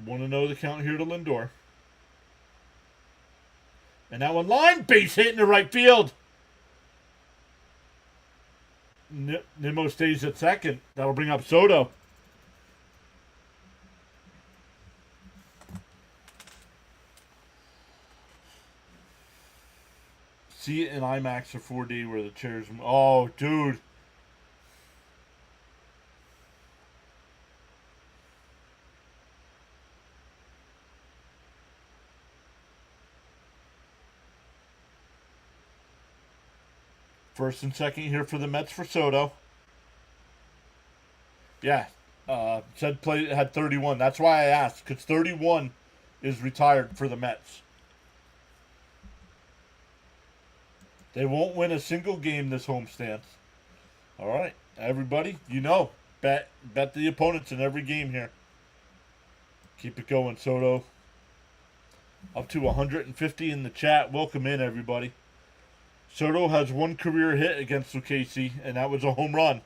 Want to know the count here to Lindor. And that one line base hit in the right field. Nimmo stays at second. That'll bring up Soto. See it in IMAX or 4D where the chairs... Oh, dude. First and second here for the Mets for Soto. Yeah. Said play had 31. That's why I asked, because 31 is retired for the Mets. They won't win a single game this homestand. All right, everybody, bet the opponents in every game here. Keep it going, Soto. Up to 150 in the chat. Welcome in, everybody. Soto has one career hit against Lucchesi, and that was a home run.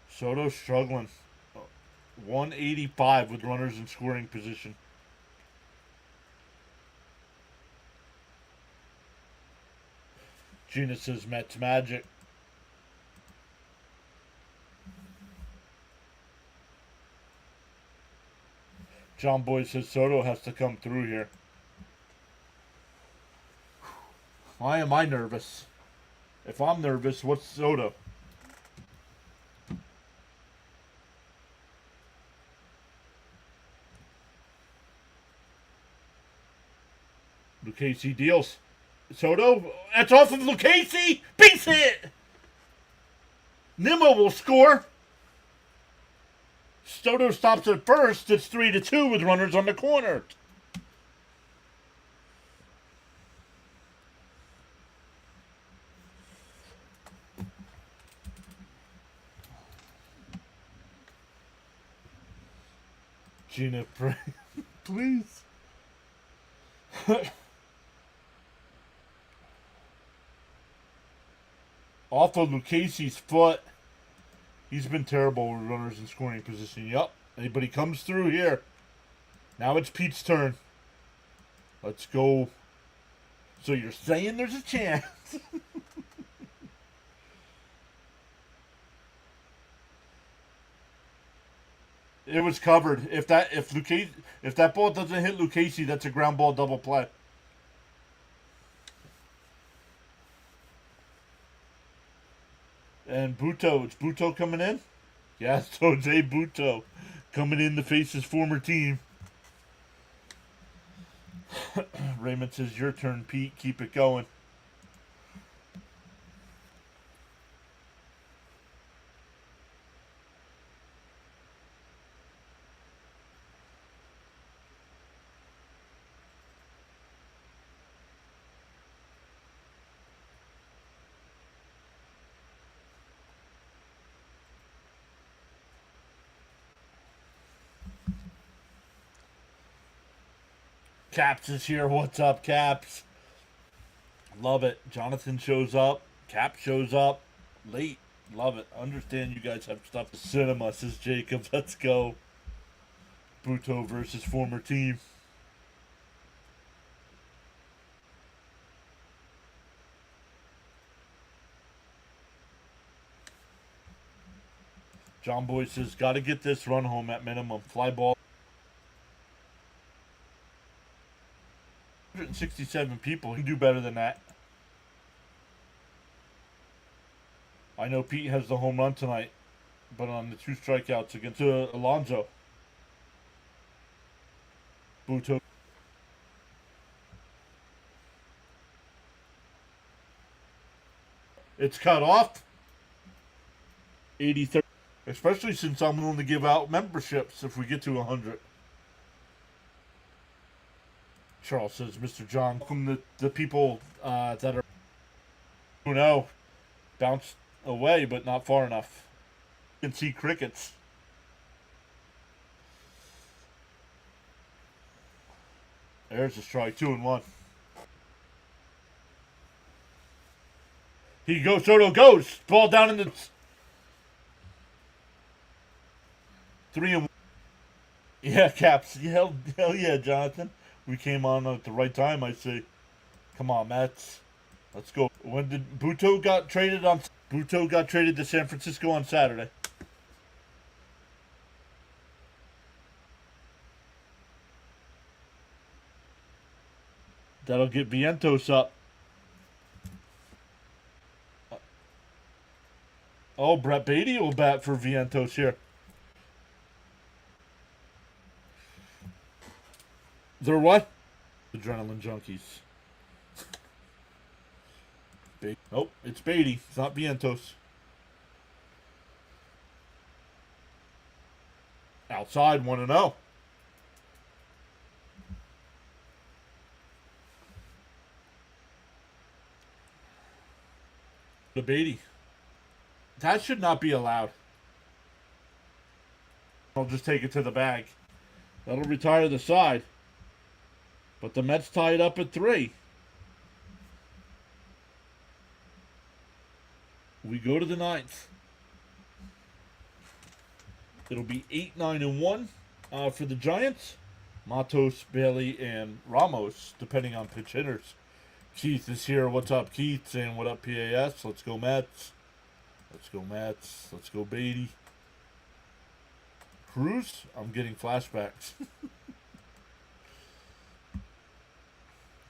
Soto struggling. 185 with runners in scoring position. Gina says Mets magic. John Boy says Soto has to come through here. Why am I nervous? If I'm nervous, what's Soto? Lucchesi deals. Soto, that's off of Lucchesi. Base hit. Nimmo will score. Soto stops at first. It's 3-2 with runners on the corner. Gina, pray, please. Off of Lucchesi's foot. He's been terrible with runners in scoring position. Yup. Anybody comes through here. Now it's Pete's turn. Let's go. So you're saying there's a chance. It was covered. If that ball doesn't hit Lucchesi, that's a ground ball double play. And Buto, it's Buto coming in? Yes, Jose Buto coming in to face his former team. Raymond says, your turn, Pete. Keep it going. Caps is here. What's up, Caps? Love it. Jonathan shows up. Cap shows up. Late. Love it. Understand you guys have stuff. Cinema, says Jacob. Let's go. Buto versus former team. John Boy says, got to get this run home at minimum. Fly ball. 167 people. You can do better than that. I know Pete has the home run tonight, but on the 2 strikeouts against Alonso. Buto. It's cut off. 83. Especially since I'm willing to give out memberships if we get to 100. Charles says, Mr. John, welcome the people that are, who know, bounced away, but not far enough. You can see crickets. There's a strike, 2-1. He goes, Soto goes. Ball down in the 3-1. Yeah, Caps. Hell yeah, Jonathan. We came on at the right time, I say. Come on, Mets. Let's go. When did Buto got traded on? Buto got traded to San Francisco on Saturday. That'll get Vientos up. Oh, Brett Beatty will bat for Vientos here. They're what? Adrenaline junkies. Nope, it's Beatty. It's not Vientos. Outside, 1-0. The Beatty. That should not be allowed. I'll just take it to the bag. That'll retire the side. But the Mets tie it up at 3. We go to the 9th. It'll be 8-9-1 for the Giants. Matos, Bailey, and Ramos, depending on pitch hitters. Keith is here. What's up, Keith? Saying what up, PAS? Let's go, Mets. Let's go, Mets. Let's go, Beatty. Cruz? I'm getting flashbacks.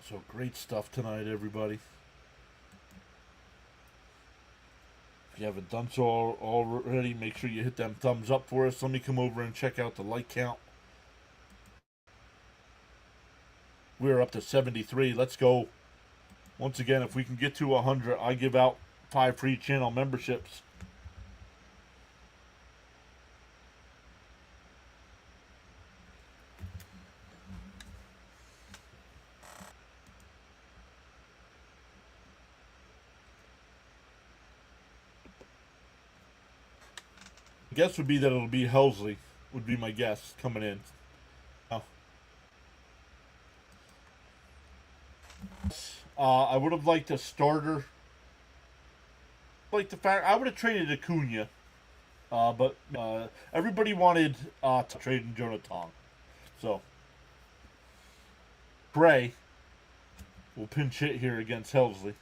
So great stuff tonight, everybody. If you haven't done so already, make sure you hit them thumbs up for us. Let me come over and check out the like count. We're up to 73. Let's go. Once again, if we can get to 100, I give out 5 free channel memberships. Guess would be that it'll be Helsley, would be my guess coming in. Oh. I would have liked a starter. Like the fact I would have traded Acuna, but everybody wanted to trade in Jonathan. So Gray will pinch hit here against Helsley.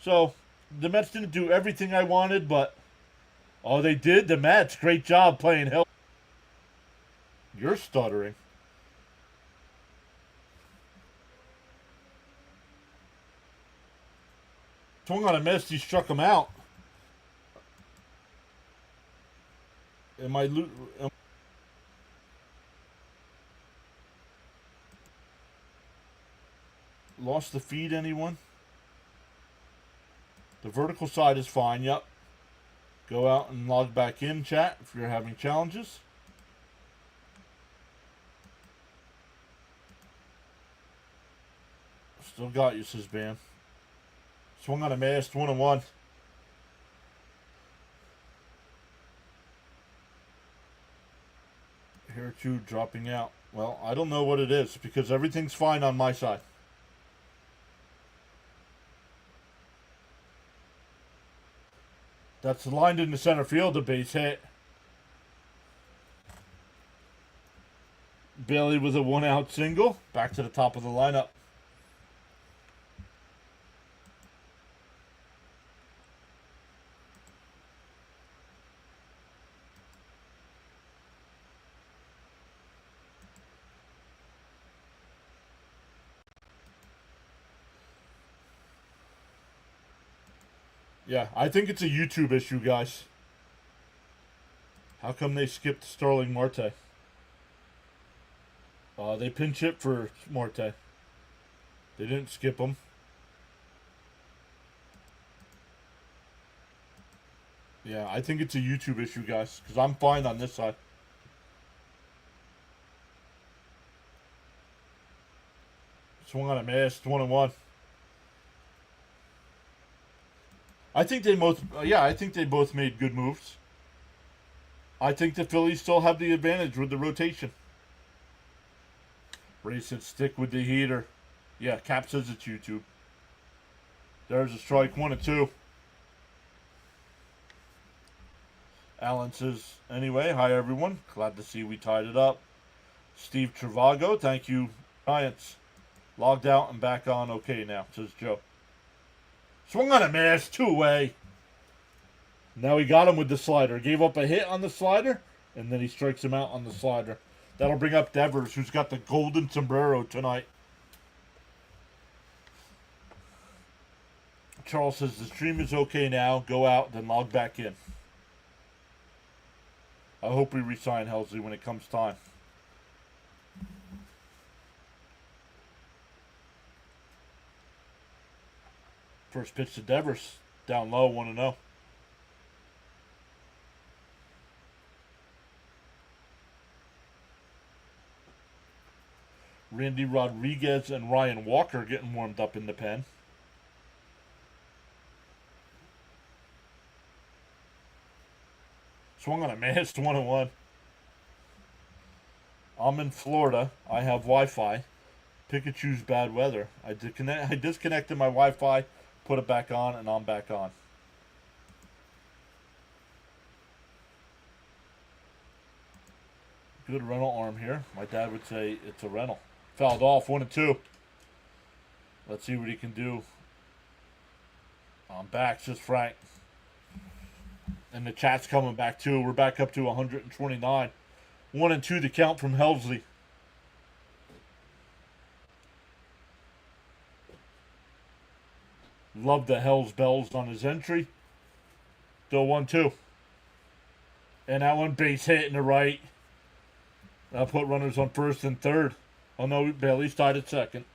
So the Mets didn't do everything I wanted, but oh, they did. The Mets, great job playing Helsley. You're stuttering. Swung on a miss. He struck him out. Am I lost the feed, anyone? The vertical side is fine, yep. Go out and log back in, chat, if you're having challenges. Still got you, says Bam. Swung on a miss, 1-1. Here two dropping out. Well, I don't know what it is because everything's fine on my side. That's lined in the center field, a base hit. Bailey with a 1-out single. Back to the top of the lineup. Yeah, I think it's a YouTube issue, guys. How come they skipped Starling Marte? They pinch hit for Marte. They didn't skip him. Yeah, I think it's a YouTube issue, guys, because I'm fine on this side. Swung on a miss, 1-1. I think they both. I think they both made good moves. I think the Phillies still have the advantage with the rotation. Ray said stick with the heater. Yeah, Cap says it's YouTube. There's a strike, 1-2. Alan says, anyway, hi everyone. Glad to see we tied it up. Steve Travago, thank you, Giants. Logged out and back on okay now, says Joe. Swung on a miss, 2-way. Now he got him with the slider. Gave up a hit on the slider, and then he strikes him out on the slider. That'll bring up Devers, who's got the golden sombrero tonight. Charles says the stream is okay now. Go out, then log back in. I hope we re-sign Helsley when it comes time. First pitch to Devers. Down low, 1-0. Randy Rodriguez and Ryan Walker getting warmed up in the pen. Swung on a miss, 1-1. I'm in Florida. I have Wi-Fi. Pikachu's bad weather. I disconnected my Wi-Fi, put it back on, and I'm back on. Good rental arm here. My dad would say it's a rental. Fouled off, 1-2. Let's see what he can do. I'm back, says Frank. And the chat's coming back too. We're back up to 129. 1-2 to count from Helsley. Love the Hells Bells on his entry. Still 1-2. And that one base hit in the right. I'll put runners on first and third. Oh no, Bailey's tied at second.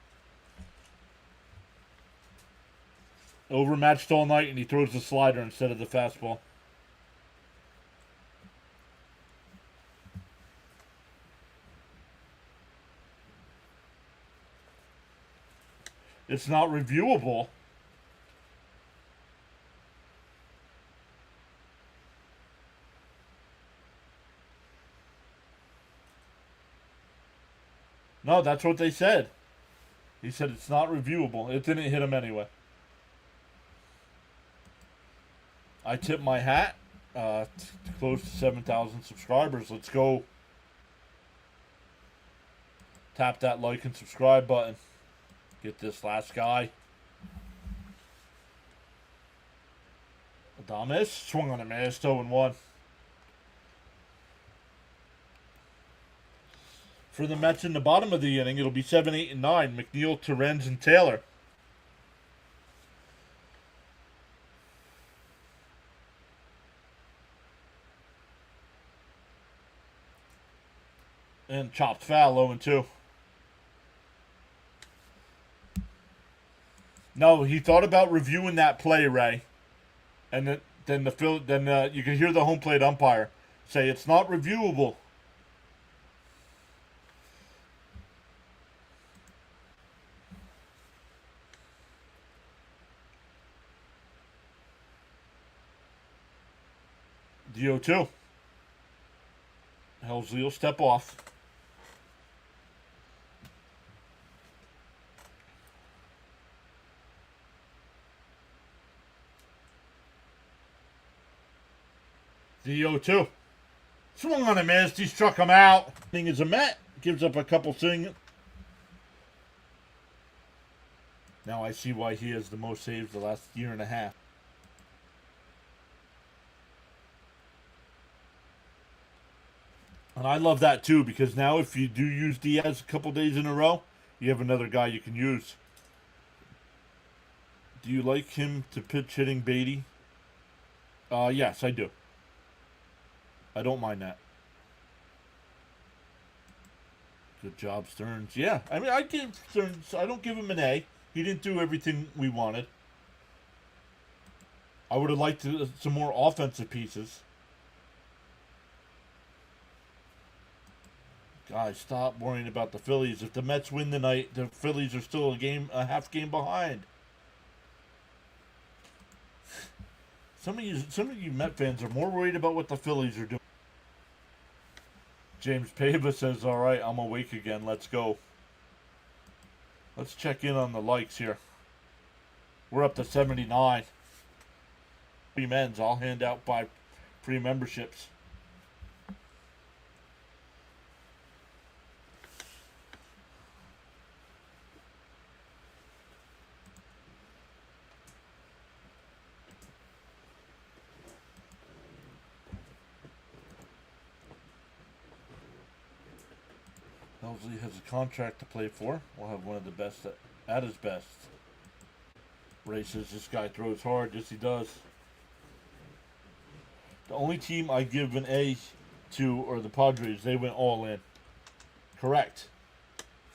Overmatched all night, and he throws the slider instead of the fastball. It's not reviewable. No, that's what they said. He said it's not reviewable. It didn't hit him anyway. I tip my hat. Close to 7,000 subscribers. Let's go. Tap that like and subscribe button. Get this last guy. Adames swung on a miss, 0-1. For the Mets in the bottom of the inning, it'll be 7, 8, and 9. McNeil, Terens, and Taylor. And chopped foul, 0-2. No, he thought about reviewing that play, Ray, and then you can hear the home plate umpire say it's not reviewable. The 0-2. Helsley will step off. The 0-2. Swung on a miss. He struck him out. Thing is a Met. Gives up a couple singles. Now I see why he has the most saves the last year and a half. And I love that too, because now if you do use Diaz a couple days in a row, you have another guy you can use. Do you like him to pitch hitting Beatty? Yes, I do. I don't mind that. Good job, Stearns. Yeah, I mean, I give Stearns. I don't give him an A. He didn't do everything we wanted. I would have liked some more offensive pieces. Guys, stop worrying about the Phillies. If the Mets win tonight, the Phillies are still a half game behind. Some of you Met fans are more worried about what the Phillies are doing. James Pava says, "All right, I'm awake again. Let's go." Let's check in on the likes here. We're up to 79. Free men's. I'll hand out 5 free memberships. Helsley has a contract to play for. We'll have one of the best at his best. Ray says this guy throws hard. Yes, he does. The only team I give an A to are the Padres. They went all in. Correct.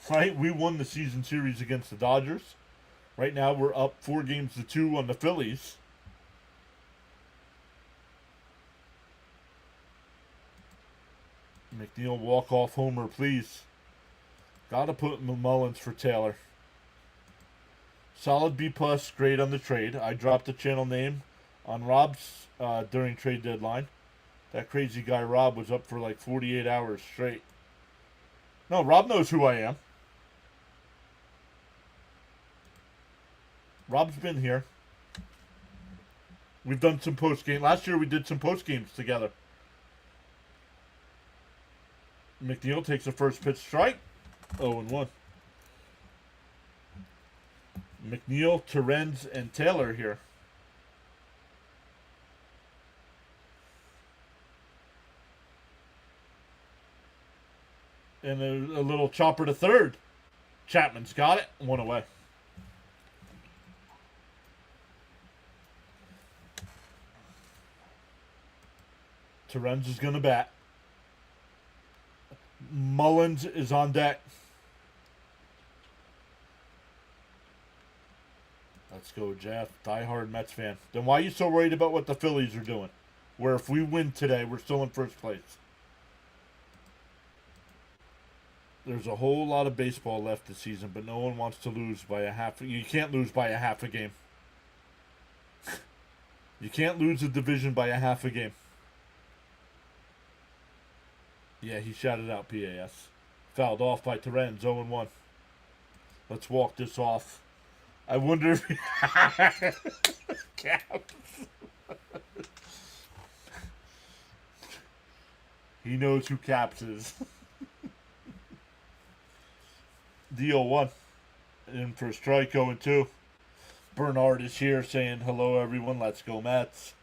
Right? We won the season series against the Dodgers. Right now we're up 4-2 on the Phillies. McNeil walk-off homer, please. Gotta put Mullins for Taylor. Solid B+, grade on the trade. I dropped the channel name on Rob's during trade deadline. That crazy guy Rob was up for like 48 hours straight. No, Rob knows who I am. Rob's been here. We've done some post-game. Last year we did some post-games together. McNeil takes a first pitch strike. 0-1. McNeil, Terens, and Taylor here. And a little chopper to third. Chapman's got it. 1 away. Terens is going to bat. Mullins is on deck. Let's go, Jeff. Diehard Mets fan. Then why are you so worried about what the Phillies are doing? Where if we win today, we're still in first place. There's a whole lot of baseball left this season, but no one wants to lose by a half. You can't lose by a half a game. You can't lose a division by a half a game. Yeah, he shouted out PAS. Fouled off by Terens, 0-1. Let's walk this off. I wonder if Caps. He knows who Caps is. Deal 1. In for a strike, 0-2. Bernard is here saying hello, everyone. Let's go, Mets.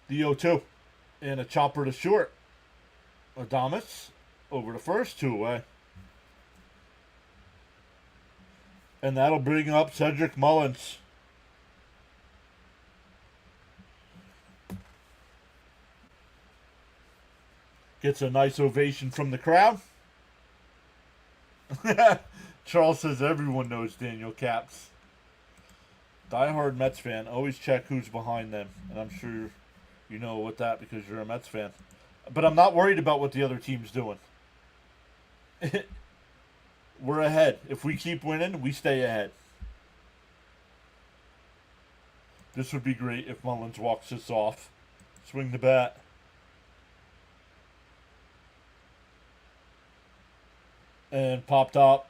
The 0-2. And a chopper to short. Adames over to first, 2 away. And that'll bring up Cedric Mullins. Gets a nice ovation from the crowd. Charles says everyone knows Daniel Caps. Diehard Mets fan. Always check who's behind them. And I'm sure you know what that because you're a Mets fan. But I'm not worried about what the other team's doing. We're ahead. If we keep winning, we stay ahead. This would be great if Mullins walks this off. Swing the bat. And popped up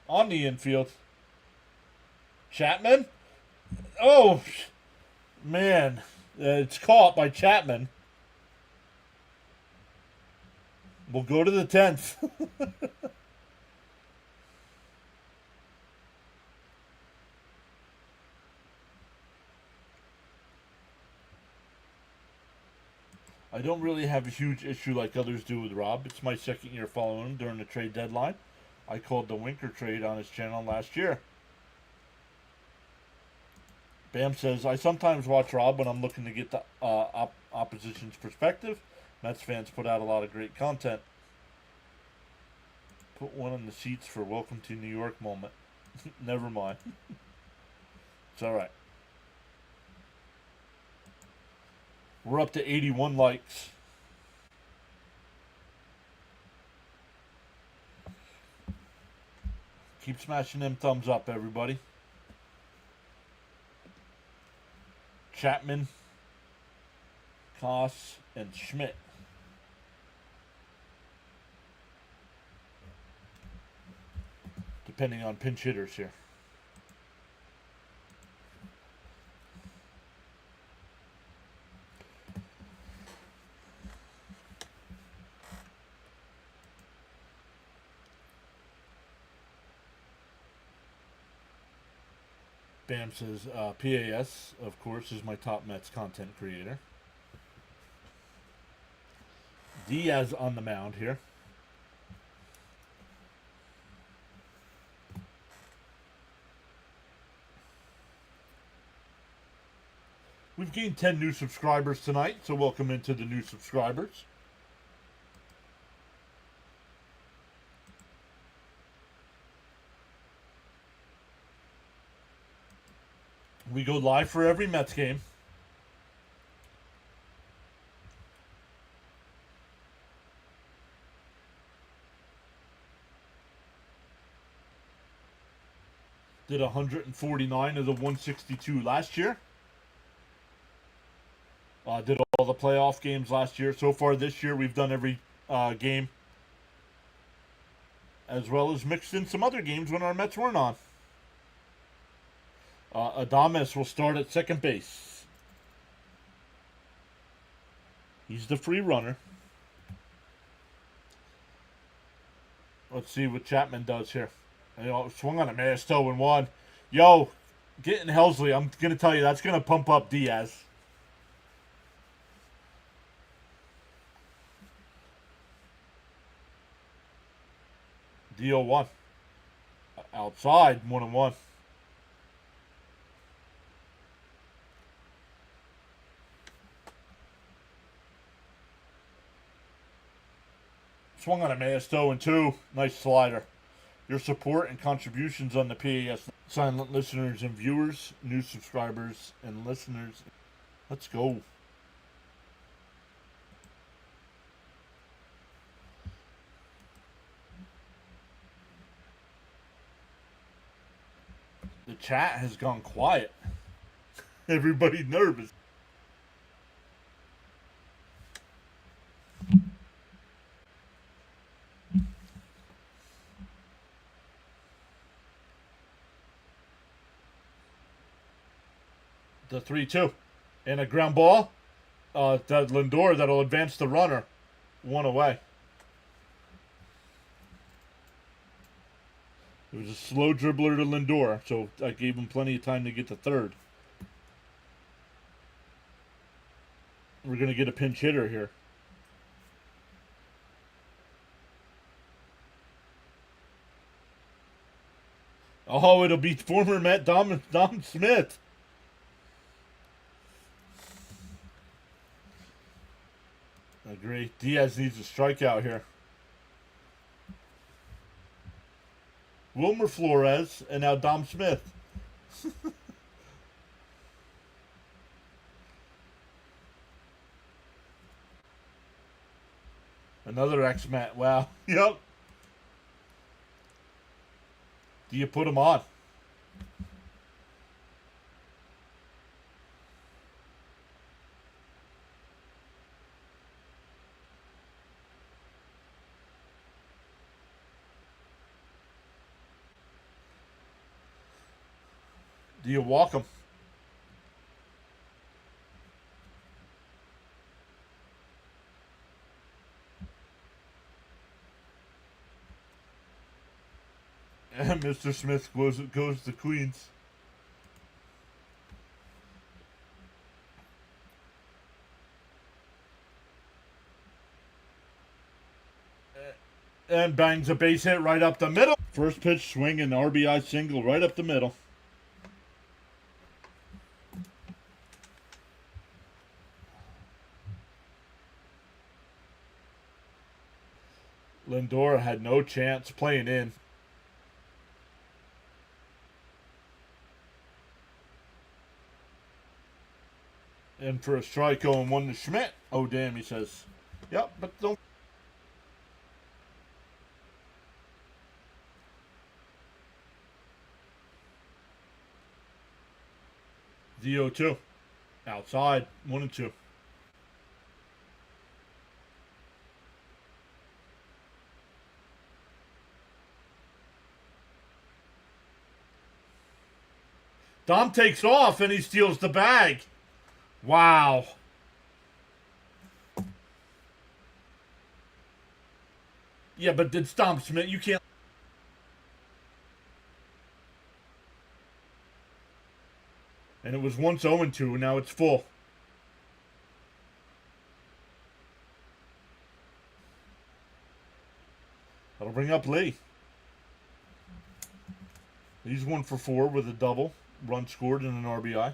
on the infield. Chapman? Oh, man. It's caught by Chapman. We'll go to the 10th. I don't really have a huge issue like others do with Rob. It's my second year following him during the trade deadline. I called the Winker trade on his channel last year. Bam says, I sometimes watch Rob when I'm looking to get the opposition's perspective. Mets fans put out a lot of great content. Put one on the sheets for Welcome to New York moment. Never mind. It's alright. We're up to 81 likes. Keep smashing them thumbs up, everybody. Chapman, Koss, and Schmidt. Depending on pinch hitters here. Bam says, PAS, of course, is my top Mets content creator. Diaz on the mound here. We've gained 10 new subscribers tonight, so welcome into the new subscribers. We go live for every Mets game. Did 149 of the 162 last year. Did all the playoff games last year. So far this year, we've done every game. As well as mixed in some other games when our Mets weren't on. Adames will start at second base. He's the free runner. Let's see what Chapman does here. Swung on a mass toe and one. Yo, getting Helsley, I'm going to tell you, that's going to pump up Diaz. DO1. Outside, 1-1. Swung on a mass toe and two. Nice slider. Your support and contributions on the PAS. Silent listeners and viewers, new subscribers and listeners. Let's go. The chat has gone quiet. Everybody's nervous. The 3-2. And a ground ball. To Lindor that'll advance the runner. One away. It was a slow dribbler to Lindor, so I gave him plenty of time to get to third. We're going to get a pinch hitter here. Oh, it'll be former Met Dom Smith. Agree. Diaz needs a strikeout here. Wilmer Flores and now Dom Smith. Another ex-Met. Wow. Yep. Do you put him on? Do you walk him? And Mr. Smith goes to Queens. And bangs a base hit right up the middle. First pitch swing and RBI single right up the middle. Lindor had no chance playing in. And for a strike 0-1 to Schmidt. Oh, damn, he says. Yep, but don't. The 0-2. Outside. 1-2. Dom takes off and he steals the bag. Wow. Yeah, but did Dom Schmidt? You can't. And it was once 0-2. Now it's full. That'll bring up Lee. He's 1 for 4 with a double. Run scored and an RBI.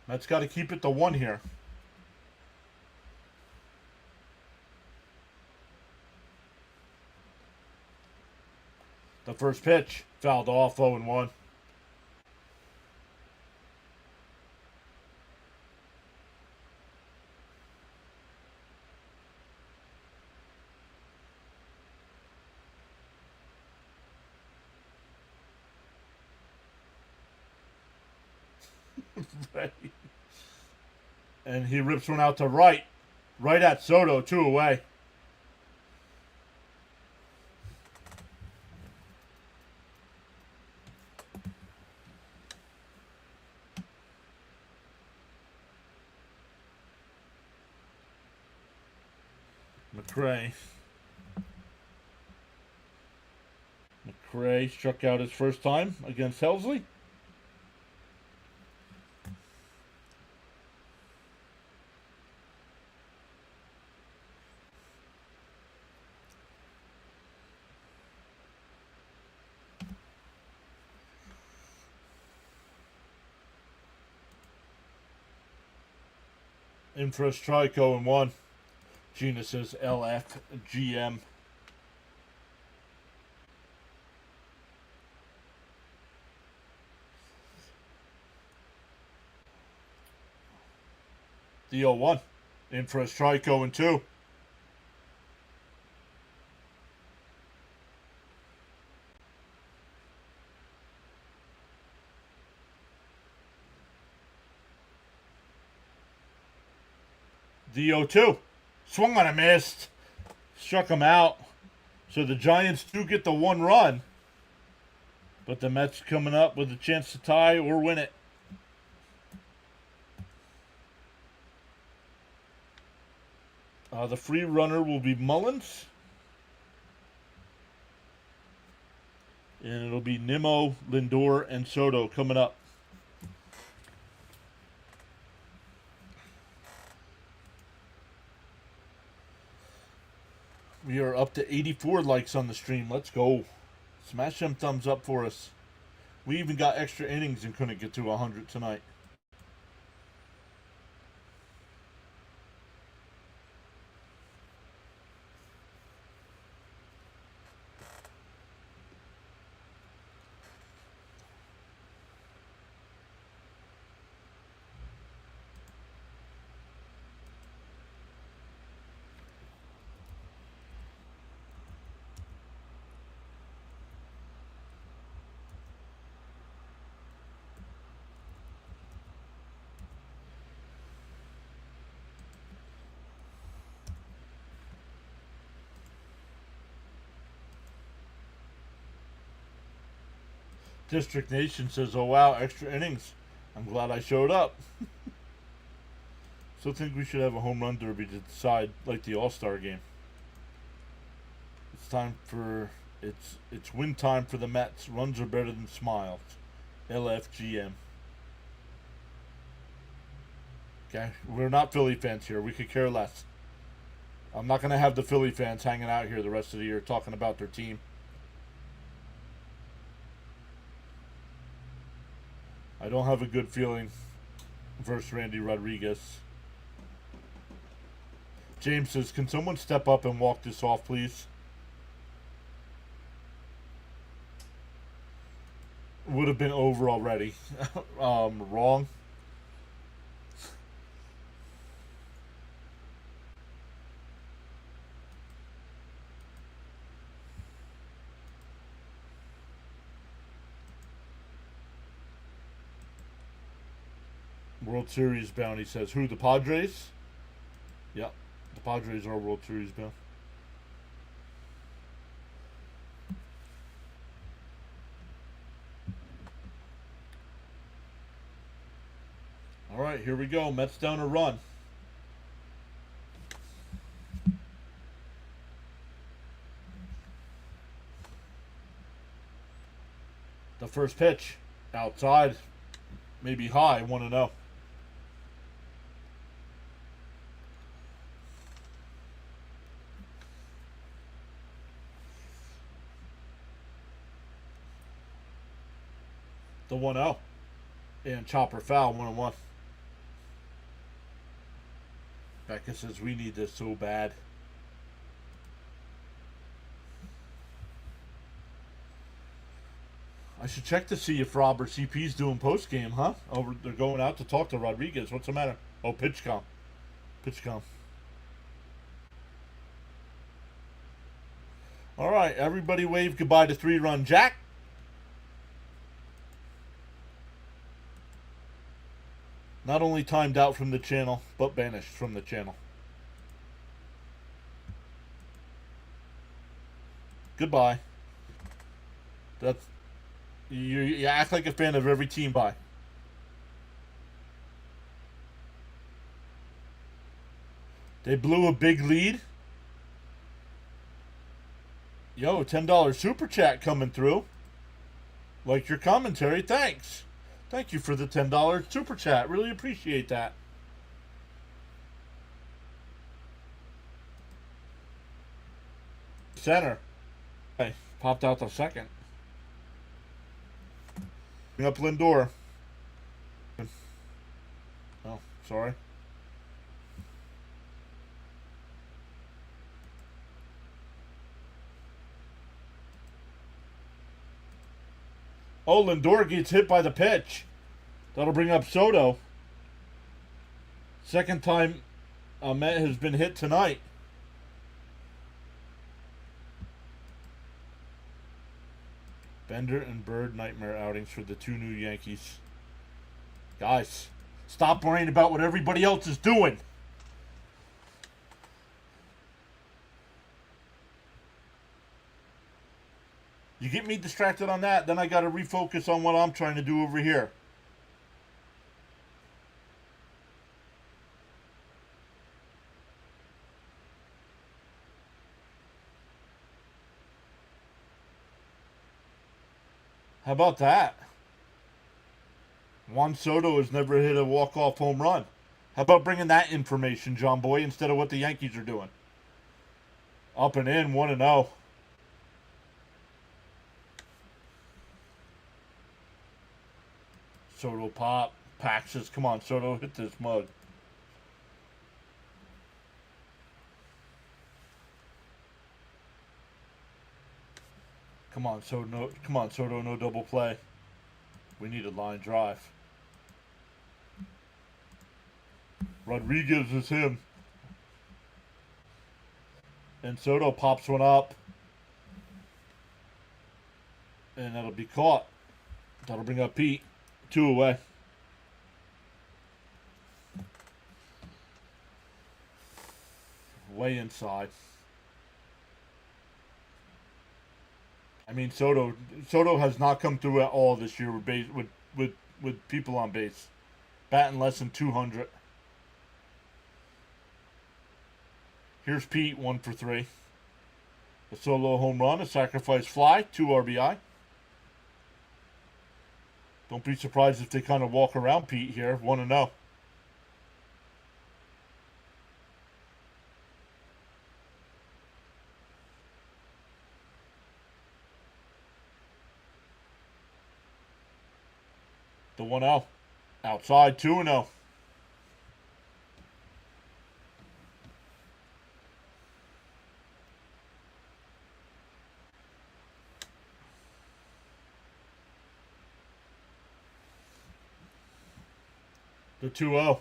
Mets got to keep it to 1 here. The first pitch fouled off 0-1. Right. And he rips one out to right. Right at Soto, 2 away. McRae struck out his first time against Helsley. In for a strike, 0-1. Gina says LFGM. The 0-1. In for a strike, 0-2. The 0-2. Swung on a missed. Struck him out. So the Giants do get the 1 run. But the Mets coming up with a chance to tie or win it. The free runner will be Mullins. And it'll be Nimmo, Lindor, and Soto coming up. We are up to 84 likes on the stream. Let's go. Smash them thumbs up for us. We even got extra innings and couldn't get to 100 tonight. District Nation says, oh wow, extra innings. I'm glad I showed up. Still think we should have a home run derby to decide, like the All-Star game. It's time for, it's win time for the Mets. Runs are better than smiles. LFGM. Okay, we're not Philly fans here. We could care less. I'm not going to have the Philly fans hanging out here the rest of the year talking about their team. I don't have a good feeling versus Randy Rodriguez. James says, can someone step up and walk this off, please? Would have been over already. Wrong. World Series bound, he says. Who, the Padres? Yep. The Padres are World Series bound. All right, here we go. Mets down a run. The first pitch. Outside. Maybe high. 1-0. The 1-0. And chopper foul. 1-1. Becca says we need this so bad. I should check to see if Rob or CP's doing post game, huh? Oh, they're going out to talk to Rodriguez. What's the matter? Oh, pitch com. Pitch com. All right, everybody wave goodbye to 3-run Jack. Not only timed out from the channel, but banished from the channel. Goodbye. That's you act like a fan of every team. Bye. They blew a big lead. Yo, $10 super chat coming through. Like your commentary, thanks. Thank you for the $10 super chat. Really appreciate that. Center. Okay, popped out the second. Bring up Lindor. Oh, sorry. Oh, Lindor gets hit by the pitch. That'll bring up Soto. Second time Met has been hit tonight. Bender and Bird nightmare outings for the two new Yankees. Guys, stop worrying about what everybody else is doing. You get me distracted on that, then I got to refocus on what I'm trying to do over here. How about that? Juan Soto has never hit a walk-off home run. How about bringing that information, John Boy, instead of what the Yankees are doing? Up and in, 1-0. Soto pop. Pax says, come on, Soto, hit this mug. Come on, Soto, no double play. We need a line drive. Rodriguez is him. And Soto pops one up. And that'll be caught. That'll bring up Pete. 2 away. Way inside. I mean, Soto has not come through at all this year with people on base. Batting less than 200. Here's Pete, 1 for 3. A solo home run, a sacrifice fly, 2 RBI. Don't be surprised if they kind of walk around Pete here, 1-0. The 1-0. Outside, 2-0. The 2-0.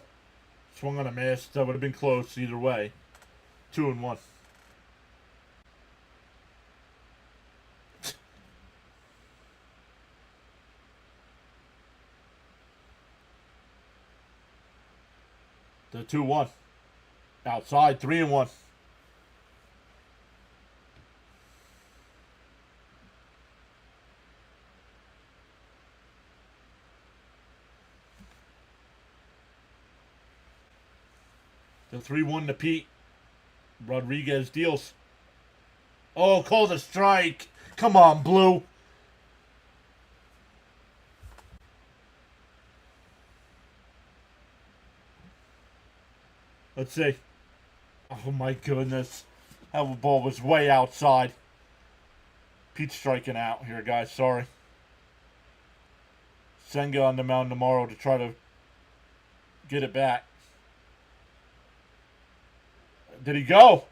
Swung on a miss. That would have been close either way. 2-1. The 2-1. Outside, 3-1. The 3-1 to Pete. Rodriguez deals. Oh, call the strike. Come on, Blue. Let's see. Oh, my goodness. That ball was way outside. Pete's striking out here, guys. Sorry. Senga on the mound tomorrow to try to get it back. Did he go?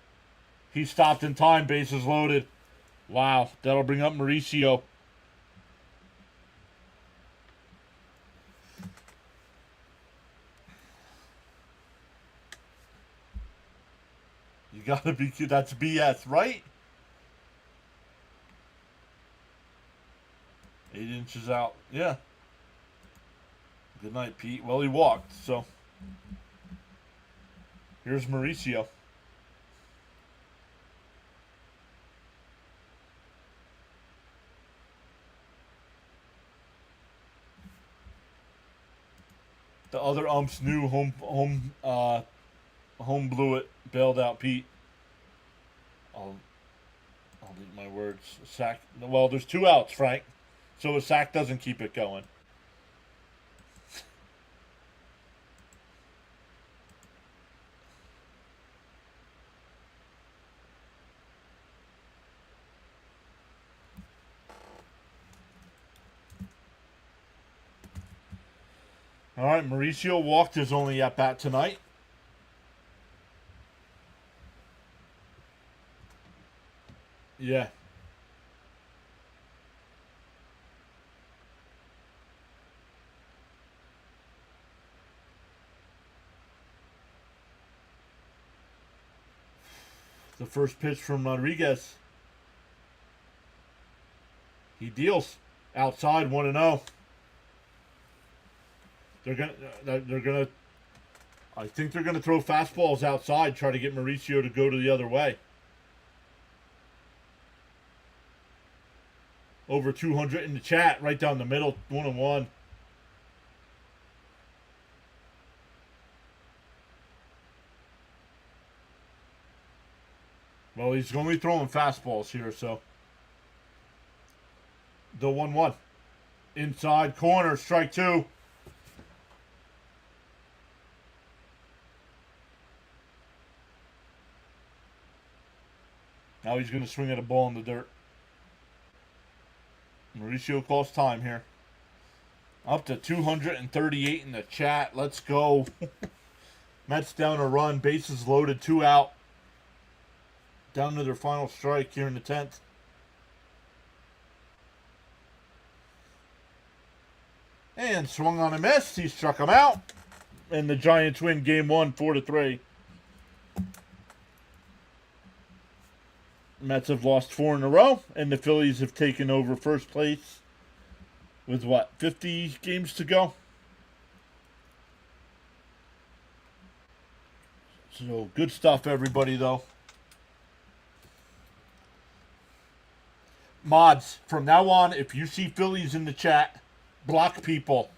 He stopped in time. Bases loaded. Wow. That'll bring up Mauricio. You gotta be, that's BS, right? 8 inches out. Yeah. Good night, Pete. Well, he walked, so. Here's Mauricio. The other umps knew home blew it, bailed out Pete. I'll eat my words. Sack. Well, there's 2 outs, Frank. So a sack doesn't keep it going. All right, Mauricio walked his only at bat tonight. Yeah. The first pitch from Rodriguez. He deals outside 1-0. They're gonna. I think they're gonna throw fastballs outside, try to get Mauricio to go to the other way. Over 200 in the chat, right down the middle, 1-1. Well, he's only throwing fastballs here, so. The 1-1. Inside corner, strike 2. Now he's going to swing at a ball in the dirt. Mauricio calls time here. Up to 238 in the chat. Let's go. Mets down a run. Bases loaded. 2 out. Down to their final strike here in the 10th. And swung on a miss. He struck him out. And the Giants win game 1, 4-3. Mets have lost 4 in a row, and the Phillies have taken over first place with, what, 50 games to go? So, good stuff, everybody, though. Mods, from now on, if you see Phillies in the chat, block people.